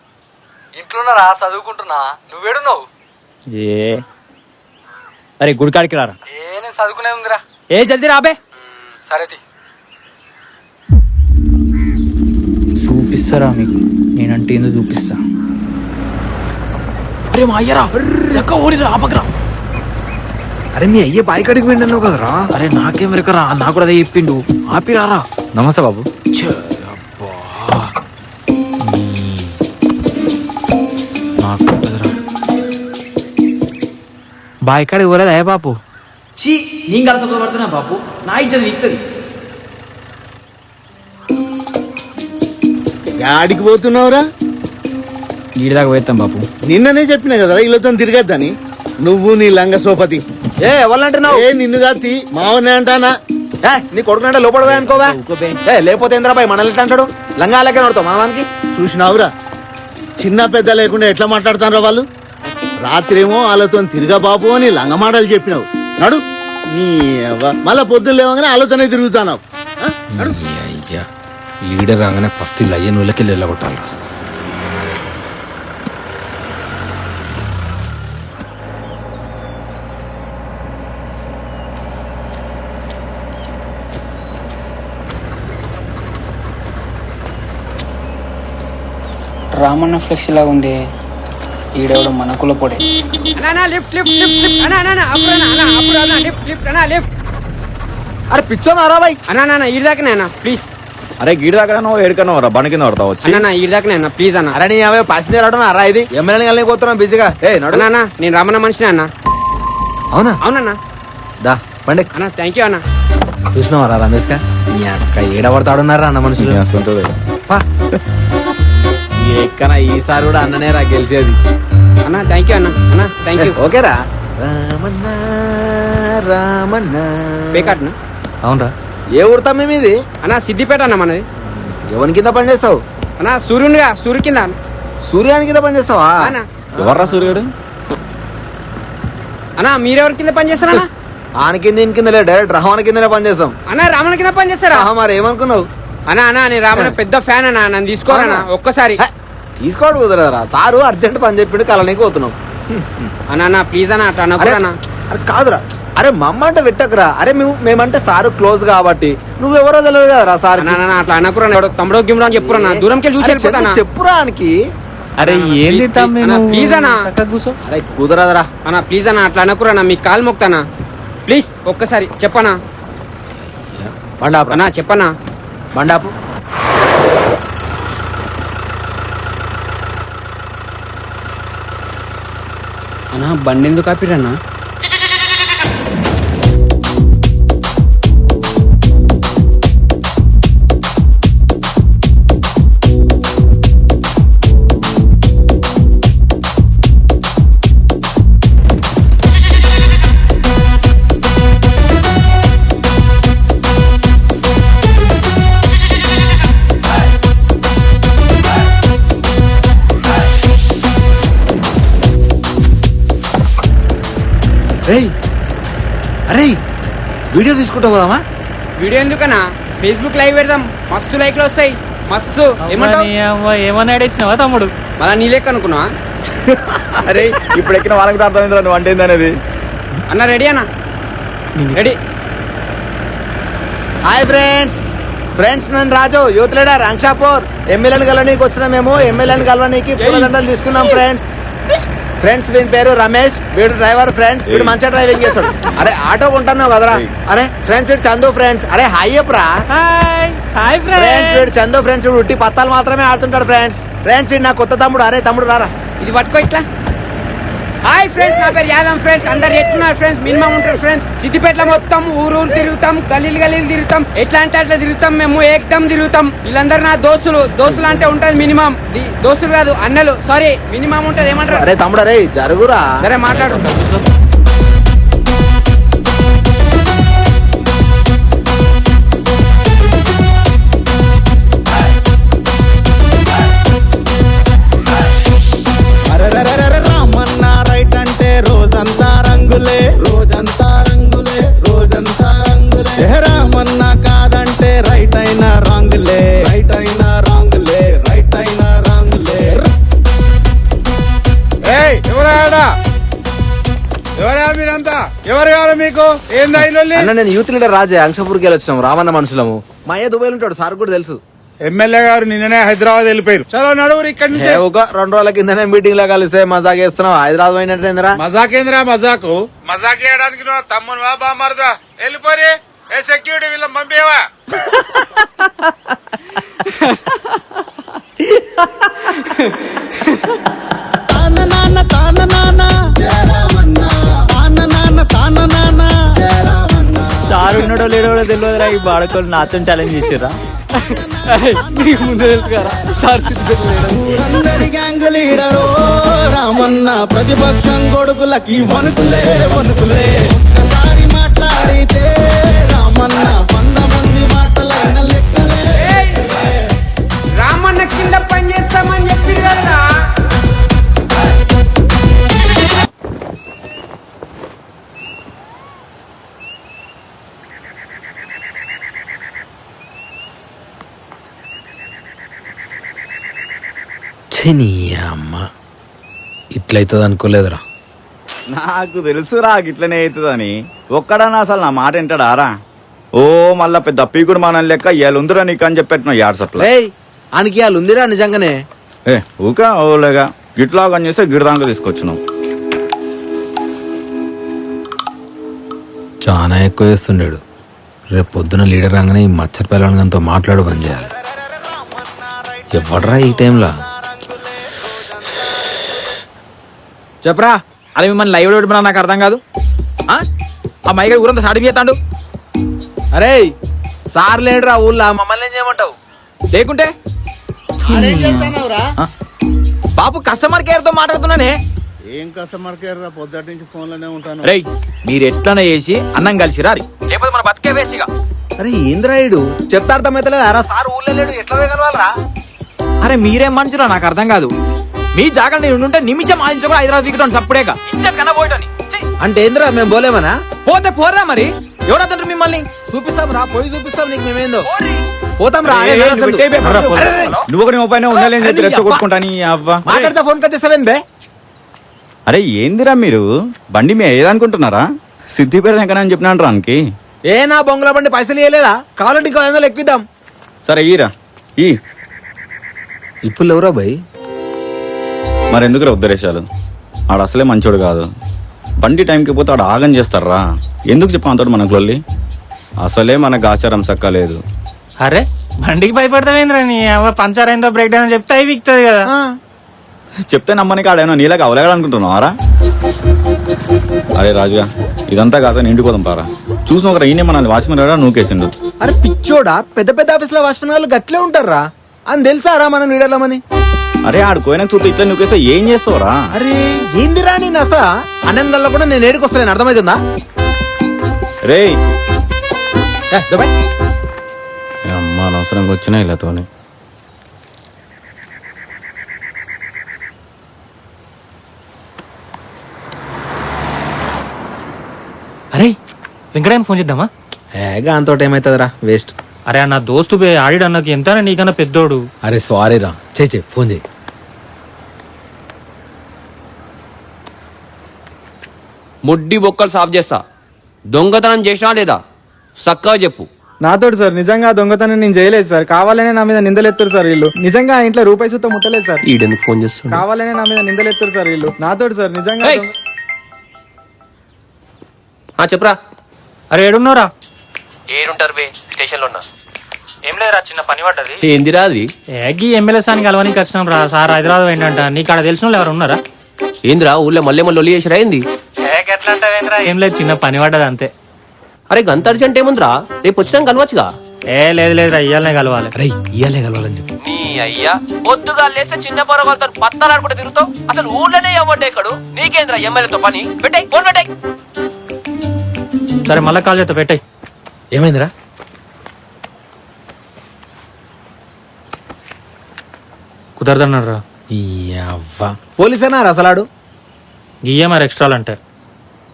Speaker 13: ఇంట్లోన్నారా, చదువుకుంటున్నా. నువ్వేడున్నావు?
Speaker 11: అరే గుడికాడికి రారా.
Speaker 13: నేను చదువుకునే ఉందిరా.
Speaker 11: జల్దీ రాబే.
Speaker 13: సరే
Speaker 11: చూపిస్తారా మీకు నేనంటే ఏందో చూపిస్తా. అరే మా అయ్యరా చక్క ఓడిరా ఆపకరా.
Speaker 3: అరే మీ అయ్యే బాయ్ కడికి వెళ్ళన్నావు కదరా.
Speaker 11: అరే నాకేం వెరకరా, నాకు కూడా అదే చెప్పిండు. ఆపిరారా.
Speaker 5: నమస్తే బాబు.
Speaker 11: బాయ్ కాడికి పోలేదా ఏ బాపు? చీ నేను కలిసి పడుతున్నా బాపు, నా ఇచ్చేది వీక్తుంది.
Speaker 8: యాడికి పోతున్నావురా?
Speaker 11: గీడి దాకా పోతాం బాపు.
Speaker 8: నిన్ననే చెప్పినా కదరా ఇళ్ళతో తిరగద్దని. నువ్వు నీ లంగ సోపతి.
Speaker 14: ఎవరంటున్నావు?
Speaker 8: నిన్ను కాతి మావనే అంటానా?
Speaker 14: నీ కొడుకునంటే లోపడగా అనుకోవా? లేకపోతే ఏంద్రా బాయ్ మనల్ని అంటాడు? లంగా లెక్క నడుతావు మనవానికి.
Speaker 8: చూసినావురా చిన్న పెద్ద లేకుండా ఎట్లా మాట్లాడుతారా వాళ్ళు. రాత్రేమో వాళ్ళతో తిరగా బాబు అని లంగ మాటలు చెప్పినావు. నడు నీ మళ్ళా పొద్దున్న లేవగానే వాళ్ళతోనే తిరుగుతున్నావు.
Speaker 12: అయ్యా లీడర్ రాగానే ఫస్ట్ ఇలా అయ్యే నూళ్ళకి వెళ్ళగొట్టాలి.
Speaker 13: రామన్న ఫ్లెక్స్ లాగా ఉంది. ఈడెవడు మన కుల పొడే.
Speaker 14: అరే పిచ్చోనా బాయ్?
Speaker 2: అన్నా ఈడి దాకా ప్లీజ్.
Speaker 5: అరే గీడి దగ్గర ఏడుకన్నా రా బండి కింద పడతావు వచ్చి.
Speaker 2: అన్నా ఈడి దాకా ప్లీజ్ అన్న.
Speaker 14: అరే నీ అవే ప్యాసింజర్ ఆటో అరా ఇది ఎమ్మెల్యే కలిగి పోతున్నాం బిజీగా. నడు
Speaker 2: అన్నా నేను రమణ మనిషిని అన్న.
Speaker 14: అవునా?
Speaker 2: అవునన్నా.
Speaker 14: దా బండి
Speaker 2: అన్నా థ్యాంక్ యూ అన్నా.
Speaker 14: చూసినావరా రమేష్ గా నీ అక్క ఏడబడతాడున్నారా అన్న మనుషులు. ఎక్కన ఈసారి కూడా అన్ననే రా గెలిచేది.
Speaker 2: అన్నా థ్యాంక్ యూ అన్నా. Thank you.
Speaker 14: ఓకేరా. రామన్న రామన్న
Speaker 2: పేకాట్నా?
Speaker 1: అవునరా.
Speaker 14: ఏ ఊరుతాం మేము ఇది?
Speaker 2: అన్నా సిద్దిపేట అన్న మనది.
Speaker 14: ఎవరి కింద పని చేస్తావు?
Speaker 2: అన్నా సూర్య కింద.
Speaker 14: సూర్యాని కింద పని చేస్తావా?
Speaker 5: ఎవర్రా సూర్యుడు?
Speaker 2: అన్నా మీరెవరి కింద పని చేస్తారన్నా?
Speaker 14: ఆన కింద ఇన్ కింద లేదు, డైరెక్ట్ రహమాన కిందనే పని చేస్తాం.
Speaker 2: అన్నా రామణ కింద పని చేస్తారా?
Speaker 14: మరి ఏమనుకున్నావు?
Speaker 2: అన్నా నేను రామణ పెద్ద ఫ్యాన్ అన్నా, నన్ను తీసుకోరన్నా ఒక్కసారి.
Speaker 14: తీసుకోవడం కుదరరా, సారు అర్జెంట్ పని చెప్పిండు కలనీకి పోతున్నావు.
Speaker 2: అన్నా ప్లీజ్ అన్నా అట్లా అనకూడనా.
Speaker 14: అరే కాదురా అరే మమ్మ అంటే పెట్టకురా. అరే మేమంటే సారు క్లోజ్ కాబట్టి నువ్వెవరో తెలియదు కదరా సార్.
Speaker 2: అట్లా అనకురా, తమ్ముడు గిమ్ముడు అని చెప్పురా, దూరంకి వెళ్ళి చూసి వెళ్ళిపోతానా.
Speaker 14: చెప్పురా అనికి.
Speaker 1: అరే ఏంది తమ్మి
Speaker 2: ప్లీజ్ అన్నా.
Speaker 1: కూర్చో.
Speaker 14: అరే కుదరదరా
Speaker 2: అన్నా ప్లీజ్ అన్నా, అట్లా అనకురా, మీకు కాలు మొక్తానా ప్లీజ్, ఒక్కసారి చెప్పనా
Speaker 14: బండాపు
Speaker 2: అన్నా, చెప్పనా
Speaker 14: బండాపు.
Speaker 2: అన్నా బండి ఎందుకు ఆపిరన్నా?
Speaker 14: అరే వీడియో తీసుకుంటావు కదమ్మా?
Speaker 2: వీడియో ఎందుకన్నా, ఫేస్బుక్ లైవ్ పెడదాం, మస్తు లైక్లు వస్తాయి, మస్తు.
Speaker 1: ఏమన్నా ఆడేసినావా తమ్ముడు?
Speaker 2: మళ్ళా నీ లెక్క అనుకున్నా.
Speaker 5: అరే ఇప్పుడు ఎక్కిన వాళ్ళకి అర్థమైందిరా నువ్వు అంటే ఏందనేది.
Speaker 2: అన్న రెడీ అన్న, రెడీ.
Speaker 14: హాయ్ ఫ్రెండ్స్ నేను రాజు, యూత్ లీడర్ అంక్షాపూర్. ఎమ్మెల్యేని కలవనీకి వచ్చినా మేము. ఎమ్మెల్యేని కలవనీకి పూలదండలు తీసుకున్నాం ఫ్రెండ్స్ వీని పేరు రమేష్, వీడు డ్రైవర్ ఫ్రెండ్స్, వీడు మంచిగా డ్రైవింగ్ చేస్తాడు. అరే ఆటో కొంటున్నావు కదరా. అరే ఫ్రెండ్స్ వీడు చందు ఫ్రెండ్స్. అరే హాయ్ అప్రా. ఫ్రెండ్స్ వీడు చందు ఫ్రెండ్స్, వీడు ఉట్టి పత్తాలు మాత్రమే ఆడుతుంటాడు ఫ్రెండ్స్ వీడు నా కొత్త తమ్ముడు. అరే తమ్ముడు రారా,
Speaker 2: ఇది పట్టుకో ఇట్లా. హాయ్ ఫ్రెండ్స్, నా పేరు యాదవ్ ఫ్రెండ్స్. అందరు ఎట్లున్నారు ఫ్రెండ్స్? మినిమం ఉంటారు ఫ్రెండ్స్. సిద్దిపేటలో మొత్తం ఊరు తిరుగుతాం, గలీలు తిరుగుతాం, ఎట్లా అంటే అట్లా తిరుగుతాం, మేము ఏకదం తిరుగుతాం. వీళ్ళందరూ నా దోస్తులు అంటే ఉంటది మినిమం. దోస్తులు కాదు అన్నలు, సారీ, మినిమం ఉంటది. ఏమంటారు?
Speaker 14: అరే తమ్ముడు అరే జరుగురా.
Speaker 2: సరే మాట్లాడు.
Speaker 8: రామన్న రైట్ అంటే రోజంతా రంగులే, రోజంతా రంగులే, రోజంతా రంగులే. రామన్న కాదంటే రైట్ అయినా రాంగులే, రైట్ అయినా రాంగులే, రైట్ అయినా రాంగులే.
Speaker 9: ఎవరా మీరంతా? ఎవరు కావాలి మీకు? ఏం దాయిలో
Speaker 14: అన్న నేను యూత్ లీడర్ రాజే, అంక్షపూర్కి వెళ్ళి వచ్చినాము. రామన్న మనుషులము. మా అయ్య దుబాయ్ ఉంటాడు, సార్ కూడా తెలుసు.
Speaker 9: ఎమ్మెల్యే గారు నిన్ననే హైదరాబాద్ వెళ్ళిపోయారు. చలో నడువురు ఇక్కడి నుంచి.
Speaker 14: ఒక 2 రోజుల కిందనే మీటింగ్ లో కలిస్తే మజాక్ చేస్తున్నావు. హైదరాబాద్ పోయినట్టేంద్రా?
Speaker 9: మజాకేంద్రా మజాకు? మజాక్ చేయడానికి నువ్వు తమ్మునువా బామారుదా? వెళ్ళిపోరి. ఏ సెక్యూరిటీ వీళ్ళని పంపేవా?
Speaker 11: సార్ ఉన్నాడో లేడో తెలియదురా, ఈ బాడకోళ్ళు నాతో ఛాలెంజ్ చేసిర్రా.
Speaker 13: నీకు ముందే తెలుసు కదా సార్.
Speaker 8: అందరి గ్యాంగ్ లీడరో రామన్న, ప్రతిపక్షం కొడుకులకి వణుకులే వణుకులే. ఒక్కసారి మాట్లాడితే రామన్న 100 మంది మాటలైన లెక్కలే.
Speaker 2: రామన్న కింద పని చేస్తామని చెప్పింది కదా.
Speaker 12: నీ అమ్మ ఇట్లయితుంది అనుకోలేదురా.
Speaker 5: నాకు తెలుసురా గిట్లనే అవుతుందని. ఒక్కడన్నా అసలు నా మాట వింటాడారా? ఓ మళ్ళా పెద్ద పీకుడు మనం లెక్క ఇవాళ నీకు అని చెప్పెట్టిన యాడ్సప్లో.
Speaker 14: ఆయనకి వాళ్ళు ఉందిరా నిజంగానే.
Speaker 5: ఊక ఓలేగా గిట్లాగా చేస్తే గిడదాంగా తీసుకొచ్చినావు.
Speaker 12: చాలా ఎక్కువ చేస్తుండేడు. రేపు పొద్దున లీడర్ రాగానే ఈ మచ్చర్ పిల్లలతో మాట్లాడు పని చేయాలి. ఎవడరా ఈ టైంలో?
Speaker 14: చెప్పరా.
Speaker 11: అరే మిమ్మల్ని లైవ్ పెట్టుకున్నా నాకు అర్థం కాదు. ఆ మైగడి ఊరంతా సాడి చేస్తాడు.
Speaker 14: అరే సార్ లేడురా ఊళ్ళో, మమ్మల్ని ఏం చేయమంటావు?
Speaker 11: లేకుంటే బాబు కస్టమర్ కేర్ తో మాట్లాడుతున్నానే.
Speaker 8: ఏం కస్టమర్ కేర్ రా, పొద్దుటి నుంచి ఫోన్ లోనే ఉంటాను.
Speaker 11: రేయ్ మీరు ఎట్లనే చేసి అన్నం కలిసి రారి, లేకపోతే మన బతికే వేస్ట్ గా.
Speaker 14: అరే ఏంద్రాయుడు చెప్తా అర్థమైతలేదు. అరా సార్ ఊళ్ళో లేడు, ఎట్లా వేయగలవాలరా?
Speaker 11: అరే మీరేం మనుషురా నాకు అర్థం కాదు. మీ జాగ్రత్త నేను ఉంటే నిమిషం ఆలోచించకుండా హైదరాబాద్ వీకటం సప్పుడేగా ఇచ్చే కన్నా పోయటని.
Speaker 14: అంటే ఏంద్రా మేము పోలేమనా?
Speaker 11: పోతే పోరా మరి, ఎవడంటారు మిమ్మల్ని?
Speaker 14: చూపిస్తాం రా, పోయి చూపిస్తాం నీకు మేమేందో. పోతాం రా.
Speaker 5: నువ్వు ఒక పైన ఉండాలని రెచ్చగొట్టుకుంటా నీ అవ్వ.
Speaker 14: మాట్లాడితే ఫోన్ కట్ చేస్తావేం బే?
Speaker 5: అరే ఏందిరా మీరు బండి మీ ఏదనుకుంటున్నారా? సిద్ధిపేట ఎక్కడని చెప్పినాను రానికి.
Speaker 14: ఏ నా బొంగుల బండి పైసలు ఇవ్వలేదా? కావాలంటే ఇంకో 500 ఎక్కువిద్దాం.
Speaker 5: సరే ఈరా ఈ
Speaker 3: ఇప్పుడు ఎవరా భయ్?
Speaker 5: మరెందుకురా ఉద్దరేశాలు? ఆడు అసలే మంచోడు కాదు. బండి టైంకి పోతే ఆడు ఆగం చేస్తారా? ఎందుకు చెప్పంతాడు మనకు లొల్లి? అసలే మనకు ఆచారం సక్కలేదు.
Speaker 1: అరే బండికి భయపడతావేంద్రా నీ పంచర్ అయిందో బ్రేక్ డౌన్ చెప్తే అవి విక్తుంది కదా.
Speaker 5: చెప్తే నమ్మని కాడేనో నీలాగా అవలేగాలనుకుంటున్నావారా? అరే రాజుగా ఇదంతా కాదని ఇంటికి పోదాం పారా. చూసిన ఒక ఈయన మన వాచ్మెన్ కూడా నూకేసిండు.
Speaker 3: అరే పిచ్చోడా, పెద్ద పెద్ద ఆఫీసులో వాచ్మెన్ వాళ్ళు గట్లే ఉంటారా అని తెలుసారా మనం నీడలమని?
Speaker 5: అరే ఆడు పోయినా చూస్తే ఇట్లా నూకేస్తే ఏం చేస్తావురా?
Speaker 3: అరే ఏందిరా నీ నస? అన్నెందల్లో కూడా నేను ఏడుకు వస్తాను, అర్థమవుతుందా?
Speaker 5: రే అమ్మ అనవసరంగా వచ్చినా ఇలాతోని.
Speaker 1: అరే వెంకటయ్య ఫోన్ చేద్దామా?
Speaker 3: ఏగా అంతో ఏమైతుందిరా, వేస్ట్.
Speaker 1: అరే నా దోస్తు బే ఆడిడు అన్నకి ఎంత నీకన్నా పెద్దోడు.
Speaker 13: అరే సారీ రా, చేయి ఫోన్ చేయి.
Speaker 2: ముడ్డి బొక్కలు సాఫ్ చేస్తా. దొంగతనం చేసినా లేదా సక్కగా చెప్పు.
Speaker 16: నాతోటి సార్ నిజంగా దొంగతనం నేను చేయలేదు సార్. కావాలనే నా మీద నిందలెత్తారు సార్ వీళ్ళు. నిజంగా ఆ ఇంట్లో రూపాయి సుత్త ముట్టలేదు సార్.
Speaker 2: ఈడెందుకు ఫోన్ చేస్తాడు?
Speaker 16: కావాలనే నా మీద నిందలెత్తారు సార్ వీళ్ళు. నాతోటి సార్ నిజంగా
Speaker 2: చెప్పరా.
Speaker 1: అరే ఏడున్నారా?
Speaker 2: ఏడుంటారు బే? స్టేషన్ లో ఉన్నా.
Speaker 1: ఏం లేదురా, చిన్న పని పడ్డది.
Speaker 2: ఏందిరా అది?
Speaker 1: ఏగి ఎమ్మెల్యే సానికి కలవనికి వచ్చినాం రా. సార్ హైదరాబాద్ ఏంటంట, నీకు ఆడ తెలిసిన వాళ్ళు ఎవరు ఉన్నారా?
Speaker 2: ఏందిరా ఊళ్ళో మళ్ళీ ఒలి చేసిరా ఏంది?
Speaker 1: ఎట్లా అంటావేంద్రా? ఏం లేదు, చిన్న పని పడ్డది అంతే.
Speaker 2: అరే గంత అర్జెంట్ ఏముందిరా? రేపు వచ్చినా కలవచ్చుగా.
Speaker 1: లేదురా ఇయ్యాలనే కలవాలి.
Speaker 13: అరే ఇయ్యాలే కలవాలని చెప్పి.
Speaker 2: నీ అయ్యా పొద్దుగా లేస్తే చిన్న పొరగలతో పత్తాలు ఆడుకుంటే తిరుగుతావు. అసలు ఊళ్ళోనే ఎవడ్డే ఎక్కడు? నీకేంద్రా ఎమ్మెల్యేతో పని? పెట్టాయి ఫోన్ పెట్టాయి.
Speaker 1: సరే మళ్ళీ కాల్ చేస్తా, పెట్టాయి.
Speaker 13: ఏమైందిరా?
Speaker 1: కుదరదన్నాడు రా.
Speaker 3: పోలీసేనా అసలాడు?
Speaker 1: గియ్యే మరి ఎక్స్ట్రాలు అంటే.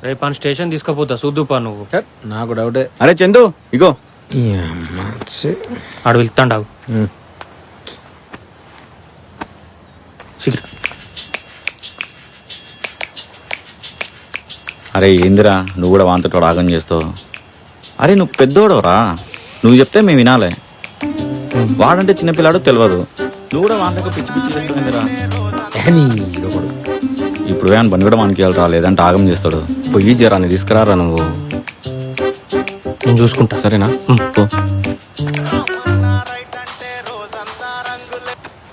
Speaker 1: రేపు అని స్టేషన్ తీసుకుపోతా, చూద్దుపా నువ్వు.
Speaker 3: నాకు డౌటే.
Speaker 5: అరే చందు ఇగో
Speaker 1: ఆడు వెళ్తాండావు.
Speaker 5: అరే ఏందిరా నువ్వు కూడా వాంతటోడు ఆగం చేస్తావు? అరే నువ్వు పెద్దోడవరా, నువ్వు చెప్తే మేము వినాలే. వాడంటే చిన్నపిల్లాడో తెలియదు, నువ్వు కూడా వాంతకు పిచ్చి పిచ్చి చేస్తావురా. ఇప్పుడు వేయని బండి కూడా వానికి రా, లేదంటే ఆగం చేస్తాడు. పోయి జరాన్ని తీసుకురారా నువ్వు.
Speaker 1: నేను చూసుకుంటా,
Speaker 5: సరేనా?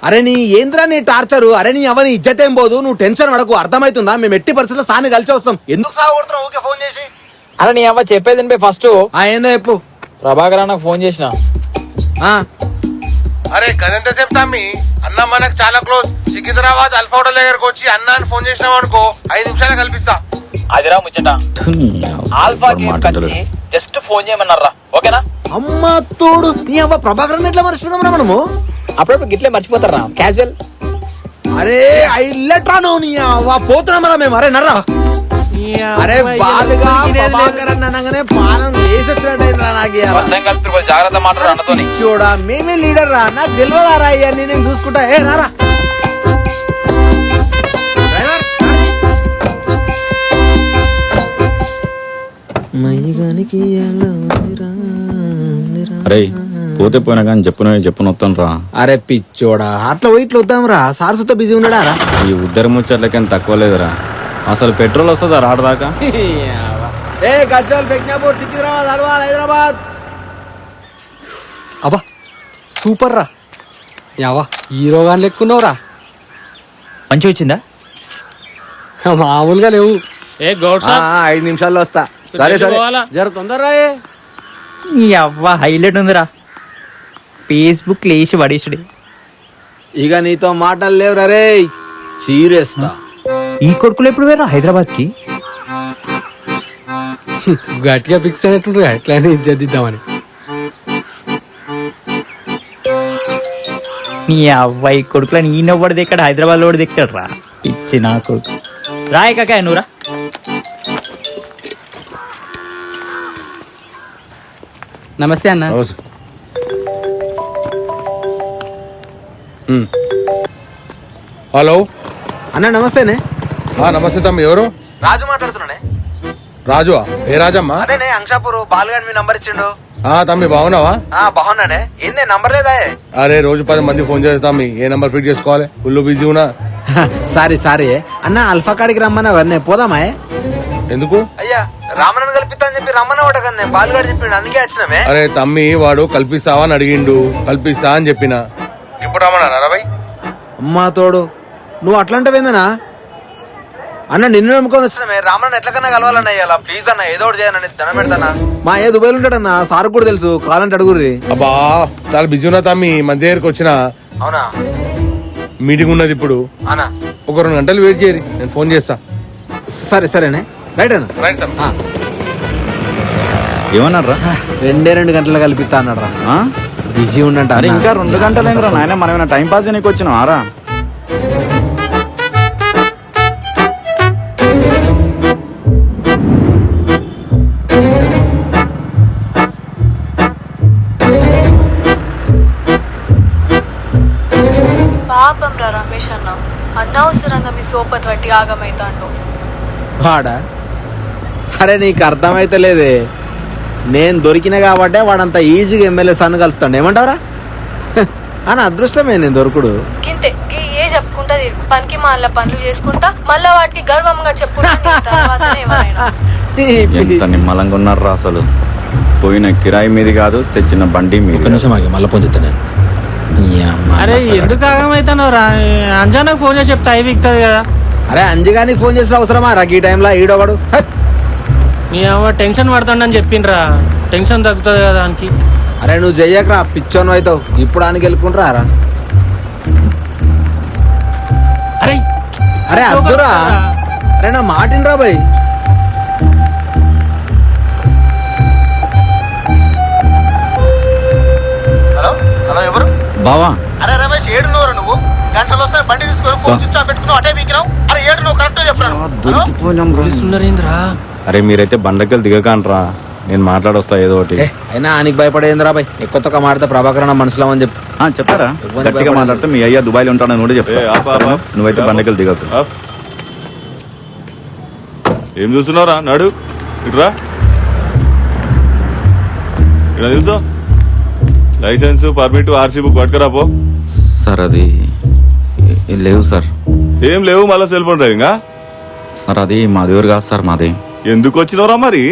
Speaker 14: అరే నీ ఏంద్రా నీ టార్చరు? అరే నీ అవని ఇజ్జత్ ఏం పోదు, నువ్వు టెన్షన్ పడకు, అర్థమవుతుందా? మేము ఎట్టి పరిస్థితుల్లో సాని కలిసి వస్తాం. ఎందుకు సాగొడుతున్నావు ఊకే ఫోన్ చేసి?
Speaker 2: అరే నీ అవ్వ చెప్పేది ఫస్ట్.
Speaker 14: ఏందో చెప్పు.
Speaker 2: ప్రభాకర్ అన్నకు ఫోన్ చేసిన.
Speaker 4: అరే గదెంత చెప్తామి అన్న, మనకు చాలా క్లోజ్. సికింద్రాబాద్ అల్ఫా హోటల్ దగ్గరకు వచ్చి అన్న అని ఫోన్ చేసినావు అనుకో, 5 నిమిషాలు కల్పిస్తా.
Speaker 2: అదిరా ముచ్చట. ఆల్ఫా జస్ట్ ఫోన్ చేయమన్నారా, ఓకేనా?
Speaker 14: అమ్మ తోడు నీ అవ్వ ప్రభాకర్ ఎట్లా మర్చిపోదాం రా మనము?
Speaker 2: అప్పుడప్పుడు గిట్లే మర్చిపోతారా క్యాజువల్.
Speaker 14: అరే ఐల్లెట్రా నువ్వు నీ అవ్వ పోతున్నామరా మేము. అరే నర్రా. అరే బాలుగా ప్రభాకర్ అనగానే పానం వేసొచ్చినట్టయిందిరా నాకు.
Speaker 2: జాగ్రత్త మాట్లాడు అన్నతోని.
Speaker 14: చూడా మేమే లీడర్ రా, నాకు తెలియదారా అయ్యా, నేను చూసుకుంటా. ఏ నారా
Speaker 5: అరే పోతే పోయినా కానీ చెప్పు వస్తాను రా.
Speaker 3: అరే పిచ్చోడా, అట్లా పోయి ఇట్లా వద్దాం రా. సారసుతో బిజీ ఉన్నాడా రా?
Speaker 5: ఈ ఉద్దర ముచ్చట్లకేం తక్కువ లేదురా. అసలు పెట్రోల్ వస్తుందా రాడదాకా?
Speaker 14: ఏ గజ్వల్, బెజ్ఞాపూర్, సికింద్రాబాద్, అల్వాల్, హైదరాబాద్.
Speaker 13: అబ్బా సూపర్ రా. యావా హీరోగా లెక్కున్నావురా.
Speaker 11: మంచిగా వచ్చిందా?
Speaker 13: మామూలుగా లేవు.
Speaker 14: 5 నిమిషాల్లో వస్తా. సరే సరే జర తొందరరా.
Speaker 11: ఈ అవ్వ హైలైట్ ఉందిరా. ఫేస్బుక్ లేచి పడేసుడే.
Speaker 14: ఇక నీతో మాటలు లేవురా రే, చీరేస్తా.
Speaker 11: ఈ కొడుకులు ఎప్పుడు వేరా హైదరాబాద్ కి?
Speaker 13: గట్టిగా ఫిక్స్ అయినట్టు ఎట్లయినా ఇజ్జదిద్దామని.
Speaker 11: నీ అవ్వాయి కొడుకులని ఈ నవ్వడు దిక్కాడు, హైదరాబాద్ లో దిక్కాడు రా. ఇచ్చి నా కొడుకు రాయ్ కాకా నువ్వురా.
Speaker 13: నమస్తే అన్న.
Speaker 4: హలో
Speaker 3: అన్న నమస్తేనే.
Speaker 4: నమస్తే తమ్మి. ఎవరు?
Speaker 14: రాజు మాట్లాడుతున్నానే.
Speaker 4: రాజు ఏ రాజమ్మా?
Speaker 3: అదేనే అంశాపూర్ బాలుగాని మీ నంబర్ ఇచ్చిండు.
Speaker 4: తమ్మి బాగున్నావా?
Speaker 3: బాగున్నానే. ఏందే నంబర్ లేదా?
Speaker 4: అరే రోజు 10 మంది ఫోన్ చేస్తాం, ఏ నంబర్ ఫిట్ చేసుకోవాలి? ఫుల్ బిజీ ఉన్నా.
Speaker 14: సారీ అన్న అల్ఫా కాడికి రమ్మన్నా నేను పోదామా?
Speaker 4: ఎందుకు?
Speaker 3: అయ్యా రామనని కల్పిస్తా అని చెప్పి రమ్మన్న ఒకట కన్నా బాలుగాడు చెప్పిండు, అందుకే వచ్చినామే.
Speaker 4: అరే తమ్మి వాడు కల్పిస్తావా అని అడిగిండు, కల్పిస్తా అని చెప్పిన. ఇప్పుడు రమ్మన్నా భయ్.
Speaker 3: అమ్మా తోడు నువ్వు అట్లాంటివేందనా అన్న, నిన్ను నమ్ముకొని వచ్చినామే. రామనని ఎట్లకన్నా కలవాలన్నా అయ్యాలా ప్లీజ్ అన్న, ఏదో ఒకటి చేయను, దండం పెడతానా. మా ఏ దుబాయ్లో ఉంటాడన్న, సార్ కూడా తెలుసు, కావాలంటే అడుగుర్రి.
Speaker 4: అబ్బా చాలా బిజీ ఉన్నా తమ్మి, మన దగ్గరకు వచ్చిన.
Speaker 3: అవునా?
Speaker 4: మీటింగ్ ఉన్నది ఇప్పుడు
Speaker 3: అన్నా.
Speaker 4: ఒక 2 గంటలు వెయిట్ చేయరి, నేను ఫోన్ చేస్తా.
Speaker 3: సరేనే రైట్ అన్న.
Speaker 4: రైట్ తమ్మి.
Speaker 5: ఏమన్నారా?
Speaker 14: 2 గంటలు కల్పిస్తా అన్నాడు రా. బిజీ ఉండంట.
Speaker 5: అరే ఇంకా 2 గంటలేంద్రా నాయన, మనం ఏమైనా టైం పాస్ నీకు వచ్చినాం ఆరా?
Speaker 7: పాపం రా రమేష్ అన్న, అనవసరంగా మీ సోపతి వట్టి ఆగమైతాండు.
Speaker 14: వాడా? అరే నీకు అర్థమైతలేదే, నేను దొరికిన కాబట్టే వాడంత ఈజీగా ఎమ్మెల్యే సన్ను కలుపుతాడు. ఏమంటారా? అని అదృష్టమే నేను దొరుకుడు.
Speaker 7: గింతే ఏ చెప్పుకుంటా పనికి మళ్ళా పనులు చేసుకుంటా, మళ్ళా వాటికి గర్వంగా చెప్పుకుంటా.
Speaker 5: ఎంత నిమ్మలంగా ఉన్నారా అసలు. పోయిన కిరాయి మీది కాదు, తెచ్చిన బండి మీద.
Speaker 14: మళ్ళీ పొందుతాను.
Speaker 1: అరే ఎందుకు ఆగమైతున్నావు రా? అంజానాకు ఫోన్ చేసి చెప్తా అవి విక్తుంది కదా.
Speaker 3: అరే అంజగానికి ఫోన్ చేసిన అవసరమా రా ఈ టైంలో? ఈడోగాడు
Speaker 1: నీ అవ్వ టెన్షన్ పడతాడని చెప్పిండ్రా, టెన్షన్ తగ్గుతుంది కదా దానికి.
Speaker 3: అరే నువ్వు చెయ్యకరా, పిచ్చోను అవుతావు. ఇప్పుడు ఆయనకి వెళ్ళుకుంటారా రా?
Speaker 1: అరే
Speaker 3: అరే అద్దురా. అరే నా మాటినరా బాయ్.
Speaker 8: హలో ఎవరు?
Speaker 5: బావా
Speaker 8: అరే రమేష్, ఏడున్నవరు నువ్వు? గంటలు వస్తే బండి తీసుకొని ఫోన్ స్విచ్ ఆఫ్ పెట్టుకున్నావు, అటే బీకినావు. అరే ఏడు నువ్వు కరెక్ట్
Speaker 5: దొరికిపోయినాం. అరే మీరైతే బండకెళ్ళి దిగకానరా, నేను మాట్లాడొస్తా ఏదో ఒకటి.
Speaker 3: అయినా ఆయనకి భయపడేందిరా బాయ్. ఎక్కువ తక్కువ మాడితే ప్రభాకర్ అన్న మనుషులం అని చెప్పి
Speaker 5: చెప్తారా? గట్టిగా మాట్లాడితే మీ అయ్యా దుబాయ్లో ఉంటాడని కూడా చెప్తా. నువ్వైతే బండకెళ్ళి దిగకు.
Speaker 17: ఏం చూస్తున్నావురా? నాడు ఇట్రా, ఇక్కడ తెలుసా? లైసెన్స్, పర్మిట్, ఆర్సీ బుక్ పట్టుకురా పో.
Speaker 5: సార్ అది లేవు సార్.
Speaker 17: ఏం లేవు, మళ్ళీ సెల్ ఫోన్ డ్రైవింగా?
Speaker 5: సార్ అది మా దేవుడు కాదు సార్, మాది.
Speaker 17: ఎందుకు వచ్చినవరా మరి?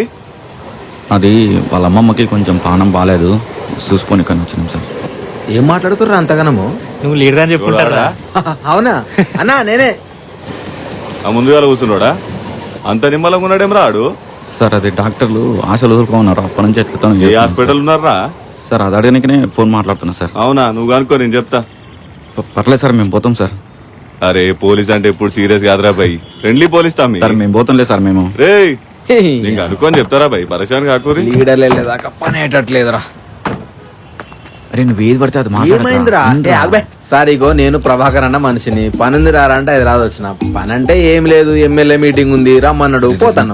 Speaker 5: అది వాళ్ళ అమ్మమ్మకి కొంచెం పానం బాగాలేదు, చూసుకొని కానీ వచ్చినాం సార్.
Speaker 3: ఏం మాట్లాడుతుర్రా అంతగానము?
Speaker 1: నువ్వు లీడర్ అని చెప్పుకుంటారా?
Speaker 3: అవునా అన్నా, నేనే.
Speaker 17: ఆ ముందుగా కూర్చున్నాడా? అంత నిమ్మలంగా ఉన్నాడేం రాడు?
Speaker 5: సార్ అది డాక్టర్లు ఆశలు వదులుకోమన్నారు, అప్పటి నుంచి ఎట్లా
Speaker 17: ఏ హాస్పిటల్ ఉన్నారా?
Speaker 5: సార్ అది అడగడానికనే ఫోన్ మాట్లాడుతున్నా సార్.
Speaker 17: అవునా? నువ్వు కనుక్కో, నేను చెప్తా.
Speaker 5: పర్లేదు సార్, మేము పోతాం సార్.
Speaker 17: అరే పోలీస్ అంటే ఇప్పుడు సీరియస్ కాదురా భయ్, ఫ్రెండ్లీ పోలీస్ తమ్మి.
Speaker 5: సార్ మేము పోతాంలే సార్. మేము
Speaker 17: రే నీకు అనుకోని చెప్తారా భయ్, పరేషాన్ కాకూరి.
Speaker 3: లీడర్ వెళ్ళేదాకా పని అయ్యేటట్లేదురా.
Speaker 5: అరే నువ్వు ఏది పడితే అది
Speaker 3: ఏమైందిరా? సార్ ఇగో నేను ప్రభాకర్ అన్న మనిషిని, పని ఉంది రా అంటే అది రాదు. వచ్చిన పని అంటే ఏం లేదు, ఎమ్మెల్యే మీటింగ్ ఉంది రమ్మన్నాడు, పోతాను.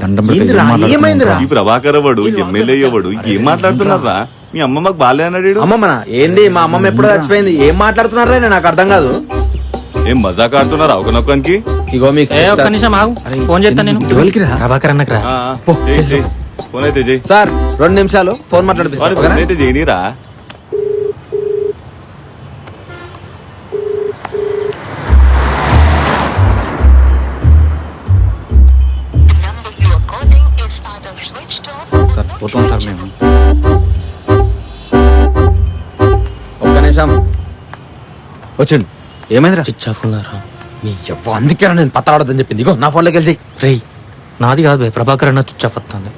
Speaker 3: ఏమైందిరా?
Speaker 17: ఈ ప్రభాకర్ అవ్వడు, ఎమ్మెల్యే అవ్వడు, ఏం మాట్లాడుతున్నారా? మీ అమ్మమ్మకి బాలే అన్నాడు.
Speaker 3: అమ్మమ్మ ఏంది? మా అమ్మమ్మ ఎప్పుడో చచ్చిపోయింది. ఏం మాట్లాడుతున్నారా? నాకు అర్థం కాదు.
Speaker 17: ఏం మజాక్ ఆడుతున్నారా ఒకనొక్కనికి?
Speaker 3: ఇగో మీకు
Speaker 1: ఒక్క నిమిషం ఆగు, ఫోన్ చేస్తాను నేను. ప్రభాకర్ అన్నకు రా.
Speaker 17: ఫోన్ అయితే చెయ్యి
Speaker 3: సార్. 2 నిమిషాలు ఫోన్ మాట్లాడిపిస్తాను.
Speaker 17: ఫోన్ అయితే చేయనీరా.
Speaker 5: సార్ పోతాం సార్ మేము.
Speaker 3: ఒక్క నిమిషం వచ్చిండు. ఏమైందిరా?
Speaker 1: స్విచ్ ఆఫ్ ఉన్నారా?
Speaker 3: నీ ఎవ్వ అందుకే నేను పత్రాడదని చెప్పింది. ఇగో నా ఫోన్లోకి వెళ్ళి.
Speaker 1: రే నాది కాదు భయ్, ప్రభాకర్ అన్న స్విచ్ ఆఫ్ వస్తుంది.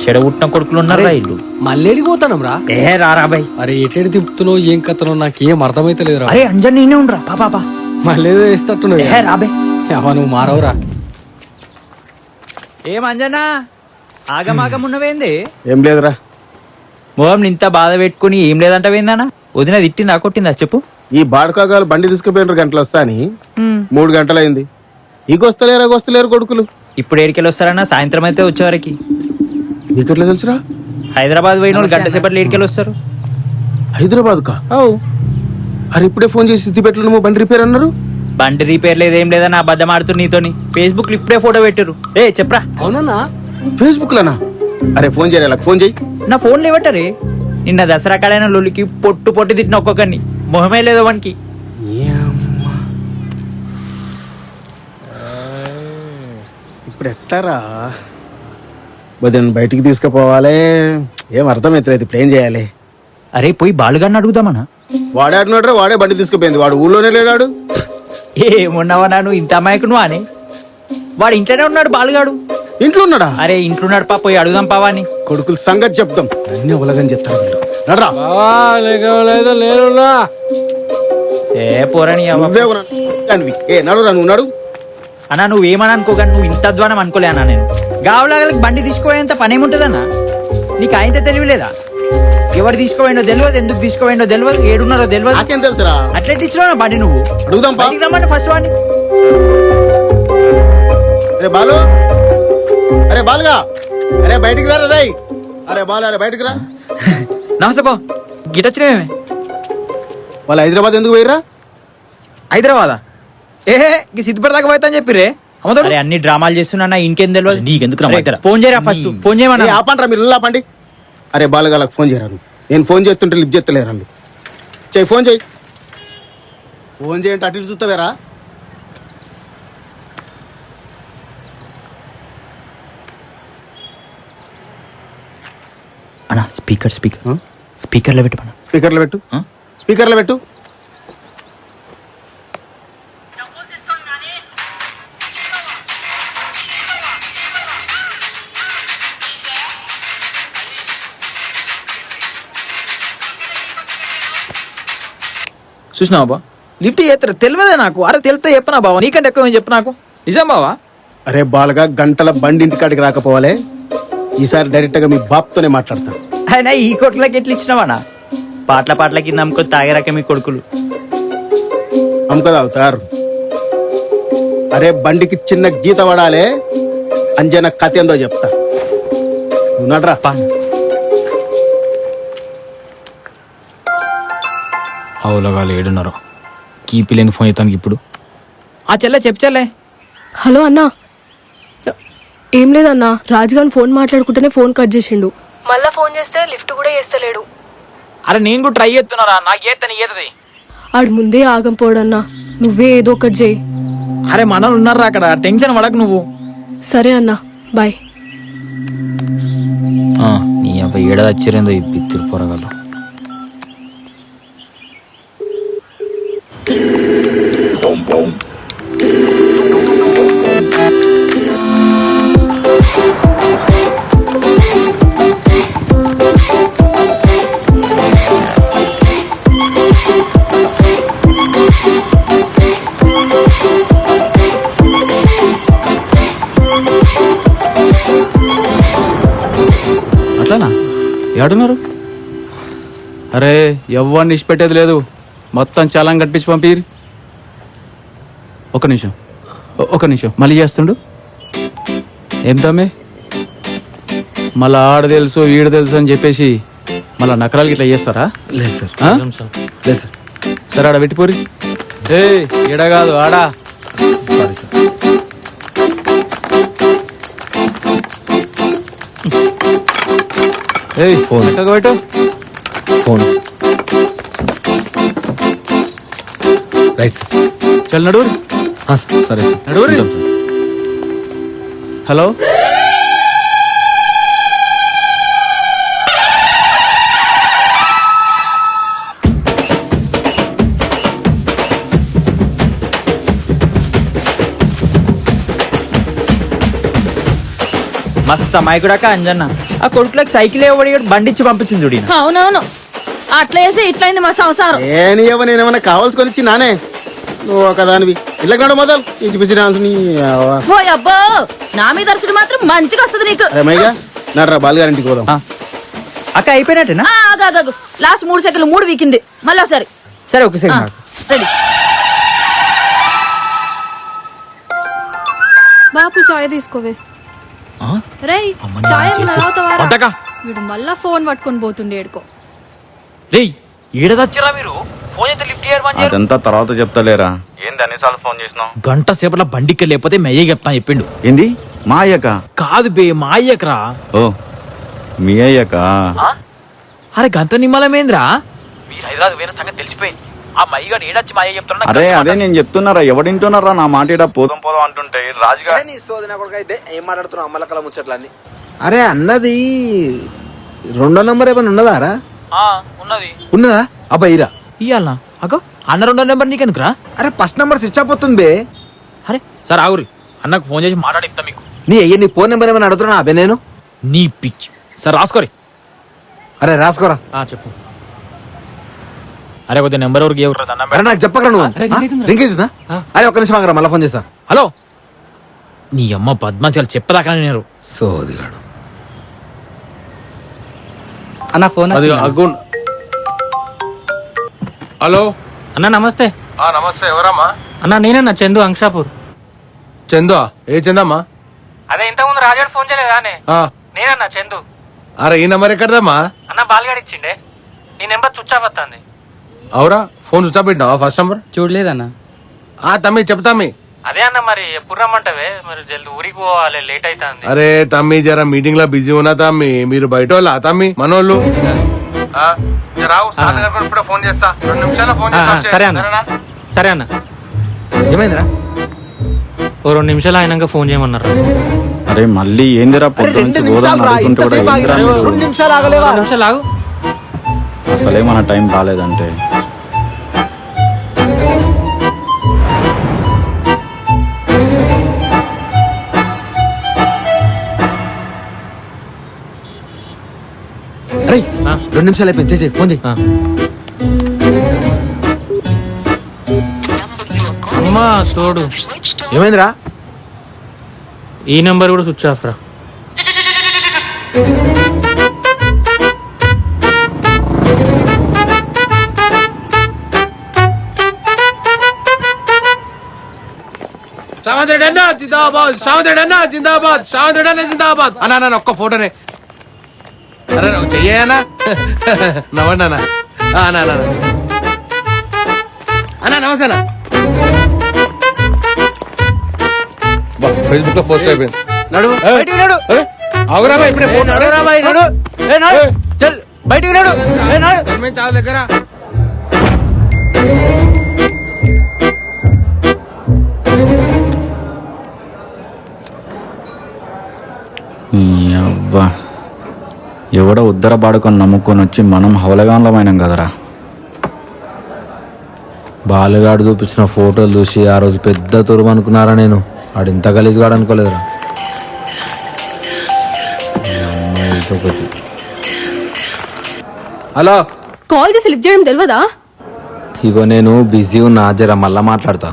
Speaker 1: చెడగొట్టిన కొడుకులు ఉన్నారా ఇల్లు?
Speaker 13: మళ్ళీ పోతానం రా.
Speaker 1: ఏ రారా భయ్.
Speaker 13: అరే ఎటెడు తిప్పుతున్నావు, ఏం కథనో నాకేం అర్థమైతలేదురా.
Speaker 1: అరే అంజన్ నేనే ఉండరా పాపా.
Speaker 13: మళ్ళీ వేస్తట్టున్నావు.
Speaker 1: రాబే
Speaker 13: నువ్వు మారవురా.
Speaker 11: ఏం అంజనా ఆగమాగం ఉన్నవేంది?
Speaker 3: ఏం లేదురా.
Speaker 11: మోహం ఇంత బాధ పెట్టుకుని ఏం లేదంటవేందనా? వదిన తిట్టిందా కొట్టిందా చెప్పు.
Speaker 4: ఈ బాడకాగాలు బండి తీసుకుపోయినారు, గంటలు వస్తా అని 3 గంటలైంది. ఇగొస్తలేరు కొడుకులు.
Speaker 11: ఇప్పుడు ఏడికెళ్ళి వస్తారన్నా? సాయంత్రం అయితే వచ్చేవారికి.
Speaker 4: నీకెట్లా తెలుసురా?
Speaker 11: హైదరాబాద్ పోయిన వాళ్ళు గంట సేపట్లో ఏడికెళ్ళి వస్తారు.
Speaker 4: హైదరాబాద్ కా?
Speaker 8: అరే ఇప్పుడే ఫోన్ చేసి సిద్దిపేటలో బండి రిపేర్ అన్నారు.
Speaker 11: బండి రిపేర్ లేదు ఏం లేదని అబద్ధం ఆడుతున్నా నీతోని. ఫేస్బుక్ లో ఇప్పుడే ఫోటో పెట్టారు. చెప్పరా?
Speaker 13: అవునన్నా
Speaker 8: ఫేస్బుక్ లోనా? అరే ఫోన్ చేయరా, ఫోన్ చేయి.
Speaker 11: నా ఫోన్ లేవట్టరే. నిన్న దసరా కాడైన లొల్లికి పొట్టు పొట్టి తిట్టిన ఒక్కొక్కరిని. మొహమే లేదు వానికి.
Speaker 8: ఇప్పుడు ఎట్టారా బదిని బయటికి తీసుకుపోవాలి, ఏం అర్థమైతలేదు. ఇప్పుడు ఏం చేయాలి?
Speaker 11: అరే పోయి బాలుగాడిని అడుగుదామనా?
Speaker 8: వాడే అడినాడు, వాడే బండి తీసుకుపోయింది. వాడు ఊళ్ళోనే లేడాడు.
Speaker 11: ఏమున్నావా నువ్వు ఇంత అమాయకు నువ్వు అని? వాడు ఇంట్లోనే ఉన్నాడు. బాలుగాడు
Speaker 8: ఇంట్లో ఉన్నాడా?
Speaker 11: అరే ఇంట్లో ఉన్నాడు పా, పోయి అడుగుదాం పావా అని.
Speaker 8: కొడుకుల సంగతి చెప్తాం. అన్ని ఉలగని చెప్తారు వీళ్ళు. నడరా.
Speaker 11: పోరని
Speaker 8: నడురా, నువ్వు నడు
Speaker 11: అన్నా. నువ్వేమని అనుకోగా నువ్వు ఇంత అధ్వానం అనుకోలే అన్నా. నేను గావులాగలకి బండి తీసుకోపోయేంత పని ఏముంటుందన్నా? నీకు ఆయనతో తెలియలేదా? ఎవరు తీసుకోపోయిండో తెలియదు, ఎందుకు తీసుకోపోయిండో తెలియదు, ఏడున్నారో తెలియదు.
Speaker 8: నాకేం తెలుసురా?
Speaker 11: అట్లా ఇచ్చినా బండి నువ్వు
Speaker 8: అడుగుదాం
Speaker 11: రమ్మంటే ఫస్ట్ వాడిని.
Speaker 8: అరే బాలు, అరే బాలుగా, అరే బయటికి రా రే. అరే బాలు, అరే బయటికి రా.
Speaker 13: నమస్తే బా, గిటొచ్చినవేమే?
Speaker 8: వాళ్ళు హైదరాబాద్ ఎందుకు పోయిరా?
Speaker 13: హైదరాబాదా? ఈ సిద్దిపేట దాకా పోతా అని చెప్పిరే.
Speaker 11: అరే అన్ని డ్రామాలు చేస్తున్నా, ఇంకేం తెలియదు నీకెందుకు? ఫోన్ చేయరా ఫస్ట్, ఫోన్ చేయమన్నా.
Speaker 8: ఆపండి మీరు, ఆపండి. అరే బాలుగాలకు ఫోన్ చేయరా. నేను ఫోన్ చేస్తుంటే లిఫ్ట్ చేస్తలేరు వాళ్ళు. చెయ్యి, ఫోన్ చెయ్యి. ఫోన్ చేయండి, అటు ఇటు చూస్తావేరా?
Speaker 11: అన్నా స్పీకర్లో పెట్టు.
Speaker 8: స్పీకర్లో పెట్టు, స్పీకర్లో పెట్టు.
Speaker 13: చూసినావా బా, లిఫ్ట్ చేస్తారు తెలియదే నాకు. అరే తెలితే చెప్పనా బావా, నీకంటే ఎక్కువ చెప్పు నాకు. నిజం బావా?
Speaker 8: అరే బాలుగా, గంటల బండి ఇంటికాడికి రాకపోవాలే. ఈసారి డైరెక్ట్ గా మీ బాప్తోనే మాట్లాడతా.
Speaker 11: అయినా ఈ కొట్లకి ఎట్లా ఇచ్చినావా? పాటల కింద నమ్ముకొని తాగరాక మీ కొడుకులు
Speaker 8: అమ్ముకదా అవుతారు. అరే బండికి చిన్న గీత పడాలే, అంజన కథ ఏందో చెప్తా. నడ్రా.
Speaker 13: అవులగాలు ఏడున్నారో. కీపిలేని ఫోన్ చేస్తానికి ఇప్పుడు. ఆ చెల్లె చెల్లె.
Speaker 7: హలో అన్నా. ఏం లేదన్నా, రాజుగాని ఫోన్ మాట్లాడుకుంటేనే ఫోన్ కట్ చేసిండు. మళ్ళా ఫోన్ చేస్తే లిఫ్ట్ కూడా చేస్తలేడు.
Speaker 13: అరే నేను కూడా ట్రై చేస్తున్నారా, నాకు చేస్తాను ఏతది.
Speaker 7: ఆడు ముందే ఆగం పోడన్నా, నువ్వే ఏదో ఒకటి చేయి.
Speaker 13: అరే మనలు ఉన్నారా అక్కడ, టెన్షన్ పడకు నువ్వు.
Speaker 7: సరే అన్నా, బాయ్.
Speaker 13: నీ అబ్బాయి ఏడాది వచ్చిరేందో ఈ పిత్తిరి పొరగలు.
Speaker 18: అట్లానా? ఏడున్నారు? అరే ఎవరిని ఇచ్చిపెట్టేది లేదు, మొత్తం చాలాన్ కట్టించి పంపిరి. ఒక నిమిషం మళ్ళీ చేస్తుండు. ఏం తమ్మే, మళ్ళా ఆడ తెలుసు ఈడ తెలుసు అని చెప్పేసి మళ్ళా నకరాలకి ఇట్లా చేస్తారా?
Speaker 12: లేదు సార్, లేదు సార్.
Speaker 18: సరే ఆడ పెట్టిపోరి. ఈడ కాదు ఆడా.
Speaker 12: Sorry sir.
Speaker 18: ఫోన్ పెట్టు.
Speaker 12: Phone right sir.
Speaker 18: చల్ నడువురి.
Speaker 12: సరే సార్,
Speaker 18: నడువురి. హలో,
Speaker 11: మస్తు అమాయకుడాక అంజన్న. ఆ కొడుకులకు సైకిల్ ఇవ్వడి బండిచ్చి పంపించింది చూడి.
Speaker 15: అవునవును, అట్లా వేసి ఇట్లయింది మా సంసారం.
Speaker 8: నేనేమన్నా కావాల్సుకొని ఇచ్చి నానే, నువ్వు ఒకదానివి. ఇలా కాదు మొదలు ఇచ్చిపిచ్చి
Speaker 15: ఓ అబ్బో, నా మీద అరుచుడు మాత్రం మంచిగా వస్తుంది నీకు.
Speaker 8: మైగా నర్రా బాలుగారింటికి పోదాం.
Speaker 11: అక్క అయిపోయినట్టేనా?
Speaker 15: లాస్ట్ 3 సెకండ్లు 3 వీకింది. మళ్ళీ ఒకసారి.
Speaker 11: సరే ఒక సెకండ్.
Speaker 15: రెడీ.
Speaker 7: బాపు చాయ్ తీసుకోవే. రేయ్ చాయ్ వీడు మళ్ళా ఫోన్ పట్టుకొని పోతుండే. ఏడుకో
Speaker 13: రేయ్ ఏడదచ్చిరా మీరు?
Speaker 11: ఫోన్ చేస్తే లిఫ్ట్ చేయరు
Speaker 5: అదంతా తర్వాత చెప్తలేరా. ఏంది అన్నిసార్లు ఫోన్ చేసినావు?
Speaker 11: గంట సేపట్లో బండికి లేకపోతే మీ అయ్యకి చెప్తాను చెప్పిండు.
Speaker 5: ఏంది మా అయ్యక?
Speaker 11: కాదు బే మా అయ్యకరా.
Speaker 5: ఓ మీ అయ్యక?
Speaker 11: అరే గంత నిమ్మలమేంద్రా, మీరు హైదరాబాద్ పోయిన సంగతి తెలిసిపోయింది. ఆ మయ్యగాడు ఏడొచ్చి మా అయ్య చెప్తున్నా.
Speaker 5: అరే అదే నేను చెప్తున్నారా, ఎవడింటున్నారా నా మాట ఈడ పోదాం పోదాం అంటుంటే రాజుగా.
Speaker 3: నీ సోదన కొడుకు అయితే ఏం మాట్లాడుతున్నావు అమ్మలకల ముచ్చట్లన్నీ? అరే అన్నది 2వ నంబర్ ఏమైనా ఉన్నదారా?
Speaker 11: ఉన్నది.
Speaker 3: ఉన్నదా? అబ్బా ఇరా
Speaker 11: ఇయ్యాలనా అగో అన్న 2వ నెంబర్ నీకెందుకురా?
Speaker 3: అరే ఫస్ట్ నంబర్ స్విచ్ ఆఫ్ అవుతుంది బే.
Speaker 11: అరే సార్ ఆగురి, అన్నకు ఫోన్ చేసి మాట్లాడి ఇస్తా మీకు.
Speaker 3: నీ ఫోన్ నెంబర్ ఏమైనా అడుగుతున్నా అబ్బే నేను?
Speaker 11: నీ పిచ్చి. సార్ రాసుకోరి.
Speaker 3: అరే రాసుకోరా.
Speaker 11: చెప్పు. అరే కొద్దిగా నెంబర్ ఎవరికి ఎవరు?
Speaker 3: అరే నాకు చెప్పకరా నువ్వు. రింకేజా? అరే ఒక్క నిమిషం ఆగరా, మళ్ళీ ఫోన్ చేస్తా.
Speaker 11: హలో, నీ అమ్మ పద్మాచాలు చెప్పదాకా నేను
Speaker 3: సోదిగాడు.
Speaker 13: అన్న ఫోన్
Speaker 1: హలో అన్న నమస్తే.
Speaker 4: నమస్తే, ఎవరమ్మా?
Speaker 1: అన్న నేనన్నా చందు అంక్షాపూర్.
Speaker 4: చందు? ఏ చందమ్మా?
Speaker 1: అదే ఇంతకుముందు రాజాడు ఫోన్ చేయలేదా? నేనన్నా చందు.
Speaker 4: అరే ఈ నెంబర్ ఎక్కడదమ్మా?
Speaker 1: అన్న బాల్గాడి ఇచ్చిండే, నీ నెంబర్ స్విచ్ ఆఫ్ వస్తుంది.
Speaker 4: అవురా, ఫోన్ స్విచ్ ఆఫ్ పెట్టినావా? ఫస్ట్ నెంబర్
Speaker 13: చూడలేదన్నా.
Speaker 4: తమ్మి చెప్తామి.
Speaker 1: అదే అన్న మరి ఎప్పుడు రమ్మంటావే? మరి జల్ది ఊరికి పోవాలి, లేట్ అవుతుంది.
Speaker 4: అరే తమ్మి జర మీటింగ్ లో బిజీ ఉన్నా తమ్మి. మీరు బయట వాళ్ళ తమ్మి మనోళ్ళు? ఫోన్ చేస్తా, 2 నిమిషాల్లో ఫోన్ చేస్తా.
Speaker 1: సరే అన్న, సరే అన్న.
Speaker 3: ఏమైందిరా?
Speaker 1: ఓ 2 నిమిషాలు అయినాక ఫోన్ చేయమన్నారు.
Speaker 5: అరే మళ్ళీ ఏందిరా పొద్దు నుంచి గోదాం అడుగుతుంటే కూడా ఏందిరా మీరు?
Speaker 3: 2 నిమిషాలు ఆగలేవా?
Speaker 1: 2 నిమిషాలు ఆగు.
Speaker 5: అసలే మన టైం బాగాలేదంటే.
Speaker 3: అరే 2 నిమిషాలు అయిపోయింది, చేయి ఫోన్ చేయి.
Speaker 1: అమ్మా తోడు.
Speaker 3: ఏమైందిరా?
Speaker 1: ఈ నెంబర్ కూడా స్విచ్ ఆఫ్ రా.
Speaker 4: సావంత్రెడ్డి అన్న జిందాబాద్, సావంత్రెడ్డి అన్న జిందాబాద్, సావంత్రెడ్డి అన్న జిందాబాద్. అన్న ఒక్క ఫోటోనే. అరే చెయ్యనా? నవ్వండి అన్న. అన్న నమస్తే అన్న. ఫేస్బుక్ లో పోస్ట్ అయిపోయింది. అవురా ఇప్పుడే ఫోన్
Speaker 2: బయటికి
Speaker 4: చాలా దగ్గర.
Speaker 5: అవ్వా ఎవడో ఉద్దర బాడుకొని నమ్ముకొని వచ్చి మనం హౌలగాన్లమైనాం కదరా.
Speaker 3: బాలుగాడు చూపించిన ఫోటోలు చూసి ఆ రోజు పెద్ద తురుము అనుకున్నారా నేను. ఆడు ఇంత గలీజ్గాడు అనుకోలేదురా. హలో,
Speaker 7: కాల్ చేసి లిఫ్ట్ చేయడం తెలియదా?
Speaker 3: ఇగో నేను బిజీ ఉన్నా, జర మళ్ళా మాట్లాడతా.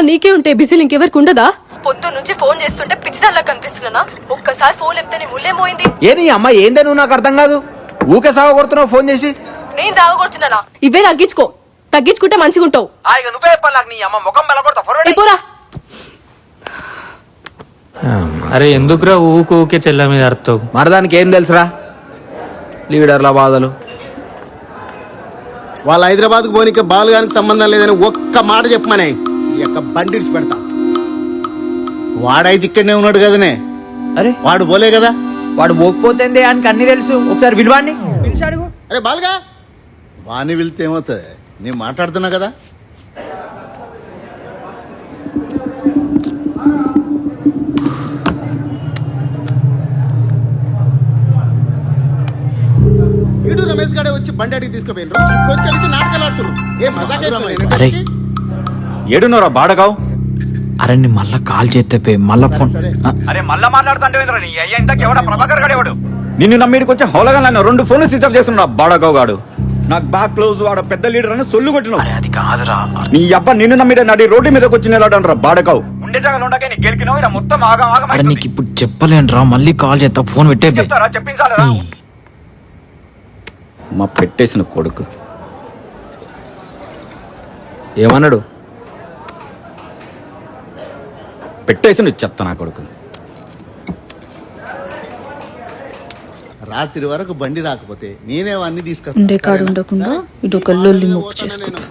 Speaker 7: నీకే ఉంటే బిజీలు ఇంకెవరికి ఉండదా? పొద్దున్న నుంచి ఫోన్ చేస్తుంటే పిచ్చిదాల్లా కనిపిస్తున్నా. ఒక్కసారి ఫోన్ లేపితే నీ ముళ్ళేమోయింది.
Speaker 3: ఏది అమ్మ ఏందే నువ్వు? నాకు అర్థం కాదు. ఊకే సాగు కొడుతున్నావు ఫోన్ చేసి.
Speaker 7: నేను సాగొడుతున్నానా? ఇవే తగ్గించుకో, తగ్గించుకుంటే మంచిగుంటావు.
Speaker 3: నువ్వే చెప్పాలి నాకు. నీ అమ్మ ముఖం
Speaker 7: పోరా.
Speaker 1: అరే ఎందుకురా ఊకే చెల్ల మీద అర్థం?
Speaker 3: మరదానికి ఏం తెలుసురా లీడర్ల బాధలు.
Speaker 8: వాళ్ళ హైదరాబాద్ కు పోనీకి బాలుగానికి సంబంధం లేదని ఒక్క మాట చెప్పమనే ఈ యొక్క బండిడ్స్ పెడతా. వాడైతే ఇక్కడనే ఉన్నాడు కదనే.
Speaker 14: అరే
Speaker 8: వాడు పోలే కదా.
Speaker 14: వాడు పోకపోతే ఆయనకి అన్ని తెలుసు. ఒకసారి విలువాడిని పిలిచాడు.
Speaker 8: అరే బాలుగా, వాణ్ణి వెళ్తే ఏమవుతుంది? నేను మాట్లాడుతున్నా కదా. ఈడు రమేష్ గాడే వచ్చి బండి అడిగి తీసుకుపోయిన వచ్చి అడిగి నాటకాలు ఆడుతున్నారు. ఏ మజాక్.
Speaker 5: ఏడున్నోరా బాడగావు?
Speaker 11: అరే నీ మళ్ళా కాల్ చేస్తే మళ్ళా ఫోన్.
Speaker 5: అరే మళ్ళా మాట్లాడుతుంటే ప్రభాకర్ గాడు ఎవడు? నిన్ను నమ్మిడికి వచ్చి హౌలగా 2 ఫోన్లు స్విచ్ ఆఫ్ చేస్తున్నా బాడగావు గాడు. నాకు బాగా క్లోజ్, వాడు పెద్ద లీడర్ అని సొల్లు కొట్టినావు.
Speaker 11: అది కాదురా,
Speaker 5: నీ అబ్బా నిన్ను నమ్మిడే నడి రోడ్డు మీదకి వచ్చి నిలబడరా బాడకావు. ఉండే జాగాలో ఉండగా నీ గెలికినావు. ఇలా మొత్తం
Speaker 11: అరే నీకు ఇప్పుడు చెప్పలేనురా, మళ్ళీ కాల్ చేస్తా. ఫోన్ పెట్టే
Speaker 5: చెప్తారా? చెప్పించాలరా? మా పెట్టేసిన కొడుకు
Speaker 3: ఏమన్నాడు?
Speaker 5: పెట్టేసిన చెత్త నా కొడుకు.
Speaker 8: రాత్రి వరకు బండి రాకపోతే నేనే అన్ని
Speaker 15: ఉండే కాడు ఉండకుండా ఇటు ఒక లొల్లి మొక్కు చేసుకుంటా.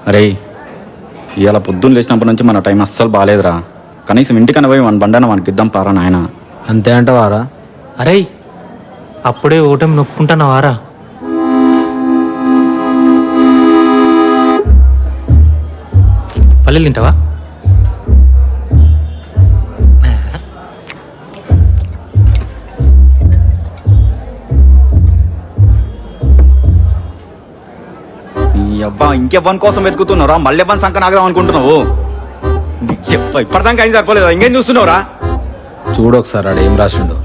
Speaker 5: అరే ఇవాళ పొద్దున్న లేచినప్పటి నుంచి మన టైం అస్సలు బాగాలేదురా. కనీసం ఇంటికన్నా పోయి మన బండన మనకి ఇద్దాం పారా నాయన.
Speaker 18: అంతే అంటవారా?
Speaker 1: అరే అప్పుడే ఓటమి నొక్కుంటున్నావారా? పల్లెలు తింటావా?
Speaker 5: అబ్బా ఇంకెవ్వని కోసం వెతుకుతున్నావురా? మళ్ళీ ఎవ్వని సంక నాగదాం అనుకుంటున్నావు? ఇప్పటిదాకా అయింది సరిపోలేదా? ఇంకేం చూస్తున్నావురా?
Speaker 18: చూడు ఒకసారి ఆడ ఏం రాసిండు.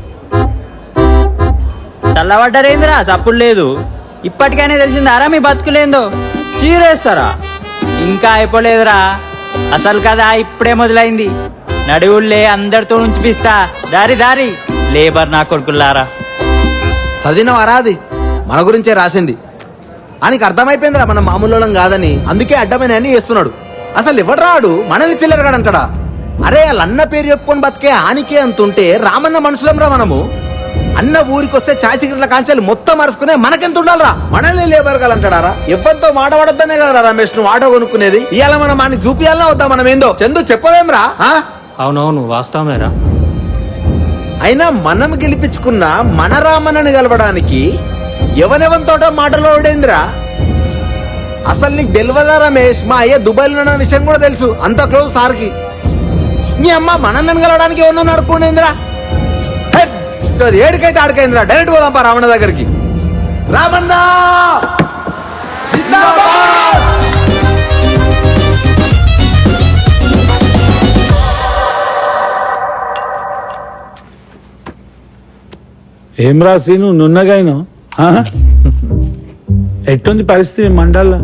Speaker 11: చల్లబడ్డారేందిరా? చప్పుడు లేదు. ఇప్పటికైనా తెలిసిందారా మీ బతుకులేందో? చీరేస్తారా? ఇంకా అయిపోలేదురా అసలు కదా, ఇప్పుడే మొదలైంది. నడువుల్లే అందరితో ఉంచిపిస్తా. దారి దారి లేబర్ నా కొడుకుల్లారా.
Speaker 14: చదివినవారా? అది మన గురించే రాసింది. ఆయనకి అర్థమైపోయిందిరా మనం మామూలు కాదని. అందుకే అడ్డమైన అన్ని చేస్తున్నాడు. అసలు ఎవడు రాడు మనల్ని చిల్లరగాడు అంటాడా? అరే వాళ్ళ అన్న పేరు చెప్పుకొని బతికే ఆనికే అంతుంటే రామన్న మనుషులం రా మనము. అన్న ఊరికొస్తే చాయ్ సిగరెట్ల కాంచాలి మొత్తం మరుచుకునే మనకెంత ఉండాలరా? మనల్ని లేబర్ అంటాడారా? ఎవరితో మాడవడద్దనే కదా రమేష్ నువ్వు ఆటో కొనుక్కునేది. ఇవాళ మనం వాడిని చూపియాలన్నా వద్దా? మనం ఏందో చందు చెప్పవేంరా?
Speaker 1: అవునవును వాస్తవమేరా.
Speaker 14: అయినా మనం గెలిపించుకున్న మన రామన్నని గెలవడానికి ఎవనెవనితోటో మాటలోడేంద్రా? అసలు నీకు తెలియదా రమేష్? మా అయ్య దుబాయ్లో ఉన్న విషయం కూడా తెలుసు. అంత క్లోజ్ సార్కి. నీ అమ్మ మనన్నని గెలవడానికి ఎవరన్నా అడుక్కుండేంద్రా? ఏడికైతే ఆడికైందిరా. డైరెక్ట్ పోదాంపా రావణ దగ్గరికి. రామన్నా
Speaker 9: ఏం రాసి నువ్వు నున్నగాయను? ఎట్టుంది పరిస్థితి మండల్లో?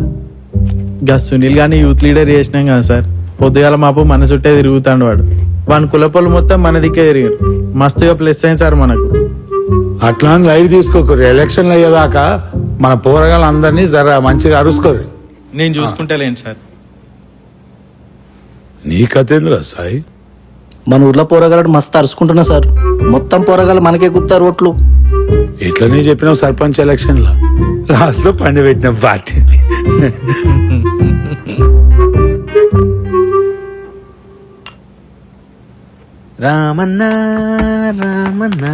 Speaker 16: గా సునీల్ గాని యూత్ లీడర్ చేసినాం కదా సార్. పొద్దుగాల మాపు మన చుట్టే తిరుగుతాడు వాడు. వాని కులపొలు మొత్తం మన దిక్కే తిరిగారు. మస్తుగా ప్లస్ అయింది సార్ మనకు.
Speaker 9: అట్లా లైట్ తీసుకోకరు. ఎలక్షన్లు అయ్యేదాకా మన పోరగాళ్ళందరినీ జర మంచిగా అరుసుకోరు.
Speaker 16: నేను చూసుకుంటలేండి సార్.
Speaker 9: నీ కథేంద్రా సాయి?
Speaker 8: మన ఊర్లో పోరగాడు మస్తు అరుచుకుంటున్నా సార్. మొత్తం పోరగాలు మనకే గుత్తారు ఓట్లు.
Speaker 9: ఇట్లనే చెప్పినావు సర్పంచ్ ఎలక్షన్ లో. లాస్ట్ లో పండి పెట్టిన పార్టీ.
Speaker 14: రామన్నా రామన్నా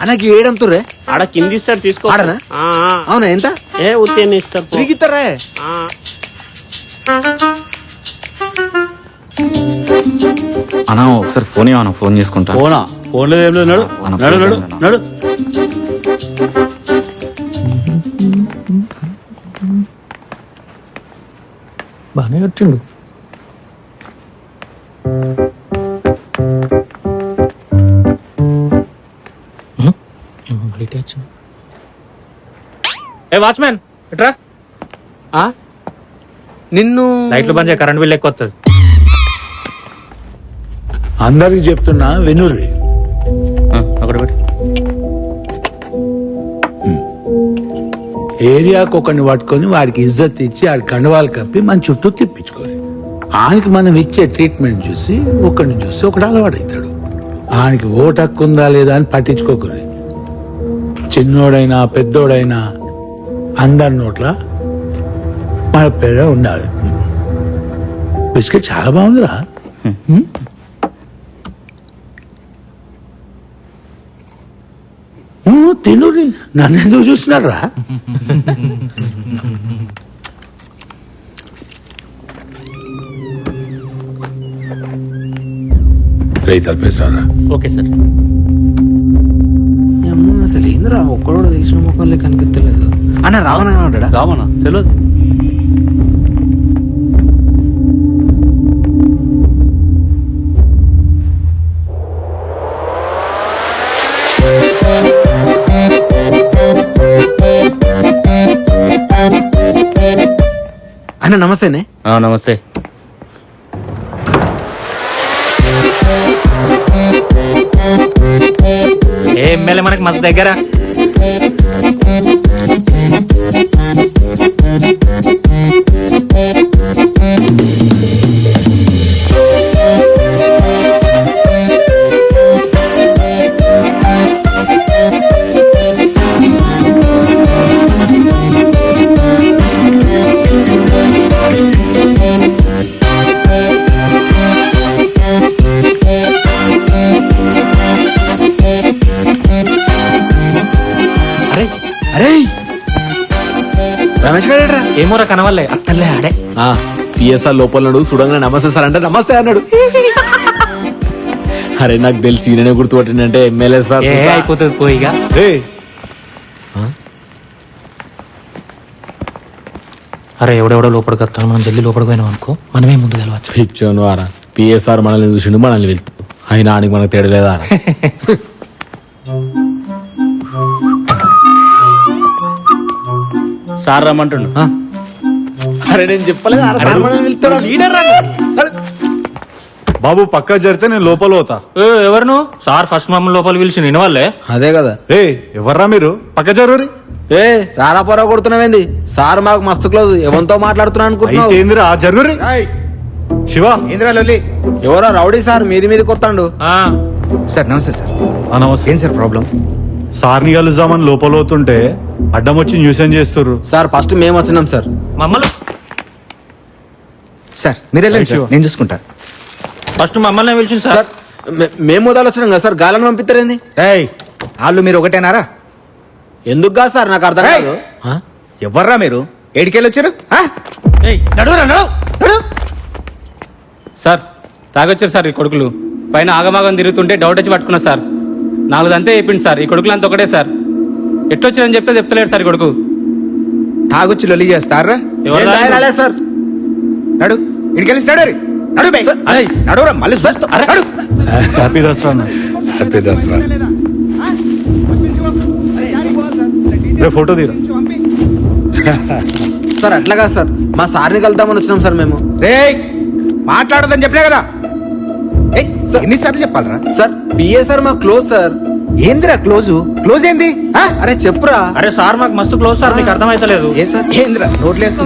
Speaker 14: అన్నకి ఏడంతురే
Speaker 10: ఆడ కింది ఇస్తారు తీసుకో.
Speaker 14: ఆడనా? అవునా? ఎంత?
Speaker 10: ఉత్తేని ఇస్తారు.
Speaker 14: తిరిగిస్తారా?
Speaker 5: అన్నా ఒకసారి ఫోన్ ఇవ్వనా? ఫోన్ చేసుకుంటా.
Speaker 18: ఫోనా? ఫోన్ లేదు ఏం లేదు. నడు నడు నడు నడు.
Speaker 1: బాగానే కట్టిండు. ఏ వాచ్మెన్ ఎట్రా.
Speaker 14: నిన్ను
Speaker 1: లైట్లు బంద్ చేయ, కరెంట్ బిల్ ఎక్కువ వస్తుంది.
Speaker 9: అందరికి చెప్తున్నా వినుర్రి.
Speaker 1: అక్కడ పెట్టి
Speaker 9: ఏరియాకు ఒకరిని పట్టుకొని వాడికి ఇజ్జత్ ఇచ్చి ఆడి కండవాలు కప్పి మన చుట్టూ తిప్పించుకోరు. ఆయనకి మనం ఇచ్చే ట్రీట్మెంట్ చూసి ఒకరిని చూసి ఒకడు అలవాడవుతాడు. ఆయనకి ఓటు హక్కు ఉందా లేదా అని పట్టించుకోకూడదు. చిన్నోడైనా పెద్దోడైనా అందరి నోట్ల మన పేద ఉండాలి. బిస్కెట్ చాలా బాగుందిరా. తినురి. నన్ను ఎందుకు చూస్తున్నారా? రైతు పేసారా?
Speaker 1: Okay sir.
Speaker 12: అసలు ఏందిరా ఒక్కడోడు తెలిసిన ముఖంలో కనిపించలేదు.
Speaker 14: అన్న రావణ కనబడ్డా?
Speaker 18: రామనా తెలియదు.
Speaker 14: అన్న నమస్తేనే.
Speaker 1: నమస్తే. ఏ ఎమ్మెల్యే మనకి మస్తు దగ్గర. ఏమోరా కనవల్లే అక్కర్లే ఆడే
Speaker 14: పిఎస్ఆర్ లోపల చూడంగానే నమస్తే సార్ అంటే నమస్తే అన్నాడు. అరే నాకు తెలిసి ఈయననే గుర్తుపట్టిందంటే ఎమ్మెల్యే సార్.
Speaker 1: అయిపోతుంది పోయిగా. అరే ఎవడెవడో లోపలికి వస్తాను, మనం జల్దీ లోపలికి పోయినాం అనుకో మనమే ముందు గెలవచ్చు.
Speaker 14: పిచ్చోను ఆరా పిఎస్ఆర్ మనల్ని చూసిండు, మనల్ని వెళ్తూ అయినా ఆడికి మనకు తేడలేదా?
Speaker 11: సార్ రమ్మంటుండు.
Speaker 14: అరే నేను చెప్పలేదు
Speaker 16: బాబు పక్కా జరిగితే నేను లోపల పోతా.
Speaker 1: ఎవరు నువ్వు? సార్ ఫస్ట్ మమ్మల్ని లోపల పిలిచి నిన్న వాళ్ళే.
Speaker 14: అదే కదా.
Speaker 16: ఎవర్రా మీరు? పక్క జరూరి.
Speaker 14: రారా పొర కొడుతున్నావేంది? సార్ మాకు మస్తు క్లోజ్, ఎవరితో మాట్లాడుతున్నా అనుకుంటున్నావు?
Speaker 16: జరుగురి శివ
Speaker 14: ఏంద్రా లొల్లి? ఎవరో రౌడీ సార్ మీది మీదకి వస్తాడు.
Speaker 16: సార్ నమస్తే సార్. నమస్తే. ఏం సార్ ప్రాబ్లం? సార్ని కలుద్దామని లోపల పోతుంటే అడ్డం వచ్చి న్యూసెన్స్ చేస్తుర్రు.
Speaker 14: సార్ ఫస్ట్ మేము వచ్చినాం సార్.
Speaker 1: మమ్మల్ని
Speaker 16: సార్ మీరు వెళ్ళండి, నేను చూసుకుంటా.
Speaker 1: ఫస్ట్ మమ్మల్ని పిలిచింది సార్.
Speaker 14: మేము మొదలు వచ్చినాం కదా సార్, గాలను పంపిస్తారేంది?
Speaker 16: వాళ్ళు మీరు ఒకటేనారా?
Speaker 14: ఎందుకు కాదు సార్ నాకు అర్థం కాదు.
Speaker 16: ఎవర్రా మీరు? ఏడికెళ్ళి వచ్చారు?
Speaker 13: సార్ తాగొచ్చారు సార్ ఈ కొడుకులు. పైన ఆగమాగం తిరుగుతుంటే డౌట్ వచ్చి పట్టుకున్నా సార్. 4 అంతే చెప్పింది సార్. ఈ కొడుకులు అంతా ఒకటే సార్. ఎట్టొచ్చారని చెప్తే చెప్తలేడు సార్ ఈ కొడుకు.
Speaker 16: తాగొచ్చి లొల్లి చేస్తారా?
Speaker 14: సార్
Speaker 16: నడు ఇడికెళ్ళి నడురా మళ్ళీ happy Dasara. Happy Dasara. Photo తీరా
Speaker 14: సార్. అట్లా కాదు సార్, మా సార్ని కలుద్దామని వచ్చినాం సార్ మేము.
Speaker 16: మాట్లాడదని చెప్పలే కదా, ఎన్నిసార్లు చెప్పాలరా?
Speaker 14: సార్ పిఏ సార్ మా క్లోజ్ సార్.
Speaker 16: ఏందిరా క్లోజ్? క్లోజ్ ఏంది?
Speaker 14: అరే చెప్పురా.
Speaker 1: అరే సార్ మాకు మస్తు క్లోజ్ సార్, నీకు అర్థమైతలేదు.
Speaker 16: ఏందిరా నోట్లేదు?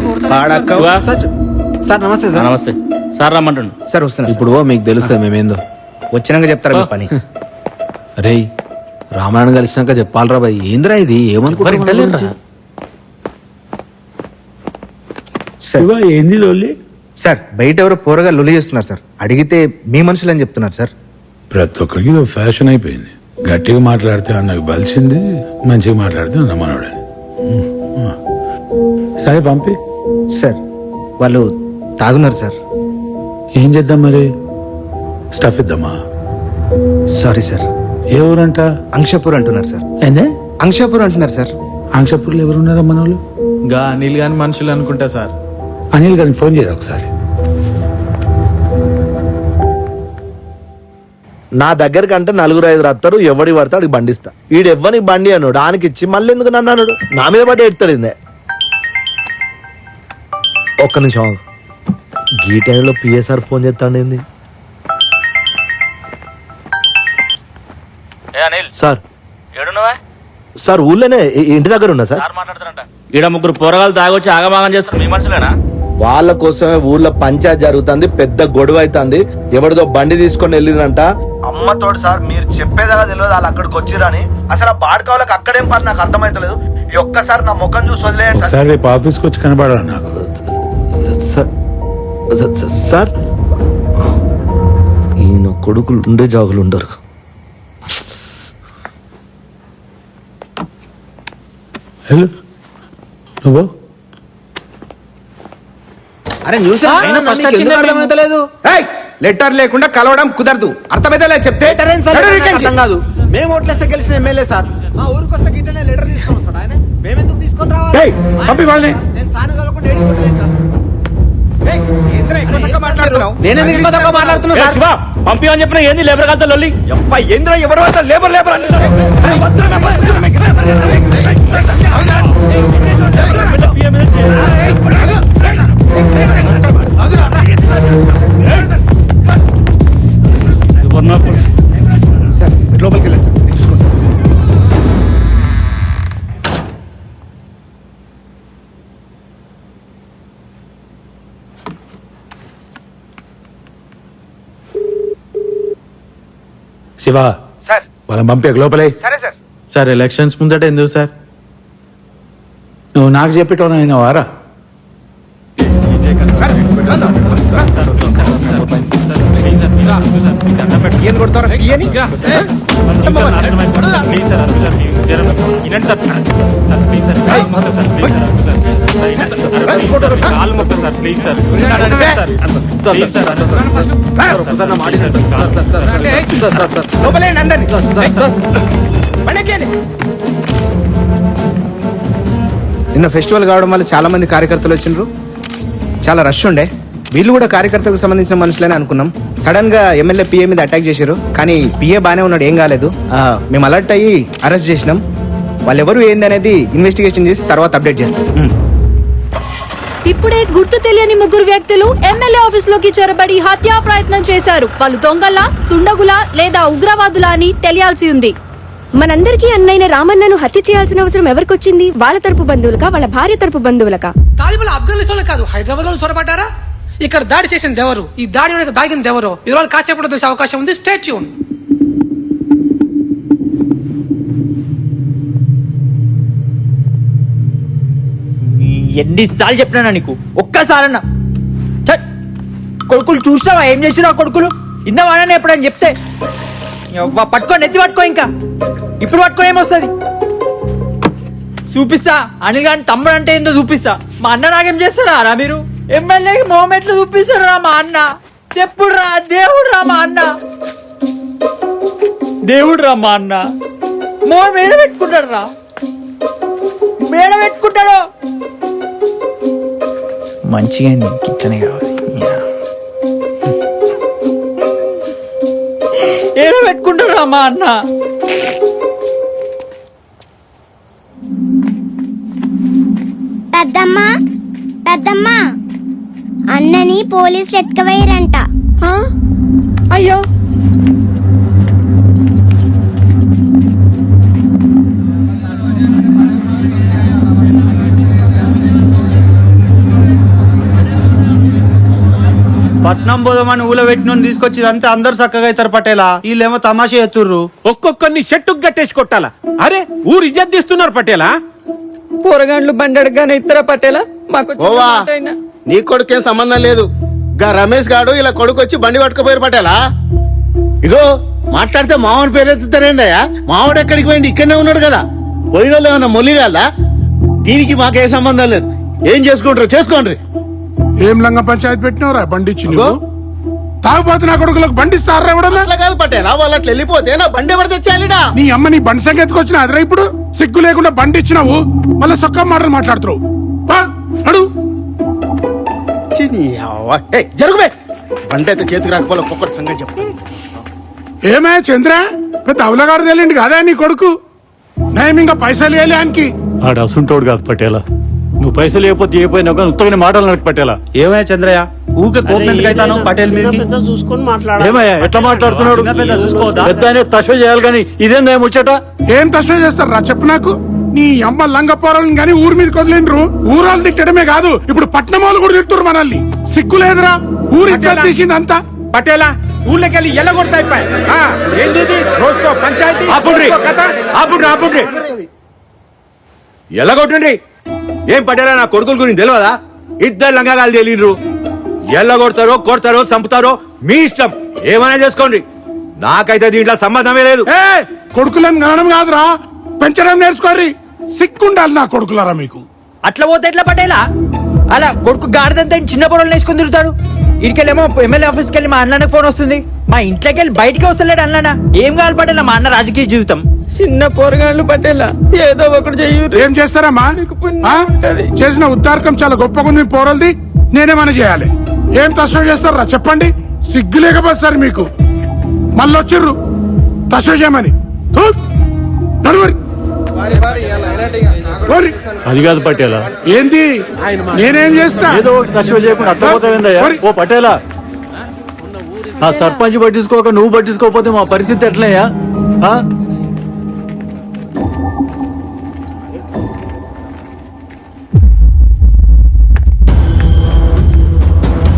Speaker 14: సార్ నమస్తే సార్.
Speaker 11: నమస్తే సార్ రమ్మంటుండు.
Speaker 16: సార్ వస్తున్నా.
Speaker 14: ఇప్పుడు మీకు తెలుస్తుంది మేమేందో.
Speaker 16: వచ్చినాక చెప్తారా మీ పని?
Speaker 14: రే రామాయణం కలిసినాక చెప్పాలరా బాయ్. ఏందిరా ఇది? ఏమనుకుంటా
Speaker 16: ఏంది లొల్లి? సార్ బయట ఎవరో పోరగా లొల్లి చేస్తున్నారు సార్. అడిగితే మీ మనుషులు అని చెప్తున్నారు సార్.
Speaker 9: ప్రతి ఒక్కరికి ఇదో ఫ్యాషన్ అయిపోయింది. గట్టిగా మాట్లాడితే అన్నకు బలిసింది, మంచిగా మాట్లాడితే అన్న మనోడే. సరే పంపి.
Speaker 16: సార్ వాళ్ళు తాగున్నారు సార్.
Speaker 9: ఏం చేద్దాం మరి? స్టఫ్ ఇద్దామా?
Speaker 16: Sorry sir.
Speaker 9: ఏ ఊరంట?
Speaker 16: అంక్షపూర్ అంటున్నారు సార్.
Speaker 9: ఏందే
Speaker 16: అంక్షపూర్ అంటున్నారు సార్.
Speaker 9: అంక్షపూర్లో ఎవరున్నారా మన వాళ్ళు?
Speaker 16: అనిల్ గాని మనుషులు అనుకుంటా సార్.
Speaker 9: అనిల్ గారిని ఫోన్ చేయరా ఒకసారి.
Speaker 3: నా దగ్గరికి అంటే 4-5 వస్తారు, ఎవడి పడతాడు బండిస్తా. ఈడెవ్వని బండి అన్నాడు, ఆనికి ఇచ్చి మళ్ళీ ఎందుకు నన్ను అన్నాడు? నా మీద పడి ఎడతాడు. ఇందే ఒక్క నిమిషం, ఈ టైంలో పిఎస్ఆర్ ఫోన్ చేస్తాడు. ఏంది సార్? సార్ ఊళ్ళోనే ఇంటి దగ్గర ఉన్నా సార్.
Speaker 11: ఈడ 3 పోరగాలు తాగొచ్చి ఆగమాగం చేస్తారు, మీ మనుషులేనా?
Speaker 3: వాళ్ళ కోసమే ఊర్లో పంచాయతీ జరుగుతుంది, పెద్ద గొడవ అవుతుంది. ఎవరిదో బండి తీసుకొని వెళ్ళిరంట. అమ్మతోడు సార్ మీరు చెప్పేదాకా తెలియదు వాళ్ళు అక్కడికి వచ్చిరని. అసలు ఆ బాడకావులకు అక్కడేం పని నాకు అర్థమైతలేదు. ఈ ఒక్కసారి నా ముఖం చూసి వదిలేయండి
Speaker 9: సార్. రేపు ఆఫీస్కి వచ్చి కనబడాలి నాకు.
Speaker 3: సార్ ఈయన కొడుకులు ఉండే జాగులు ఉండరు.
Speaker 9: హలో నువ్వు
Speaker 14: అరే న్యూస్ అర్థమైతలేదు.
Speaker 16: లెటర్ లేకుండా కలవడం కుదరదు. అర్థమైతే చెప్తే
Speaker 14: అర్థం కాదు. మేము ఓట్లేస్తే గెలిచిన ఎమ్మెల్యే సార్. మా ఊరికి వస్తే గిట్లనే లెటర్ తీసుకొని వస్తాడు ఆయన. మేమెందుకు తీసుకొని రావాలి?
Speaker 9: పంపి వాళ్ళని.
Speaker 14: నేను సార్ కలవకుండా
Speaker 11: మాట్లాడుతున్నా పంపి అని చెప్పిన ఏంది లేబర్ కాదు లొల్లి. ఏంద్రా ఎవరు లేబర్ లేబర్
Speaker 16: లోపలికి వెళ్ళండి సార్, చూసుకుంటాం.
Speaker 9: శివ
Speaker 16: సార్
Speaker 9: వాళ్ళని పంపే లోపలే.
Speaker 16: సరే సార్.
Speaker 3: సార్ ఎలక్షన్స్ ముందట ఎందుకు సార్?
Speaker 9: నువ్వు నాకు చెప్పేటోనా అయినా వారా?
Speaker 16: ఏం
Speaker 3: ఏం కొడతారు ఇయ్యని? ఒకసారి నా మాట వినండి సార్.
Speaker 2: లోపలేండి అందరినీ. పండక్కేయండి. నిన్న ఫెస్టివల్ కావడం వల్ల చాలా మంది కార్యకర్తలు వచ్చిండ్రు. చాలా రష్ ఉండే. వీళ్ళు కూడా కార్యకర్తలకు సంబంధించిన మనుషులని అనుకున్నాం. సడన్ గా ఎమ్మెల్యే పిఏ మీద అటాక్ చేశారు. కానీ పిఏ బానే ఉన్నాడు, ఏం కాలేదు. మేము అలర్ట్ అయ్యి అరెస్ట్ చేసినాం. వాళ్ళెవరు ఏంది అనేది ఇన్వెస్టిగేషన్ చేసి తర్వాత అప్డేట్ చేస్తాం.
Speaker 7: ఇప్పుడే గుర్తు తెలియని ముగ్గురు వ్యక్తులు ఎమ్మెల్యే ఆఫీస్ లోకి చొరబడి హత్యా ప్రయత్నం చేశారు. వాళ్ళు దొంగల, తుండగుల లేదా ఉగ్రవాదులా అని తెలియాల్సి ఉంది.
Speaker 15: మనందరికీ అన్నైన రామన్నను హత్య చేయాల్సిన అవసరం ఎవరికొచ్చింది? వాళ్ళ తరపు బంధువులకా, వాళ్ళ భార్య తరపు బంధువులకా?
Speaker 13: తాలిబాన్ ఆఫ్ఘనిస్తాన్ లో కాదు, హైదరాబాద్ లో చొరబడ్డారా? ఇక్కడ దాడి చేసింది ఎవరు? ఈ దాడి వెనక దాగింది ఎవరు? వివరాలు కాసేపట్లో తెలిసే అవకాశం ఉంది. Stay tune.
Speaker 11: ఎన్నిసార్లు చెప్పినా నీకు? ఒక్కసారన్నా కొడుకులు చూసినావా ఏం చేసినా? కొడుకులు ఇన్నవాడని ఎప్పుడని చెప్తే పట్టుకో, నెత్తి పట్టుకో. ఇంకా ఇప్పుడు పట్టుకో ఏమొస్తుంది? చూపిస్తా. అనిల్ గాని తమ్ముడు అంటే ఏందో చూపిస్తా. మా అన్న నాకేం చేస్తారా రా మీరు? ఎమ్మెల్యేకి మోమెంట్లు చూపిస్తాడు రా మా అన్న. చెప్పుడు రా, దేవుడు రా మా అన్న, దేవుడు రా మా అన్న. మేడ పెట్టుకుంటాడు రా, మేడ పెట్టుకుంటాడు. మంచిగా ఇట్లనే కావాలి. ఏడ పెట్టుకుంటాడు రా మా అన్న.
Speaker 19: పెద్దమ్మా, పెద్దమ్మా, అన్నని పోలీసులు ఎత్తుకుపోయారంట.
Speaker 6: అయ్యో,
Speaker 18: పట్నం పోదామని ఊళ్ళో పెట్టిన తీసుకొచ్చి అంతా అందరు చక్కగా అవుతారు పటేలా. వీళ్ళేమో తమాషా ఎత్తుర్రు.
Speaker 14: ఒక్కొక్కరిని షెట్టుకు గట్టేసి కొట్టాలా? అరే ఊరు ఇజ్జత్ తీస్తున్నారు పటేలా.
Speaker 6: పోరగాండ్లు బండడుగానే ఇత్తరా పటేలా? మాకు
Speaker 8: ఓవా, నీ కొడుకేం సంబంధం లేదు. గా రమేష్ గాడు ఇలా కొడుకు వచ్చి బండి పట్టుకుపోయారు పటేలా. ఇగో మాట్లాడితే మామూలు పేరు ఎత్తుతారేందయ్యా? మావాడు ఎక్కడికి పోయింది? ఇక్కడనే ఉన్నాడు కదా. పోయిన వాళ్ళు ఏమన్నా మొల్లిగాలా? దీనికి మాకే సంబంధం లేదు. ఏం చేసుకుంటారు చేసుకోండి.
Speaker 4: ఏం లంగ పంచాయతీ పెట్టినవరా బండి ఇచ్చి తాగుపోతే నా కొడుకులకు బండి ఇస్తారా?
Speaker 8: అట్లా కాదు పటేలా, వాళ్ళు అట్లా వెళ్ళిపోతే నా బండి ఎవరు తెచ్చాలిడా?
Speaker 4: నీ అమ్మ నీ బండి సంగతికి వచ్చిన అదిరా. ఇప్పుడు సిగ్గు లేకుండా బండి ఇచ్చినావు, మళ్ళీ సొక్క మాటలు మాట్లాడుతున్నావు.
Speaker 8: జరుగుబే, బండి అయితే చేతికి రాకపోతే ఒక్కొక్కటి సంగతి చెప్పు.
Speaker 4: ఏమే చంద్ర, పెద్ద అవలగాడు తెలియండి కదా నీ కొడుకు. నేను ఇంకా పైసలు వేయలే ఆయనకి.
Speaker 17: ఆడు అసుంటోడు కాదు పటేలా. నువ్వు పైసలు లేకపోతే ఏ పోయినా ఉత్తగానే మాటలు నడక పటేలా.
Speaker 18: ఏమయ్యా చంద్రయ్య, ఊకే కోపం ఎందుకు అవుతాను పటేల్ మీదకి?
Speaker 17: ఏమయ్యా ఎట్లా మాట్లాడుతున్నాడు? పెద్ద తష చేయాలి కానీ ఇదేందా ముచ్చట?
Speaker 4: ఏం తష్ట చేస్తారా చెప్పు నాకు. నీ అమ్మ లంగ పోరాలని గానీ ఊరి మీద వదిలిండ్రు. ఊరాలు తిట్టడమే కాదు, ఇప్పుడు పట్నం వాళ్ళు కూడా తిట్టురు మనల్ని. సిగ్గు లేదురా? ఊరి తీసింది అంతా.
Speaker 14: పటేలా ఊళ్ళకి వెళ్ళి ఎల్ల కొడతాయి. ఏంది రోజుకో పంచాయతీ.
Speaker 17: ఎలా కొట్టుండ్రి? ఏం పటేలా నా కొడుకుల గురించి తెలియదా? ఇద్దరు లంగాలు తెలియరు. ఎలా కొడతారో కొడతారో చంపుతారో మీ ఇష్టం, ఏమైనా చేసుకోండి. నాకైతే దీంట్లో సంబంధమే లేదు.
Speaker 4: కొడుకులను కనడం కాదురా, పెంచడం నేర్చుకోర్రి. సిగ్గుండాలి నా కొడుకులారా మీకు.
Speaker 11: అట్లా పోతే ఎట్లా పటేలా? అలా కొడుకు గాడిదంతా చిన్న పొడలు వేసుకొని తిరుగుతాడు. ఇడికెళ్ళేమో ఎమ్మెల్యే ఆఫీస్కి వెళ్ళి మా అన్నకి ఫోన్ వస్తుంది. మా ఇంట్లోకి వెళ్ళి బయటికి వస్తలేడు అన్న. ఏం కావాలి పటేలా మా అన్న రాజకీయ జీవితం?
Speaker 6: చిన్న పోరగాండ్లు పటేలా ఏదో ఒకటి చెయ్యు.
Speaker 4: ఏం చేస్తారమ్మా? చేసిన ఉద్దారకం చాలా గొప్పగా ఉంది పోరల్ది. నేనేమన్నా చేయాలి? ఏం తస్వ చేస్తారా చెప్పండి? సిగ్గు లేకపోతే సార్ మీకు. మళ్ళీ వచ్చిర్రు తస్వ చేయమని. నడువరి.
Speaker 17: అది కాదు పటేలా.
Speaker 4: ఏంది? నేనేం చేస్తా?
Speaker 17: ఏదో ఒకటి తక్కువ చేయకుండా అట్లా పోతాయిందయ్యా. ఓ పటేలా, ఆ సర్పంచ్ పట్టించుకోక నువ్వు పట్టించుకోకపోతే మా పరిస్థితి ఎట్లయ్యా?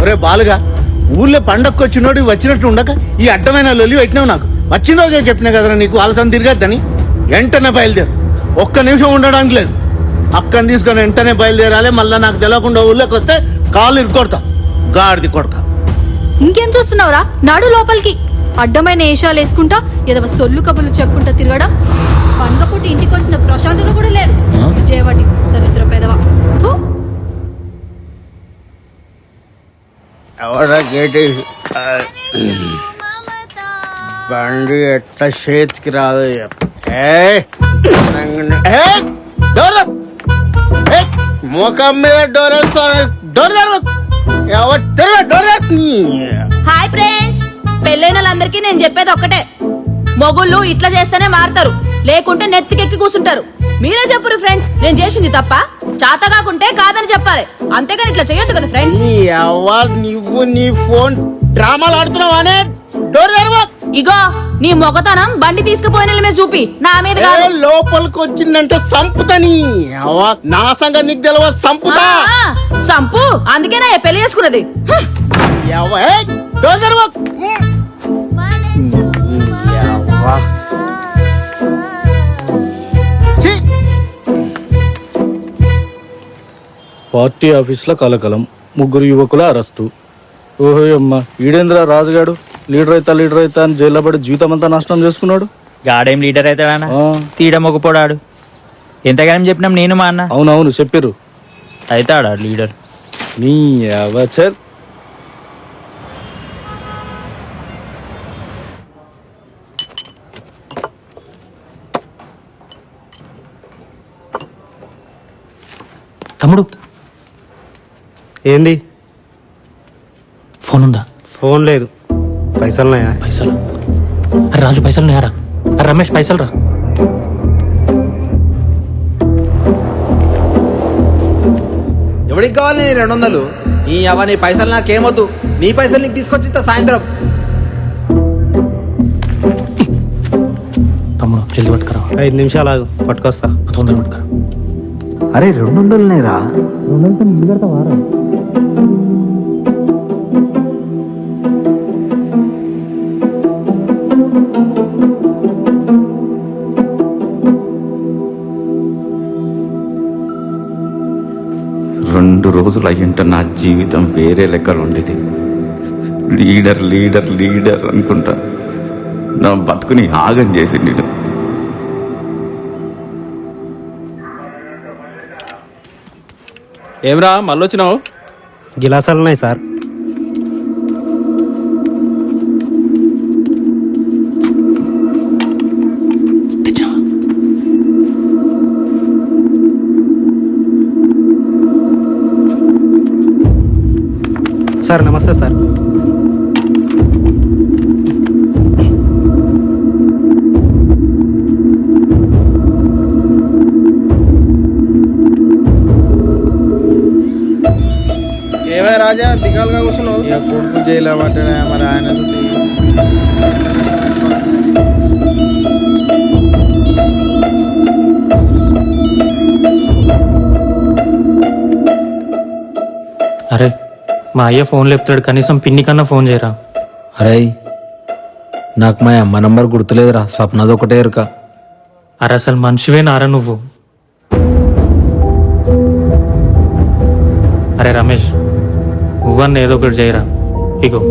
Speaker 8: ఒరే బాలుగా, ఊళ్ళో పండక్కి వచ్చినోడు వచ్చినట్టు ఉండక ఈ అడ్డమైన లొల్లి పెట్టినావు. నాకు వచ్చిన రోజే చెప్పినా కదరా నీకు వాళ్ళతో తిరగద్దని. వెంటనే బయలుదేరు, ఒక్క నిమిషం ఉండడానికి లేదు. అక్కని తీసుకొని వెంటనే బయలుదేరాలి. మళ్ళీ నాకు తెలియకుండా ఊళ్ళోకి వస్తే కాళ్ళు ఇరుకొడతా. గాడిది కొడక.
Speaker 7: ఇంకేం చూస్తున్నావురా? నాడు లోపలికి. అడ్డమైన ఏషాలు వేసుకుంటా ఏదో సొల్లు కబుర్లు చెప్పుకుంటా తిరగడం పండుగ పుట్టి ఇంటికి వచ్చిన ప్రశాంతత కూడా లేరు విజయవాడి దరిద్ర పెదవా థు.
Speaker 8: ఎవరా గేట్ బండి ఎట్లా చేతికి రాదు ముఖం మీద డోర్ వేస్తాను డోర్
Speaker 15: హాయ్ ఫ్రెండ్స్, పెళ్ళైన వాళ్ళందరికీ నేను చెప్పేది ఒక్కటే, మొగుళ్ళు ఇట్లా చేస్తేనే మారుతారు, లేకుంటే నెత్తికెక్కి కూర్చుంటారు. మీరే చెప్పురు ఫ్రెండ్స్, నేను చేసింది తప్ప? చాత కాకుంటే కాదని చెప్పాలి, అంతేగాని ఇట్లా చేయొద్దు కదా ఫ్రెండ్స్.
Speaker 8: నువ్వు నీ ఫోన్ డ్రామాలు ఆడుతున్నావానే? డోర్
Speaker 15: ఇగో నీ మొగతనం బండి తీసుకుపోయిన మీద చూపి, నా మీద కాదు.
Speaker 8: లోపలికి వచ్చిందంటే సంపుతని నా సంగతి నీకు తెలియదు. సంపుతా
Speaker 15: సంపు, అందుకేనా పెళ్లి చేసుకున్నది.
Speaker 16: పార్టీ ఆఫీస్లో కలకలం, 3 యువకుల అరెస్టు. ఓహో అమ్మ, ఈడేంద్ర రాజుగాడు లీడర్ అవుతా అని జైల్లో పడి జీవితం అంతా నష్టం చేసుకున్నాడు.
Speaker 11: గాడేం లీడర్ అవుతాడా? తీయడం మొగపోడాడు. ఎంతగానం చెప్పినాం నేను మా అన్న.
Speaker 16: అవునవును చెప్పారు.
Speaker 11: అవుతాడా లీడర్?
Speaker 16: నీ అవచర్.
Speaker 1: తమ్ముడు
Speaker 3: ఏంది?
Speaker 1: ఫోన్ ఉందా?
Speaker 3: ఫోన్ లేదు. పైసలున్నాయా?
Speaker 1: పైసలు? అరే రాజు పైసలు నారా? అరే రమేష్ పైసలు రా.
Speaker 3: ఎవడికి కావాలి నీ 200? నీ అవ నీ పైసలు నాకేమొద్దు. నీ పైసలు నీకు తీసుకొచ్చి ఇస్తా సాయంత్రం.
Speaker 1: తమ్ముడు జల్ది పట్టుకురా.
Speaker 3: 5 నిమిషాలు ఆగు, పట్టుకొస్తా.
Speaker 1: తొందర పట్టుకురా.
Speaker 12: అరే 200
Speaker 5: 2 రోజులు అయ్యింట నా జీవితం వేరే లెక్కలు ఉండేది. లీడర్ లీడర్ లీడర్ అనుకుంటా నా బతుకుని ఆగం చేసి నేను.
Speaker 18: ఏమ్రా మళ్ళొచ్చినావు?
Speaker 3: గిలాసాలు ఉన్నాయి సార్. సార్ నమస్తే సార్.
Speaker 16: ఏమే రాజా దిగాలుగా కూర్చున్నావు? ఇక కొడుకు జైలు పడ్డా మరి ఆయన.
Speaker 1: అరే మా అయ్య ఫోన్ లేపుతాడు, కనీసం పిన్ని కన్నా ఫోన్ చేయరా.
Speaker 12: అరే నాకు మా అమ్మ నంబర్ గుర్తులేదురా, స్వప్నది ఒకటే ఎరుక.
Speaker 1: అరే అసలు మనిషివే నారా నువ్వు? అరే రమేష్, నువ్వన్న ఏదో ఒకటి చేయరా. ఇగో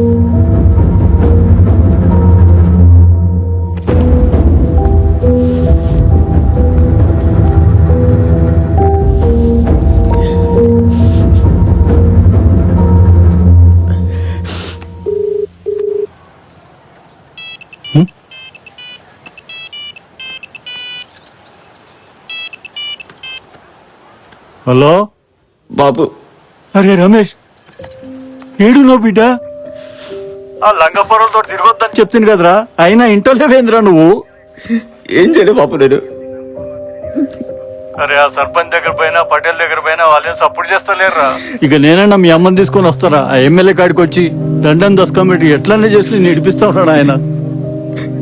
Speaker 16: హలో
Speaker 5: బాబు.
Speaker 16: అరే రమేష్, ఏడు నో బిడ్డ? ఆ లంగపొరలతో తిరగొద్దని చెప్తుంది కదరా, అయినా ఇంట్లో లేవేంద్రా నువ్వు?
Speaker 5: ఏం చేయలే బాబు నేను.
Speaker 16: అరే ఆ సర్పంచ్ దగ్గర పోయినా పటేల్ దగ్గర పోయినా వాళ్ళేం సపోర్ట్ చేస్తలేరురా. ఇక నేనన్నా మీ అమ్మని తీసుకొని వస్తారా? ఆ ఎమ్మెల్యే కాడికి వచ్చి దండం దస్కమిటీ ఎట్లనే చేసి నిడిపిస్తా ఉన్నాడు ఆయన.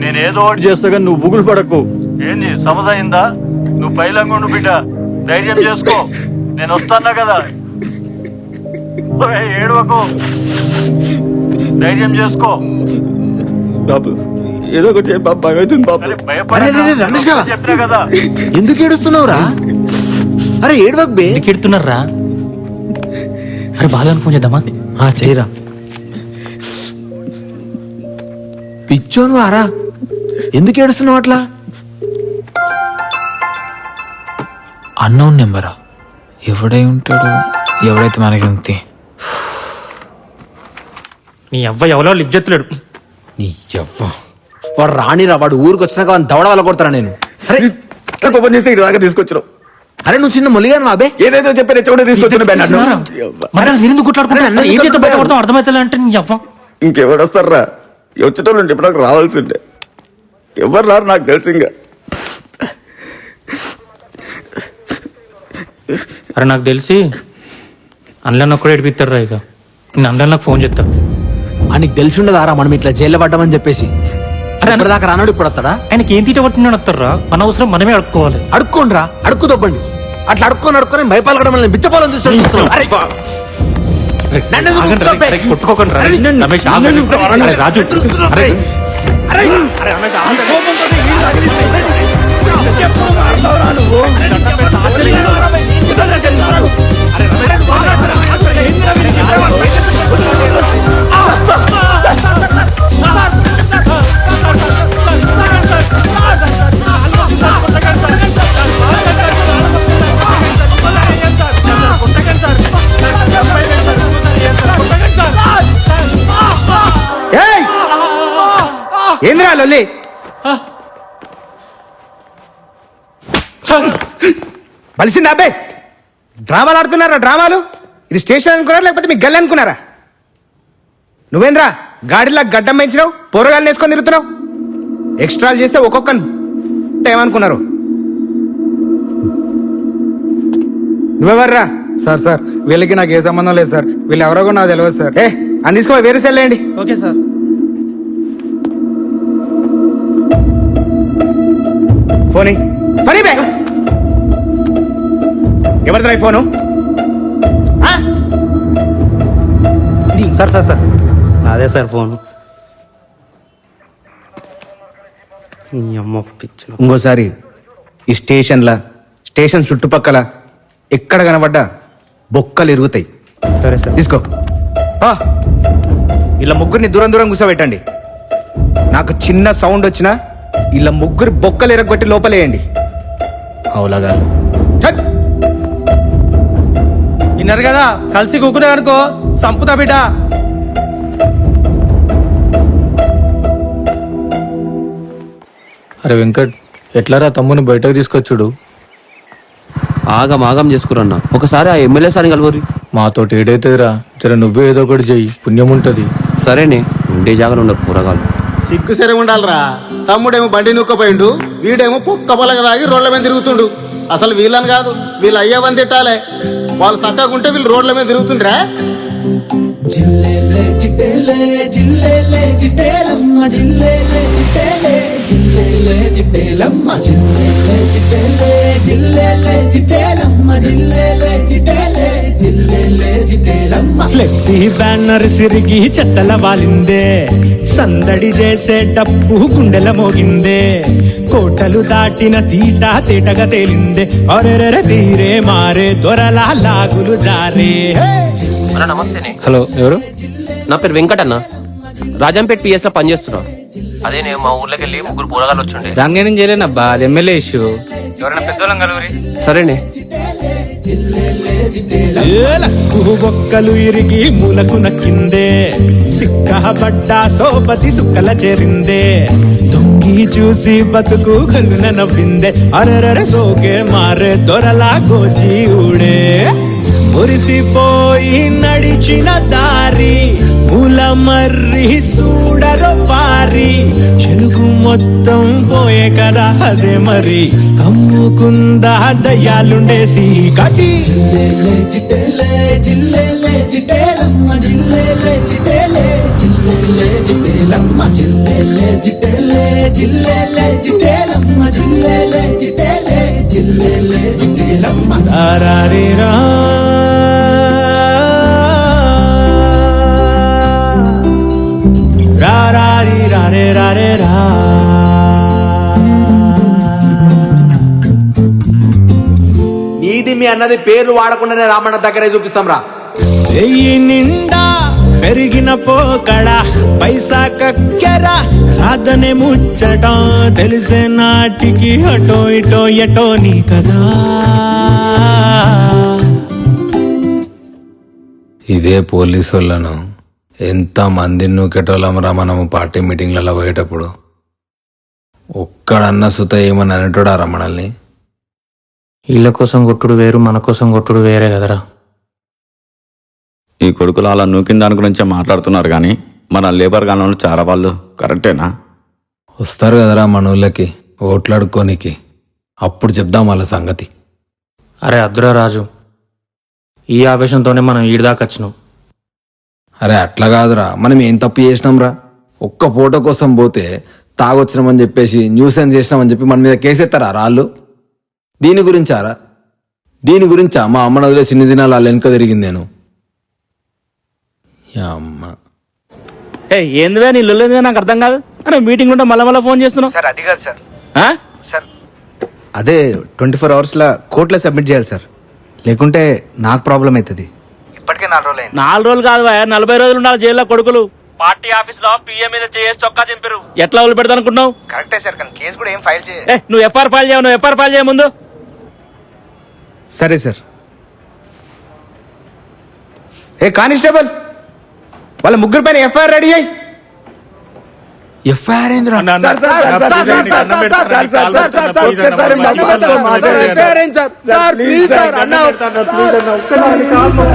Speaker 16: నేనేదో ఒకటి చేస్తా కానీ నువ్వు బుగులు పడకు. ఏంది సమదైందా? నువ్వు పైలంగుండు బిడ్డ, ధైర్యం చేసుకో, నేను వస్తానా కదా. ఏడవకు, ధైర్యం చేసుకో
Speaker 5: బాబు. ఏదో ఒకటి చెప్పి బాబు, భయమవుతుంది బాబు.
Speaker 16: చెప్పినా కదా.
Speaker 3: ఎందుకు ఏడుస్తున్నావురా? అరే ఏడవకు బే.
Speaker 1: ఎందుకు ఎడుతున్నారా? అరే బాగా ఫోన్ చేద్దామా?
Speaker 12: చేయరా.
Speaker 14: పిచ్చోను ఆరా ఎందుకు ఏడుస్తున్నావు అట్లా?
Speaker 13: అన్నోన్ నెంబరా? ఎవడై ఉంటాడు? ఎవడైతే మనకి అంతే.
Speaker 1: నీ అవ్వ ఎవరో లిఫ్ట్ చేస్తున్నాడు.
Speaker 14: నీ అవ్వ వాడు రానిరా, వాడు ఊరికి వచ్చినాక వాడిని దవడ వల్ల కొడతారా నేను. అరే
Speaker 5: ఓపెన్ చేసి ఇక్కడ దాకా తీసుకొచ్చినావు.
Speaker 14: అరే నువ్వు చిన్న మొలిగాను అబ్బే,
Speaker 5: ఏదైతే చెప్పి రెచ్చగొట్టే తీసుకొచ్చిన
Speaker 1: అర్థమవుతుంది అంటే నీ అవ్వ.
Speaker 5: ఇంకెవరు వస్తారా? వచ్చేటోళ్ళు చెప్పడానికి రావాల్సిందే. ఎవరు రారు నాకు తెలుసు. ఇంకా
Speaker 1: అరే నాకు తెలిసి అందులో ఒక్కడే ఏడిపిస్తారా? ఇక నేను అందులో నాకు ఫోన్ చేస్తా.
Speaker 14: నీకు తెలిసి ఉండదారా మనం ఇట్లా జైల్లో పడ్డామని చెప్పేసి? అరే దాకా రానాడు, ఇప్పుడు వస్తాడా?
Speaker 1: ఆయనకి ఏం తీట పట్టినాడు వస్తారా? మన అవసరం మనమే అడుక్కోవాలి.
Speaker 14: అడుక్కోండి రా, అడుక్కు తప్పండి. అట్లా అడుక్కొని భయపాలకడం బిచ్చపాలం చూస్తాడు.
Speaker 2: ఏంద్రా లొల్లి? బలిసిందా అబ్బాయి? డ్రామాలు ఆడుతున్నారా? డ్రామాలు ఇది స్టేషన్ అనుకున్నారా లేకపోతే మీ గల్లి అనుకున్నారా? నువ్వేంద్రా గాడిలా గడ్డం పెంచినావు, పోరగాళ్ళని వేసుకొని తిరుగుతున్నావు? ఎక్స్ట్రాలు చేస్తే ఒక్కొక్క ఏమనుకున్నారు? నువ్వెవర్రా?
Speaker 3: సార్ వీళ్ళకి నాకు ఏ సంబంధం లేదు సార్. వీళ్ళు ఎవరో కూడా నాకు తెలియదు సార్.
Speaker 2: అని తీసుకో వేరే సెల్ వేయండి.
Speaker 1: Okay sir.
Speaker 2: ఫోన్ బ్యాగ్ ఎవరిదా ఫోను?
Speaker 13: సార్ అదే సార్ ఫోను.
Speaker 2: ఇంకోసారి ఈ స్టేషన్ చుట్టుపక్కల ఎక్కడ కనబడ్డా బొక్కలు ఇరుగుతాయి.
Speaker 13: సరే సార్.
Speaker 2: తీసుకో. ఇలా ముగ్గురిని దూరం కూర్చోబెట్టండి. నాకు చిన్న సౌండ్ వచ్చినా ఇలా ముగ్గురు బొక్కలు ఎరగొట్టి లోపలేయండి.
Speaker 13: అవులాగా
Speaker 1: విన్నారు కదా, కలిసి కూకునే అనుకో సంపుతా బిడ్డ.
Speaker 18: అరే వెంకట్, ఎట్లారా తమ్ముని బయటకు తీసుకొచ్చుడు?
Speaker 13: ఆగం చేసుకురన్నా. ఒకసారి ఆ ఎమ్మెల్యే సార్ని కలవరి.
Speaker 18: మాతోటి ఏడైతుందిరా, జర నువ్వే ఏదో ఒకటి చెయ్యి, పుణ్యం ఉంటది.
Speaker 13: సరేనే, ఉండే జాగాలో ఉండరు కూరగాయలు.
Speaker 8: సిగ్గు సరే ఉండాలిరా. తమ్ముడేమో బండి నూక్కపోయిండు, వీడేమో పొక్క పొలగ తాగి రోడ్ల మీద తిరుగుతుండు. అసలు వీళ్ళని కాదు, వీళ్ళు అయ్యేవని తిట్టాలే. వాళ్ళు చక్కగా ఉంటే వీళ్ళు రోడ్ల మీద తిరుగుతుండ్రా.
Speaker 20: ఫ్లెక్సీ బ్యానర్ సిరిగి చెత్తల వాలిందే, సందడి చేసే డప్పు గుండెల మోగిందే, కోటలు దాటిన తేటగా తేలిందే, అరెరెర తీరే మారే దొరలా లాగులు జారే.
Speaker 13: నమస్తే.
Speaker 18: హలో, ఎవరు?
Speaker 13: నా పేరు వెంకట్ అన్న, రాజంపేట పిఎస్ లో పనిచేస్తున్నా. అదే నేను మా ఊర్లోకి వెళ్ళి ముగ్గురు పోరగాళ్ళు వచ్చిండే.
Speaker 18: దాన్ని నేను చేయలేనబ్బా, అది ఎమ్మెల్యే ఇష్యూ.
Speaker 13: ఎవరైనా పెద్దోళ్ళం కలవరి. సరేనే.
Speaker 20: బొక్కలు ఇరిగి మూలకు నక్కిందే, సిక్కబడ్డా సోపతి సుక్కల చేరిందే, దొంగి చూసి బతుకు గల్లున నవ్విందే, అరరర సోకే మారే దొరలా గోచి ఊడే. మురిసిపోయి నడిచిన దారి మూల మర్రి సూడరో పారి, చెలుగు మొత్తం పోయే కదా అదే మరి, కమ్ముకుందా దయ్యాలుండేసి కటి.
Speaker 14: నీది మీ అన్నది పేర్లు వాడకుండానే రామన్న దగ్గరే చూపిస్తాం రా.
Speaker 20: నిండా పెరిగిన పోకడ పైసా కక్కెర రాదనే ముచ్చట తెలిసే నాటికి అటో ఇటో ఎటో నీ కదా.
Speaker 12: ఇదే పోలీసు వాళ్ళను ఎంత మందిని నూకెటోళ్ళమరా మనము పార్టీ మీటింగ్లలో పోయేటప్పుడు. ఒక్కడన్న సుత ఏమని అనేటోడారా మనల్ని?
Speaker 1: వీళ్ళ కోసం కొట్టుడు వేరు, మన కోసం కొట్టుడు వేరే కదరా.
Speaker 5: ఈ కొడుకులు అలా నూకిన దాని గురించే మాట్లాడుతున్నారు కానీ మన లేబర్ గానంలో చాలా వాళ్ళు కరెక్టేనా?
Speaker 12: వస్తారు కదరా మన ఊళ్ళకి ఓట్లాడుకోనికి, అప్పుడు చెప్దాం వాళ్ళ సంగతి.
Speaker 1: అరే అద్దురా రాజు, ఈ ఆవేశంతోనే మనం ఈడిదాకా వచ్చినాం.
Speaker 12: అరే అట్లా కాదురా, మనం ఏం తప్పు చేసినాంరా? ఒక్క ఫోటో కోసం పోతే తాగొచ్చినామని చెప్పేసి న్యూసెన్స్ చేసినామని చెప్పి మన మీద కేసెత్తారా రాళ్ళు? దీని గురించారా? దీని గురించా మా అమ్మ నదిలో చిన్న దినాలు వాళ్ళు వెనుక తిరిగింది నేను. అమ్మ
Speaker 11: ఏందివే నీ లొల్లేదుగా నాకు అర్థం కాదు. అరే మీటింగ్ ఉంటే మళ్ళీ ఫోన్ చేస్తున్నావు.
Speaker 14: సార్ అది కాదు సార్.
Speaker 11: ఆ?
Speaker 14: సార్ అదే 24 hours కోర్టులో సబ్మిట్ చేయాలి సార్, లేకుంటే నాకు ప్రాబ్లం అవుతుంది. ఇప్పటికే 4 రోజులు అయింది.
Speaker 11: 4 రోజులు కాదు 40 రోజులు ఉండాలి జైల్లో కొడుకులు. పార్టీ ఆఫీస్ లో పిఎం మీద చేసి చొక్కా చింపారు. ఎట్లా వదిలి పెడతా అనుకుంటున్నావు?
Speaker 14: కరెక్టే సార్, కానీ కేసు కూడా ఏం ఫైల్ చేయాలి.
Speaker 11: నువ్వు ఎఫ్ఐఆర్ ఫైల్ చేయవు, నువ్వు ఎఫ్ఐఆర్ ఫైల్ చేయ ముందు.
Speaker 14: సరే సార్. ఏ కానిస్టేబుల్, వాళ్ళ ముగ్గురు పైన ఎఫ్ఐఆర్ రెడీ అయ్యి.
Speaker 12: ఎఫ్ఐఆర్ ఏంద్రా?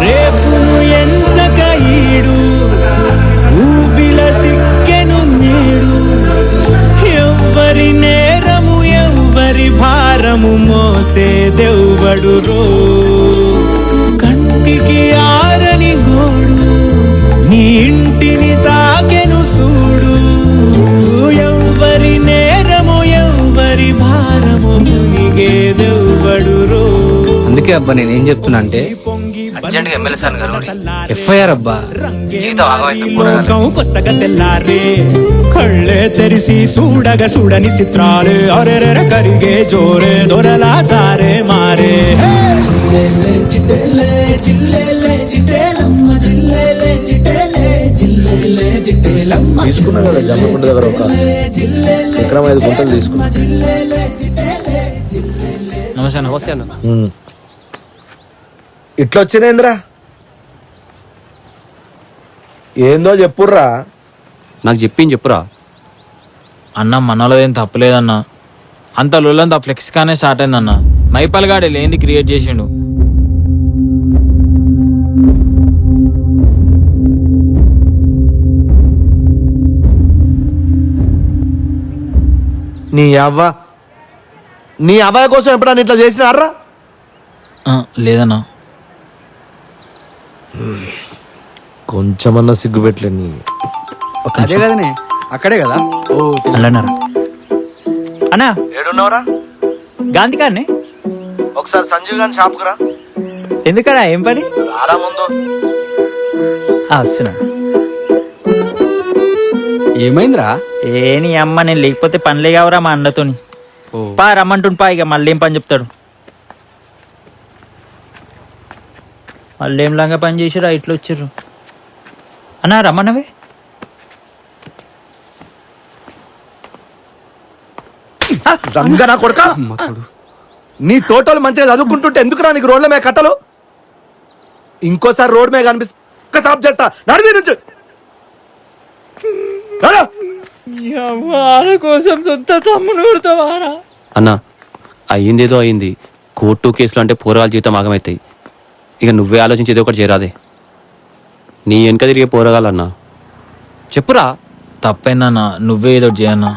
Speaker 20: రేపును ఎంచక ఈడు ఊబిల సిక్కెను నేడు. ఎవ్వరి నేరము ఎవ్వరి భారము మోసే దెవ్వడు రో. కంటికి ఆరని గోడు నీ ఇంటిని తాకెను సూడు. ఎవ్వరి నేరము ఎవ్వరి భారము మునిగే దెవ్వడు రో.
Speaker 13: అందుకే అబ్బా నేనేం చెప్తున్నా అంటే అర్జెంట్ గా ఎమ్మెల్యే సార్ గారు ఎఫ్ఐఆర్ అబ్బా, జీవితం
Speaker 20: లోకం కొత్తగా తెల్లారే కళ్ళే తెరిసి చూడగ చూడని చిత్రాలే అరెరెర కరిగే జోరే దొరలా తారే మారే.
Speaker 3: తీసుకున్నా కదా జమ్మకుంట దగ్గర ఒక ఎకరం 5 గుంటలు తీసుకున్నా.
Speaker 11: నమస్తే నమస్తే అన్న.
Speaker 3: ఇట్లా వచ్చినేంద్రా? ఏందో చెప్పుర్రా.
Speaker 18: నాకు చెప్పురా అన్న. మనలో ఏం తప్పలేదన్నా, అంత లొల్లంతా ఫ్లెక్స్ కానే స్టార్ట్ అయిందన్న. మైపల్ గాడే లేని క్రియేట్ చేసిండు.
Speaker 14: నీ అవ్వ కోసం ఎప్పుడన్నా ఇట్లా చేసినారా?
Speaker 18: లేదన్నా.
Speaker 3: కొంచెమన్నా సిగ్గు పెట్టలేని.
Speaker 13: అదే కదనే, అక్కడే కదా.
Speaker 11: అల్లన్నారా అన్నా?
Speaker 14: ఏడున్నావురా?
Speaker 11: గాంధీ గారిని
Speaker 14: ఒకసారి సంజీవ్ గారిని షాప్కి రా.
Speaker 11: ఎందుకన్నా? ఏం పని?
Speaker 14: రారా ముందు.
Speaker 11: వస్తున్నా.
Speaker 13: ఏమైందిరా?
Speaker 11: నీ అమ్మ నేను లేకపోతే పనిలే కావరా మా అన్నతోని. పా రమ్మంటుంపా, ఇక మళ్ళీ ఏం పని చెప్తాడు. మళ్ళీ ఏం లాగా పని చేసిరా ఇట్లా వచ్చిర్రు అన్నా? రమ్మన్నవే.
Speaker 14: రంగనా కొడుక, నీ తోటలు మంచిగా చదువుకుంటుంటే ఎందుకురా నీకు రోడ్ల మీద కట్టలు? ఇంకోసారి రోడ్ మీద కనిపిస్తే సాఫ్ చేస్తా. నడివి నుంచి
Speaker 11: వాళ్ళ కోసం సొంత తమ్ముడు కొడతావారా?
Speaker 18: అన్న అయ్యిందేదో అయింది. కోర్టు కేసులు అంటే పోరాల జీవితం ఆగమవుతాయి. ఇక నువ్వే ఆలోచించి ఏదో ఒకటి చేరాదే. నీ వెనక తిరిగే పోరగాలన్నా. చెప్పురా. తప్పైందన్నా, నువ్వే ఏదో ఒకటి చేయన్నా.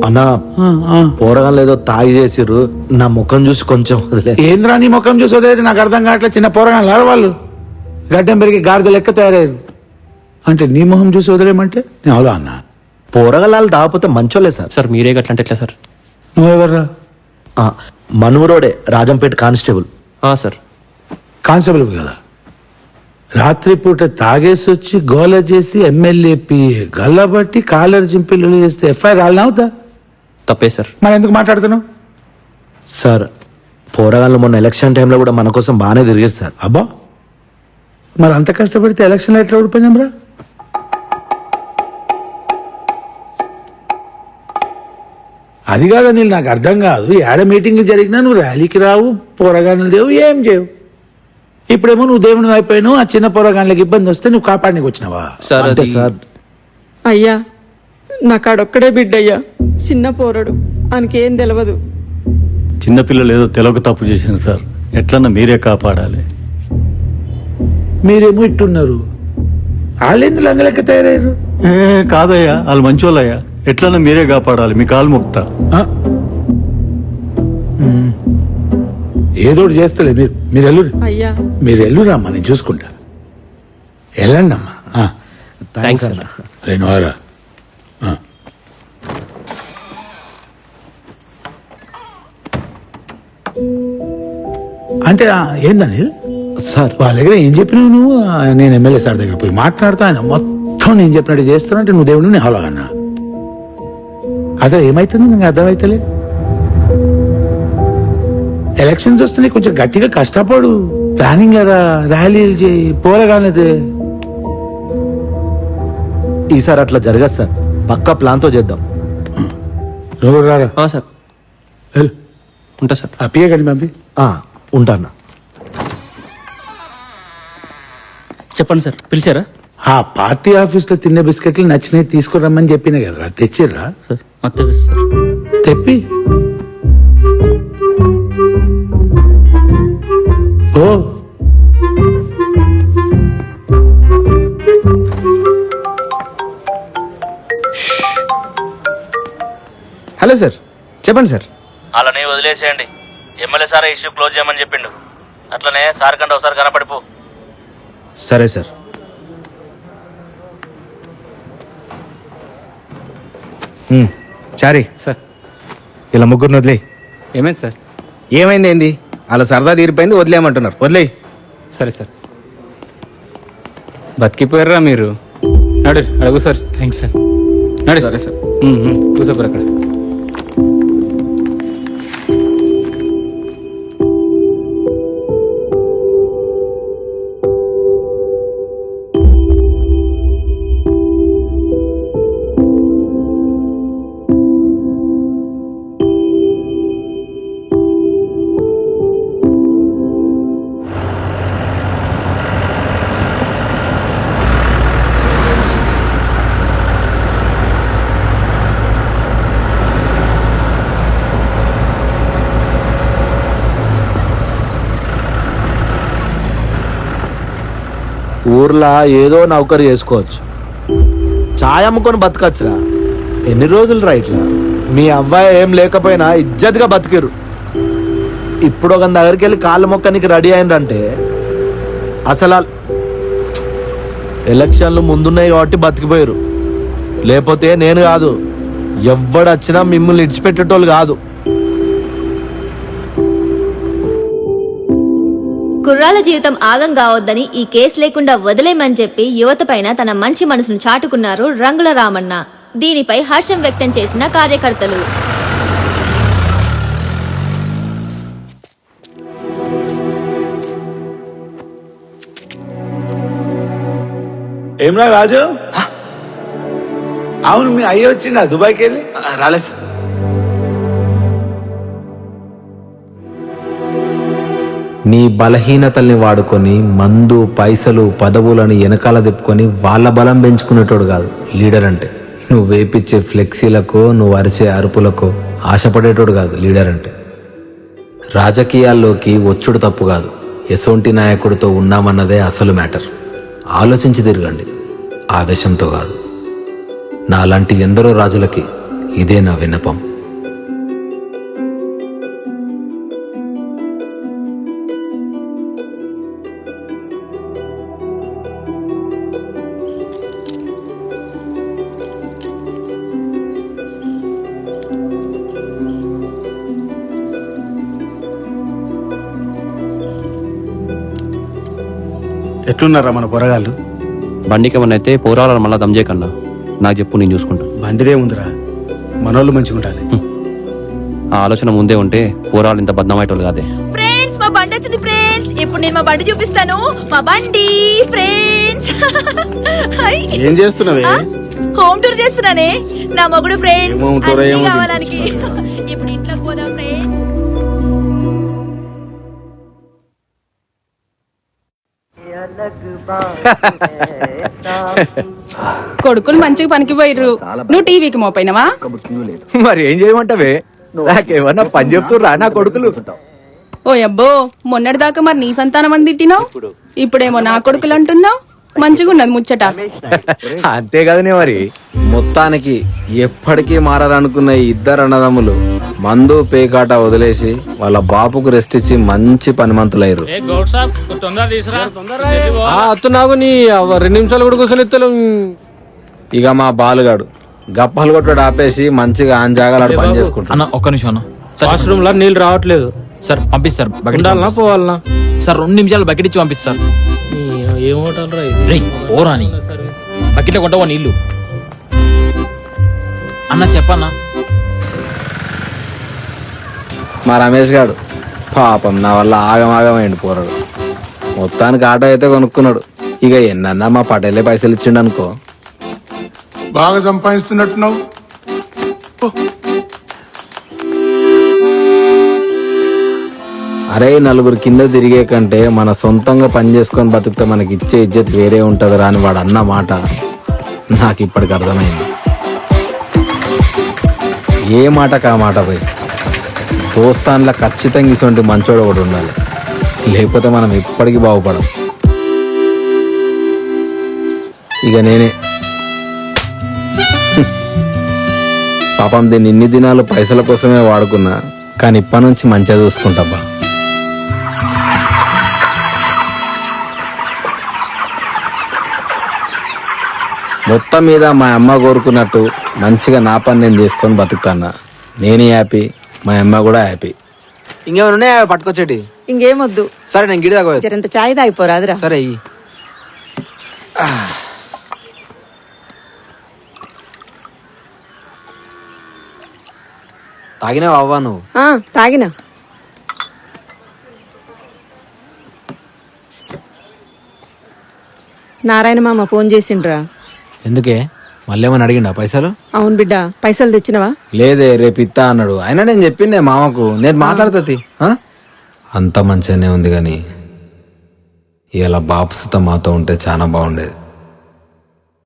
Speaker 3: అన్నా పోరగాళ్ళు ఏదో తాగి చేసిర్రు, నా ముఖం చూసి కొంచెం వదిలే.
Speaker 9: ఏంద్రా నీ ముఖం చూసి వదిలేదు? నాకు అర్థం కావట్లేదు. చిన్న పోరగాళ్ళు ఆడవాళ్ళు గడ్డం పెరిగి గాడిద లెక్క తయారయ్యారు అంటే నీ మొహం చూసి వదిలేమంటే నేను అవలా అన్నా?
Speaker 3: పోరగాళ్ళు తాగిపోతే మంచోలే సార్.
Speaker 18: సార్ మీరే గట్లంటే ఎట్లా సార్?
Speaker 9: నువ్వెవర్రా?
Speaker 14: మనూరోడే రాజంపేట కానిస్టేబుల్.
Speaker 18: సార్.
Speaker 9: కానిస్టేబుల్ కదా, రాత్రిపూట తాగేసి వచ్చి గోల చేసి ఎమ్మెల్యే పిఏ గల్లబట్టి కాలర్ చింపిల్లు చేస్తే ఎఫ్ఐఆర్ రాలనవుతా?
Speaker 18: తప్పే సార్.
Speaker 9: మరి ఎందుకు మాట్లాడుతున్నావు?
Speaker 14: సార్ పోరగాళ్ళు మొన్న ఎలక్షన్ టైంలో కూడా మన కోసం బాగానే తిరిగారు సార్.
Speaker 9: అబ్బా, మరి అంత కష్టపడితే ఎలక్షన్లో ఎట్లా ఓడిపోయినాంరా? అది కాదు నీళ్ళు, నాకు అర్థం కాదు. ఏడ మీటింగ్లు జరిగినా నువ్వు ర్యాలీకి రావు, పోరగాళ్ళు దేవు, ఏం చేయవు. ఇప్పుడేమో నువ్వు దేవుని అయిపోయినావు, ఆ చిన్న పోరగాళ్ళకి ఇబ్బంది వస్తే నువ్వు కాపాడనీకి వచ్చినావా?
Speaker 14: అంటే సార్
Speaker 6: అయ్యా నాకాడొక్కడే బిడ్డయ్యా, చిన్న పోరడు, ఆయనకేం తెలియదు.
Speaker 16: చిన్నపిల్లలు ఏదో తెలవక తప్పు చేశారు సార్, ఎట్లన్నా మీరే కాపాడాలి.
Speaker 9: మీరేమో ఇట్టున్నారు, వాళ్ళేందు లంగలెక్క తయారయ్యారు.
Speaker 16: కాదయ్యా, వాళ్ళు మంచోళ్ళయ్యా, ఎట్లన్నా మీరే కాపాడాలి, మీ కాలు మొక్తా.
Speaker 9: ఏదోటి చేస్తలే, మీరు ఎల్లురు,
Speaker 6: అయ్యా
Speaker 9: మీరు ఎల్లురమ్మా, నేను చూసుకుంటా. వెళ్ళండి అమ్మా.
Speaker 18: థ్యాంక్స్ అన్న.
Speaker 9: రెండు వారా అంటే ఏందని
Speaker 14: సార్
Speaker 9: వాళ్ళ దగ్గర ఏం చెప్పినావు నువ్వు? నేను ఎమ్మెల్యే సార్ దగ్గర పోయి మాట్లాడుతా, ఆయన మొత్తం నేను చెప్పినట్టు చేస్తానంటే నువ్వు దేవుడు నేను హలోగన్నా. అసలు ఏమైతుంది నాకు అర్థమైతలే. ఎలక్షన్స్ వస్తున్నాయి, కొంచెం గట్టిగా కష్టపడు, ప్లానింగ్ లేదా, ర్యాలీలు చేయి, పోరగానేది.
Speaker 14: ఈసారి అట్లా జరగదు సార్, పక్కా ప్లాన్తో చేద్దాం.
Speaker 9: నువ్వు రారా
Speaker 18: సార్.
Speaker 9: వెళ్ళు.
Speaker 18: ఉంటా సార్.
Speaker 9: ఆ పిఏ గడి పంపి.
Speaker 14: ఉంటాను.
Speaker 11: చెప్పండి సార్, పిలిచారా?
Speaker 9: ఆ పార్టీ ఆఫీస్ లో తిన్న బిస్కెట్లు నచ్చినవి తీసుకురమ్మని చెప్పిన కదరా, తెచ్చిర్రా?
Speaker 11: సార్ మొత్తం సార్.
Speaker 9: తెప్పి ఓ
Speaker 14: హలో సార్, చెప్పండి సార్.
Speaker 12: అలానే వదిలేసేయండి, ఎమ్మెల్యే సార్ ఇష్యూ క్లోజ్ చేయమని చెప్పిండు. అట్లనే సార్ కంటే ఒకసారి కనపడిపో.
Speaker 14: సరే సార్. చారీ
Speaker 13: సార్.
Speaker 14: ఇలా ముగ్గురిని వదిలే.
Speaker 13: ఏమైంది సార్?
Speaker 14: ఏమైంది ఏంది, అలా సరదా తీరిపోయింది, వదిలేయమంటున్నారు, వదిలే.
Speaker 13: సరే సార్. బతికిపోయారా మీరు? నడు అడుగు సార్.
Speaker 1: Thanks sir.
Speaker 13: నడు. సరే సార్. కూర్చోపోరు అక్కడ.
Speaker 14: ఊర్లో ఏదో నౌకరు చేసుకోవచ్చు, ఛాయ్ అమ్ముకొని బతకచ్చురా. ఎన్ని రోజులు రా ఇట్లా? మీ అబ్బాయి ఏం లేకపోయినా ఇజ్జత్గా బతికిరు. ఇప్పుడు ఒక దగ్గరికి వెళ్ళి కాళ్ళ మొక్కనికి రెడీ అయిందంటే అసలు ఎలక్షన్లు ముందున్నాయి కాబట్టి బతికిపోయారు. లేకపోతే నేను కాదు, ఎవ్వడొచ్చినా మిమ్మల్ని ఇడిచిపెట్టేటోళ్ళు కాదు.
Speaker 15: కుర్రాల జీవితం ఆగం కావద్దని ఈ కేసు లేకుండా వదిలేమని చెప్పి యువత పైన తన మంచి మనసును చాటుకున్నారు రంగుల రామన్న. దీనిపై హర్షం వ్యక్తం చేసిన కార్యకర్తలు.
Speaker 9: ఏమరా రాజు? అవును, మీ అయ్యి వచ్చిండా దుబాయ్కి వెళ్ళి?
Speaker 13: రాలేదు సార్.
Speaker 12: నీ బలహీనతల్ని వాడుకొని మందు, పైసలు, పదవులను వెనకాల తిప్పుకొని వాళ్ళ బలం పెంచుకునేటోడు కాదు లీడర్ అంటే. నువ్వు వేపించే ఫ్లెక్సీలకో, నువ్వు అరిచే అరుపులకో ఆశపడేటోడు కాదు లీడర్ అంటే. రాజకీయాల్లోకి వచ్చుడు తప్పు కాదు, ఎసొంటి నాయకుడితో ఉన్నామన్నదే అసలు మ్యాటర్. ఆలోచించి తిరగండి, ఆవేశంతో కాదు. నాలాంటి ఎందరో రాజులకి ఇదే నా విన్నపం.
Speaker 13: ఎట్లున్నారా మన పొరగాళ్ళు?
Speaker 18: బండికి ఏమన్నా అయితే పోరాలని మళ్ళీ దమ్ చేయకన్నా, నాకు చెప్పు, నేను చూసుకుంటా.
Speaker 13: బండిదే ఉందిరా, మనోళ్ళు మంచిగా ఉండాలి.
Speaker 18: ఆ ఆలోచన ముందే ఉంటే పోరాలు ఇంత బద్దమయ్యేటోళ్ళు కాదే.
Speaker 15: ఫ్రెండ్స్ మా బండి వచ్చింది ఫ్రెండ్స్. ఇప్పుడు నేను మా బండి చూపిస్తాను. మా బండి ఫ్రెండ్స్.
Speaker 13: ఏం చేస్తున్నావే?
Speaker 15: హోమ్ టూర్ చేస్తున్నానే నా మొగుడు ఫ్రెండ్స్.
Speaker 13: ఏమో టూర్ ఏమో
Speaker 15: కావాలనికి ఇప్పుడు ఇంట్లోకి పోదాం ఫ్రెండ్స్.
Speaker 7: కొడుకులు మంచిగా పనికి పోయిర్రు, నువ్వు టీవీకి మోపోయినవా?
Speaker 17: మరి ఏం చేయమంటావే? నాకేమన్నా పని చెప్తుర్రా నా కొడుకులు?
Speaker 7: ఓ అబ్బో, మొన్నటి దాకా మరి నీ సంతానం అని తిట్టినావు, ఇప్పుడేమో నా కొడుకులు అంటున్నావు. మంచిగా ఉన్నది ముచ్చట.
Speaker 17: అంతే కదనే మరి.
Speaker 12: మొత్తానికి ఎప్పటికీ మారాలనుకున్న ఈ ఇద్దరు అన్నదమ్ములు మందు పేకాట వదిలేసి వాళ్ళ బాపుకు రెస్ట్ ఇచ్చి మంచి పనిమంతులయ్యారు.
Speaker 13: నాకు నీ 2 నిమిషాలు కూడా కూర్చొని.
Speaker 12: ఇక మా బాలుగాడు గప్పలు కొట్టాడు ఆపేసి మంచిగా ఆన్ జాగాలు పని చేసుకుంటాడు.
Speaker 11: అన్న ఒక్క నిమిషం అన్న.
Speaker 13: వాష్రూమ్ లో నీళ్ళు రావట్లేదు
Speaker 11: సార్ పంపిస్తారు.
Speaker 13: ఉండాలనా పోవాలనా?
Speaker 11: సార్ 2 నిమిషాలు బకెట్ ఇచ్చి పంపిస్తారు.
Speaker 13: ఏం హోటల్ రా
Speaker 11: పోరాని బకెట్లో కొట్టవా నీళ్లు అన్న, చెప్పన్నా.
Speaker 12: మా రమేష్ గాడు పాపం నా వల్ల ఆగమాగమైండు పోరాడు. మొత్తానికి ఆటో అయితే కొనుక్కున్నాడు. ఇక ఎన్నన్నా మా పటేలే పైసలు ఇచ్చిండు అనుకో.
Speaker 4: బాగా సంపాదిస్తున్నట్టున్నావు.
Speaker 12: అరే నలుగురు కింద తిరిగే కంటే మన సొంతంగా పని చేసుకొని బతుకుతే మనకి ఇచ్చే ఇజ్జత్ వేరే ఉంటదిరా అని వాడు అన్న మాట నాకు ఇప్పటికి అర్థమైంది. ఏ మాటకు ఆ మాట పోయి దోస్తాన్లా ఖచ్చితంగా ఇటువంటి మంచోడు ఒకటి ఉండాలి, లేకపోతే మనం ఎప్పటికీ బాగుపడం. ఇక నేనే పాపం దీన్ని ఇన్ని దినాలు పైసల కోసమే వాడుకున్నా, కానీ ఇప్పటి నుంచి మంచిగా చూసుకుంటాబ్బా. మొత్తం మీద మా అమ్మ కోరుకున్నట్టు మంచిగా నా పని నేను చేసుకొని బతుకుతాన్నా. నేనే హ్యాపీ, మా అమ్మ కూడా హ్యాపీ.
Speaker 14: ఇంకేమైనా ఉన్నాయా పట్టుకొచ్చేటి?
Speaker 6: ఇంకేమొద్దు.
Speaker 14: సరే నేను గిడి దాకా
Speaker 6: జరంత చాయ్ తాగిపోరాదురా.
Speaker 14: సరే అయ్యి. తాగినావా అవ్వా నువ్వు?
Speaker 6: తాగినా. నారాయణ మామ ఫోన్ చేసిండ్రా.
Speaker 12: ఎందుకే మళ్ళీ ఏమని అడిగిండా పైసలు?
Speaker 6: అవును బిడ్డ, పైసలు తెచ్చినవా?
Speaker 12: లేదే, రేపు ఇత్తా అన్నాడు. అయినా నేను చెప్పిండే మామకు, నేను మాట్లాడుతుంది. అంత మంచిగానే ఉంది కానీ ఇలా బాపుసుతో మాతో ఉంటే చాలా బాగుండేది.